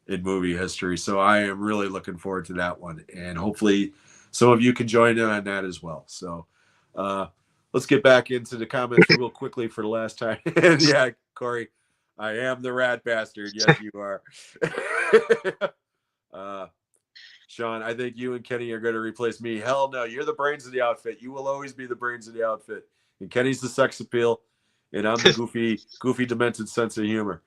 in movie history. So I am really looking forward to that one. And hopefully some of you can join in on that as well. So let's get back into the comments real quickly for the last time. And yeah, Corey, I am the rat bastard. Yes, you are. Sean, I think you and Kenny are going to replace me. Hell no, you're the brains of the outfit. You will always be the brains of the outfit. And Kenny's the sex appeal, and I'm the goofy, demented sense of humor.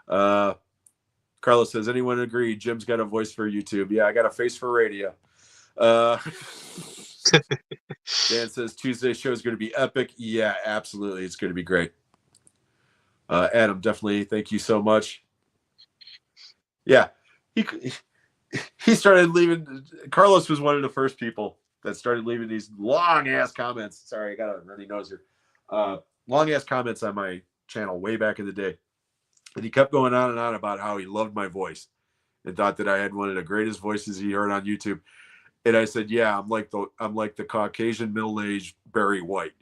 Carlos says, anyone agree? Jim's got a voice for YouTube. Yeah, I got a face for radio. Dan says, Tuesday's show is going to be epic. Yeah, absolutely. It's going to be great. Adam, definitely. Thank you so much. Yeah, he started leaving. Carlos was one of the first people that started leaving these long ass comments. Sorry, I got a runny nose here. Long ass comments on my channel way back in the day. And he kept going on and on about how he loved my voice and thought that I had one of the greatest voices he heard on YouTube. And I said, yeah, I'm like the Caucasian middle-aged Barry White.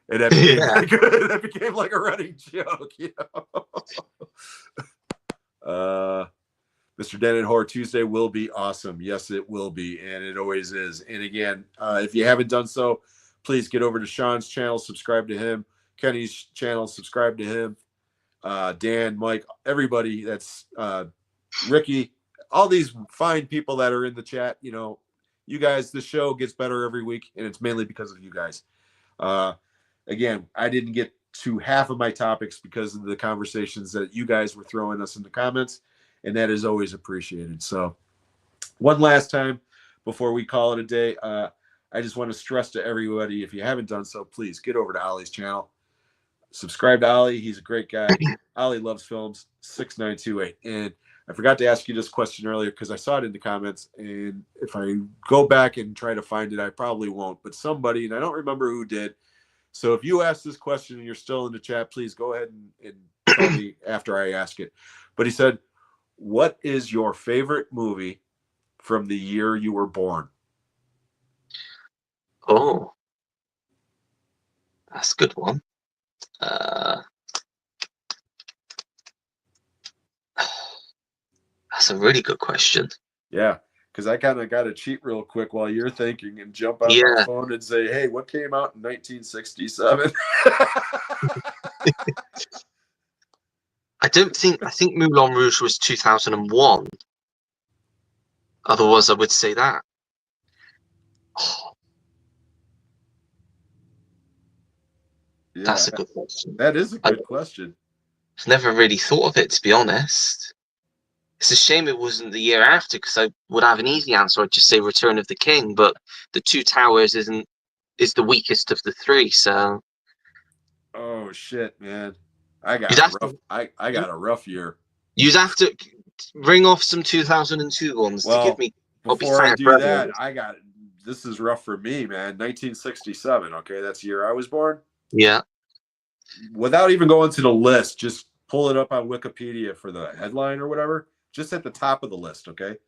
And that became like a running joke, you know. Mr. Den and Horror Tuesday will be awesome. Yes, it will be, and it always is. And again, if you haven't done so, please get over to Sean's channel, subscribe to him. Kenny's channel, subscribe to him. Dan, Mike, everybody that's Ricky, all these fine people that are in the chat. You know, you guys, the show gets better every week, and it's mainly because of you guys. Again, I didn't get to half of my topics because of the conversations that you guys were throwing us in the comments, and that is always appreciated. So one last time before we call it a day, I just want to stress to everybody, if you haven't done so, please get over to Ollie's channel. Subscribe to Ollie. He's a great guy. Ollie loves films, 6928. And I forgot to ask you this question earlier because I saw it in the comments. And if I go back and try to find it, I probably won't. But somebody, and I don't remember who did. So if you ask this question and you're still in the chat, please go ahead and tell me after I ask it. But he said, what is your favorite movie from the year you were born? Oh, that's a good one. That's a really good question. Yeah, because I kind of got to cheat real quick while you're thinking and jump on my phone and say, hey, what came out in 1967? I think Moulin Rouge was 2001. Otherwise, I would say that. Oh, yeah, that's a good question. That is a good question. I've never really thought of it, to be honest. It's a shame it wasn't the year after, because I would have an easy answer. I'd just say Return of the King, but The Two Towers is the weakest of the three. So. Oh shit, man! I got a rough year. You'd have to ring off some 2002 ones to give me. Before I do that, this is rough for me, man. 1967. Okay, that's the year I was born. Yeah. Without even going to the list, just pull it up on Wikipedia for the headline or whatever. Just at the top of the list, okay?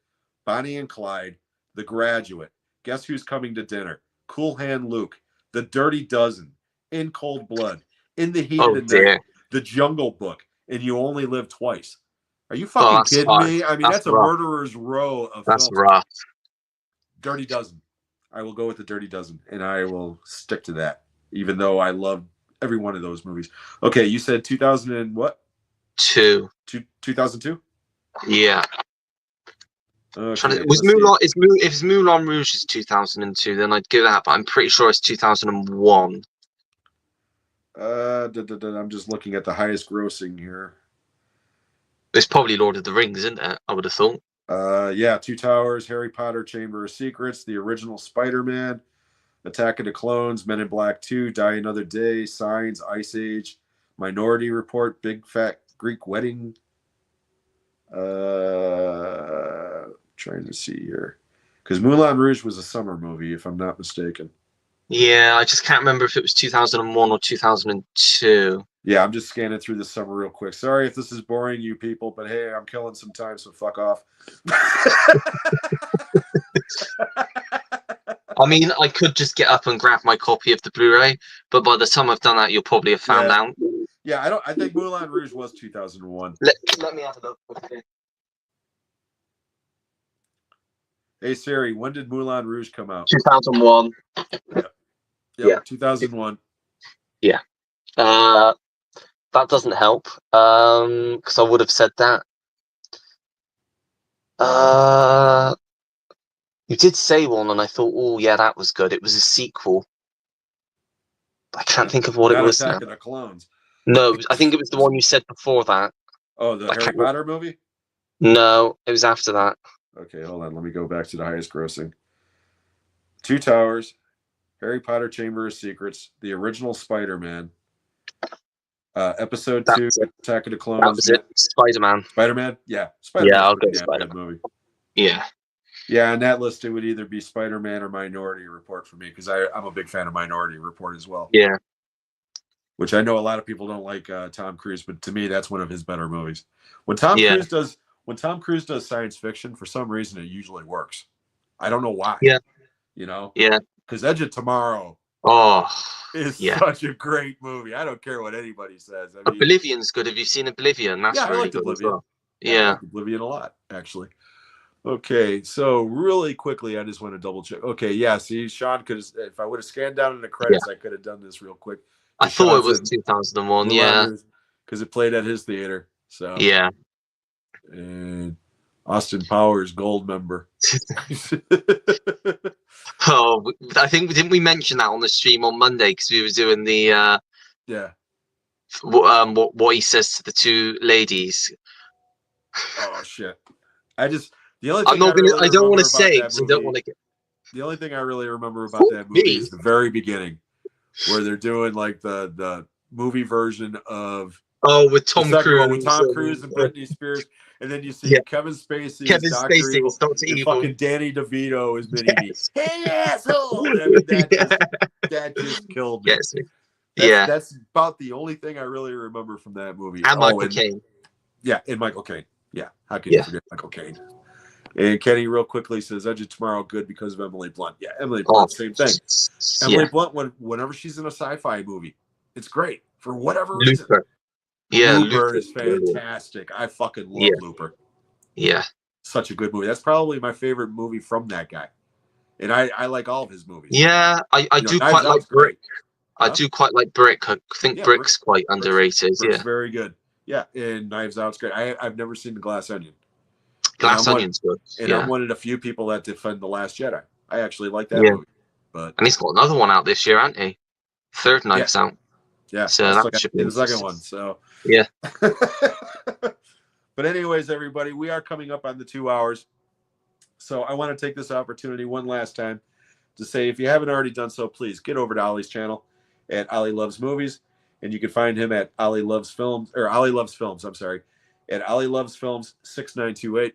Bonnie and Clyde, The Graduate, Guess Who's Coming to Dinner, Cool Hand Luke, The Dirty Dozen, In Cold Blood, In the Heat of the Night, The Jungle Book, and You Only Live Twice. Are you fucking kidding me? I mean, that's a murderer's row of films. That's rough. Dirty Dozen. I will go with The Dirty Dozen, and I will stick to that, even though I love every one of those movies. Okay, you said 2000 and what? 2002? Yeah. Okay, if Moulin Rouge is 2002, then I'd give that, but I'm pretty sure it's 2001. I'm just looking at the highest grossing here. It's probably Lord of the Rings, isn't it? I would have thought. Yeah, Two Towers, Harry Potter, Chamber of Secrets, the original Spider-Man, Attack of the Clones, Men in Black 2, Die Another Day, Signs, Ice Age, Minority Report, Big Fat Greek Wedding. Trying to see here. Because Moulin Rouge was a summer movie, if I'm not mistaken. Yeah, I just can't remember if it was 2001 or 2002. Yeah, I'm just scanning through the summer real quick. Sorry if this is boring you people, but hey, I'm killing some time, so fuck off. I mean, I could just get up and grab my copy of the Blu-ray, but by the time I've done that, you'll probably have found out. Yeah, I think Moulin Rouge was 2001. Let me have a look. Okay. Hey Siri, when did Moulin Rouge come out? 2001. Yep, 2001. Yeah. That doesn't help. Because I would have said that. You did say one, and I thought, oh yeah, that was good. It was a sequel. I can't think of what it was. Attack of the Clones. No, I think it was the one you said before that. Oh, the Harry Potter movie? No, it was after that. Okay, hold on. Let me go back to the highest grossing. Two Towers, Harry Potter Chamber of Secrets, the original Spider-Man, episode 2, Attack of the Clones. That was it. Spider-Man. Spider-Man? Yeah. Spider-Man. Yeah, I'll go Spider-Man. Movie. Yeah. Yeah, on that list, it would either be Spider-Man or Minority Report for me, because I'm a big fan of Minority Report as well. Yeah. Which I know a lot of people don't like Tom Cruise, but to me, that's one of his better movies. When Tom Cruise does science fiction, for some reason, it usually works. I don't know why. Yeah. You know? Yeah. Because Edge of Tomorrow is such a great movie. I don't care what anybody says. I mean, Oblivion's good. Have you seen Oblivion? That's really good Oblivion. as well. Yeah. I like Oblivion a lot, actually. Okay, so really quickly, I just want to double check. Okay, yeah, see, Sean could have, if I would have scanned down in the credits, I could have done this real quick. I thought it was 2001, yeah. Because it played at his theater. So yeah. And Austin Powers, gold member. Oh, I think, didn't we mention that on the stream on Monday? Because we were doing the... yeah. what he says to the two ladies. Oh shit! I just the only I'm thing I not gonna. really I don't want remember to about say that because I don't want movie. to get. The only thing I really remember about Fuck that movie me. is the very beginning, where they're doing like the movie version of Oh, with the Tom second one with Cruise Tom and Cruise and Britney Spears, and then you yeah, see Kevin Spacey as Kevin Doctor Spacey Evil as Doctor and Evil. fucking Danny DeVito as Mini Me. Yes. Hey asshole! I mean Yeah. that just killed me. Yes. That's Yeah. that's about the only thing I really remember from that movie. And Oh, Michael and Caine. yeah, and Michael Caine. Yeah, how could you Yeah. forget Michael Caine? And Kenny, real quickly, says Edge of Tomorrow good because of Emily Blunt. Yeah, Emily Oh, Blunt, same thing. Emily yeah. Blunt, whenever she's in a sci-fi movie, it's great for whatever reason. Looper. Yeah, Looper Looper. is fantastic. I fucking love Yeah. Looper. Yeah. Such a good movie. That's probably my favorite movie from that guy. And I like all of his movies. Yeah. I do Knives quite like Out's Brick. great. I Huh? do quite like Brick. I think Yeah, Brick's quite Brick's, underrated. Brick's Yeah. very good. Yeah, and Knives Out's great. I've never seen The Glass Onion. And Glass Onion's good. I'm Yeah. one of the few people that defend The Last Jedi. I actually like that Yeah. movie. But And he's got another one out this year, hasn't he? Third yeah, Knives Out. yeah. So I still that got should to be see the second interesting. one. So Yeah. But anyways, everybody, we are coming up on the 2 hours. So I want to take this opportunity one last time to say, if you haven't already done so, please get over to Ollie's channel at Ollie Loves Movies. And you can find him at Ollie Loves Films, or Ollie Loves Films, I'm sorry, at Ollie Loves Films 6928.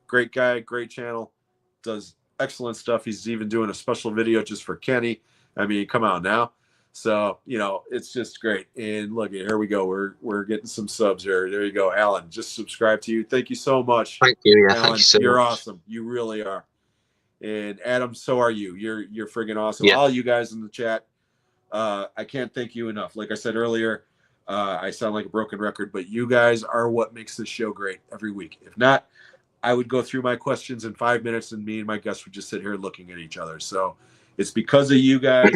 Great guy, great channel, does excellent stuff. He's even doing a special video just for Kenny. I mean, come on now. So, it's just great. And look, here we go. We're getting some subs here. There you go, Alan. Just subscribe to you. Thank you so much. Thank you. Yeah. Alan, Thank you so you're much. awesome. You really are. And Adam, so are you. You're friggin' awesome. Yeah. All you guys in the chat. I can't thank you enough. Like I said earlier, I sound like a broken record, but you guys are what makes this show great every week. If not, I would go through my questions in 5 minutes and me and my guests would just sit here looking at each other. So it's because of you guys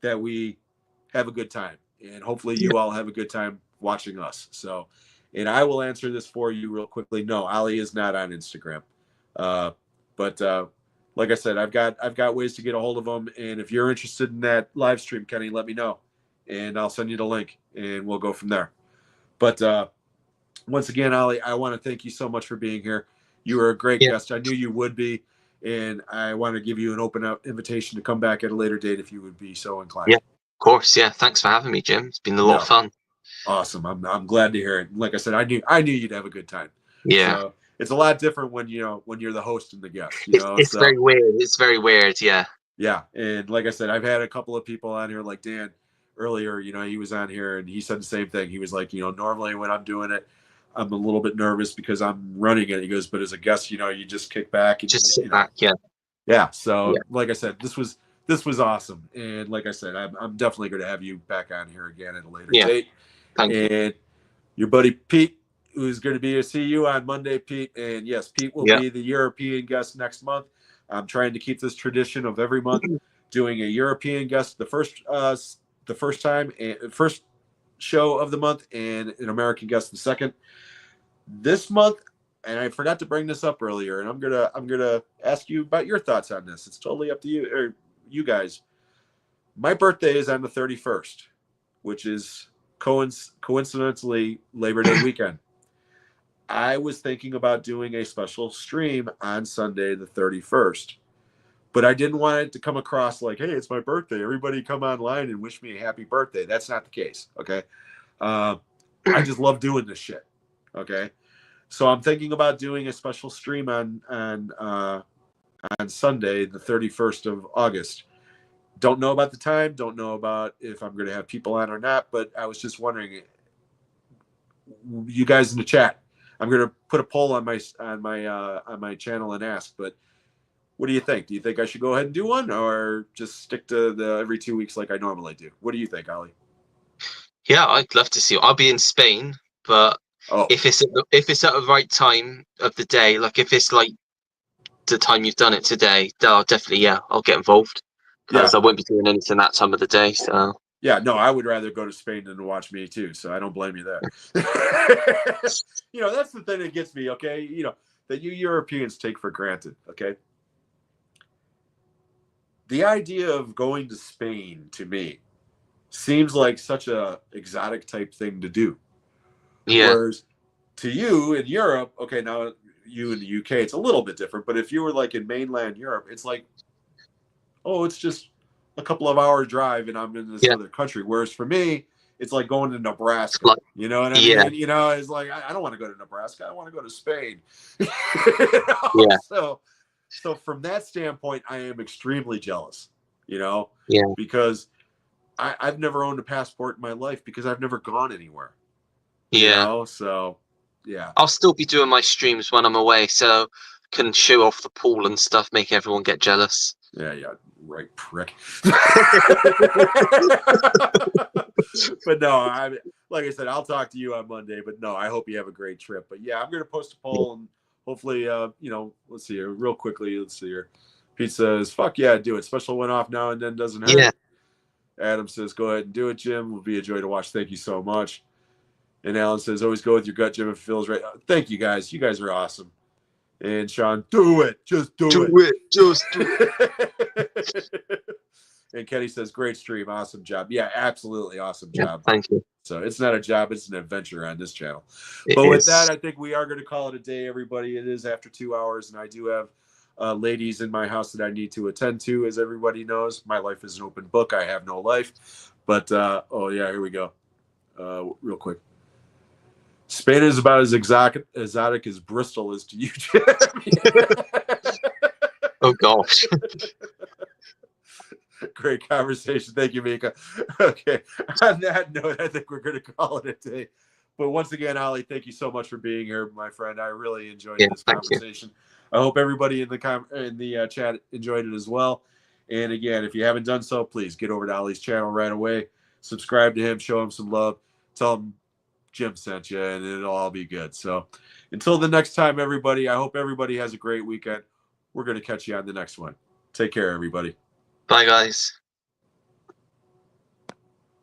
that we have a good time. And hopefully you all have a good time watching us. So, and I will answer this for you real quickly. No, Ollie is not on Instagram. But like I said, I've got ways to get a hold of them. And if you're interested in that live stream, Kenny, let me know. And I'll send you the link and we'll go from there. But once again, Ollie, I want to thank you so much for being here. You were a great guest. I knew you would be. And I want to give you an open invitation to come back at a later date if you would be so inclined. Yeah, of course. Yeah. Thanks for having me, Jim. It's been a lot of fun. Awesome. I'm glad to hear it. Like I said, I knew you'd have a good time. Yeah. So it's a lot different when you're the host and the guest. It's very weird. It's very weird. Yeah. Yeah. And like I said, I've had a couple of people on here, like Dan earlier, he was on here and he said the same thing. He was like, normally when I'm doing it, I'm a little bit nervous because I'm running it. He goes, but as a guest, you just kick back and just sit back. Yeah. Yeah. So like I said, this was awesome. And like I said, I'm definitely going to have you back on here again at a later date. Thank you. And your buddy Pete, who's going to be here, see you on Monday, Pete. And yes, Pete will be the European guest next month. I'm trying to keep this tradition of every month doing a European guest the first time and first show of the month, and an American guest the second. This month, and I forgot to bring this up earlier, and I'm gonna ask you about your thoughts on this. It's totally up to you or you guys. My birthday is on the 31st, which is coincidentally Labor Day weekend. I was thinking about doing a special stream on Sunday the 31st, but I didn't want it to come across like, hey, it's my birthday, everybody come online and wish me a happy birthday. That's not the case. Okay. I just love doing this shit. Okay. So I'm thinking about doing a special stream on Sunday the 31st of August. Don't know about the time, don't know about if I'm going to have people on or not, but I was just wondering, you guys in the chat, I'm going to put a poll on my channel and ask, but what do you think? Do you think I should go ahead and do one, or just stick to the every 2 weeks like I normally do? What do you think, Ollie? Yeah, I'd love to see it. I'll be in Spain, but if it's at the right time of the day, like if it's like the time you've done it today, I'll definitely I'll get involved because I won't be doing anything that time of the day. So yeah, no, I would rather go to Spain than to watch me too. So I don't blame you there. That's the thing that gets me. Okay, that you Europeans take for granted. Okay, the idea of going to Spain to me seems like such a exotic type thing to do. Yeah. Whereas to you in Europe, okay, now you in the UK, it's a little bit different. But if you were like in mainland Europe, it's like, oh, it's just a couple of hour drive and I'm in this Yeah. other country. Whereas for me, it's like going to Nebraska. Like, you know what I yeah. mean? You know, it's like I don't want to go to Nebraska. I want to go to Spain. Yeah. So from that standpoint, I am extremely jealous. You know, Yeah. because I've never owned a passport in my life because I've never gone anywhere. You Yeah. know, so yeah. I'll still be doing my streams when I'm away, so can show off the pool and stuff, make everyone get jealous. Yeah, right, prick. But no, like I said, I'll talk to you on Monday. But no, I hope you have a great trip. But yeah, I'm gonna post a poll and hopefully, let's see here real quickly. Let's see here. Pete says, "Fuck yeah, do it. Special one off now and then doesn't hurt." Yeah. Adam says, "Go ahead and do it, Jim. Will be a joy to watch. Thank you so much." And Alan says, "Always go with your gut, Jim. If it feels right." Thank you guys. You guys are awesome. And Sean, do it. Just do it. Just do it. And Kenny says, "Great stream. Awesome job." Yeah, absolutely awesome job. Thank you. So it's not a job, it's an adventure on this channel. It but with is. that, I think we are going to call it a day, everybody. It is after 2 hours, and I do have ladies in my house that I need to attend to. As everybody knows, my life is an open book. I have no life. But, oh, yeah, here we go. Real quick. Spain is about as exotic as Bristol is to you, Jim. Oh, gosh. Great conversation. Thank you, Mika. Okay. On that note, I think we're going to call it a day. But once again, Ollie, thank you so much for being here, my friend. I really enjoyed this conversation. I hope everybody in the chat enjoyed it as well. And again, if you haven't done so, please get over to Ollie's channel right away. Subscribe to him. Show him some love. Tell him Jim sent you, and it'll all be good. So until the next time, everybody, I hope everybody has a great weekend. We're going to catch you on the next one. Take care, everybody. Bye, guys.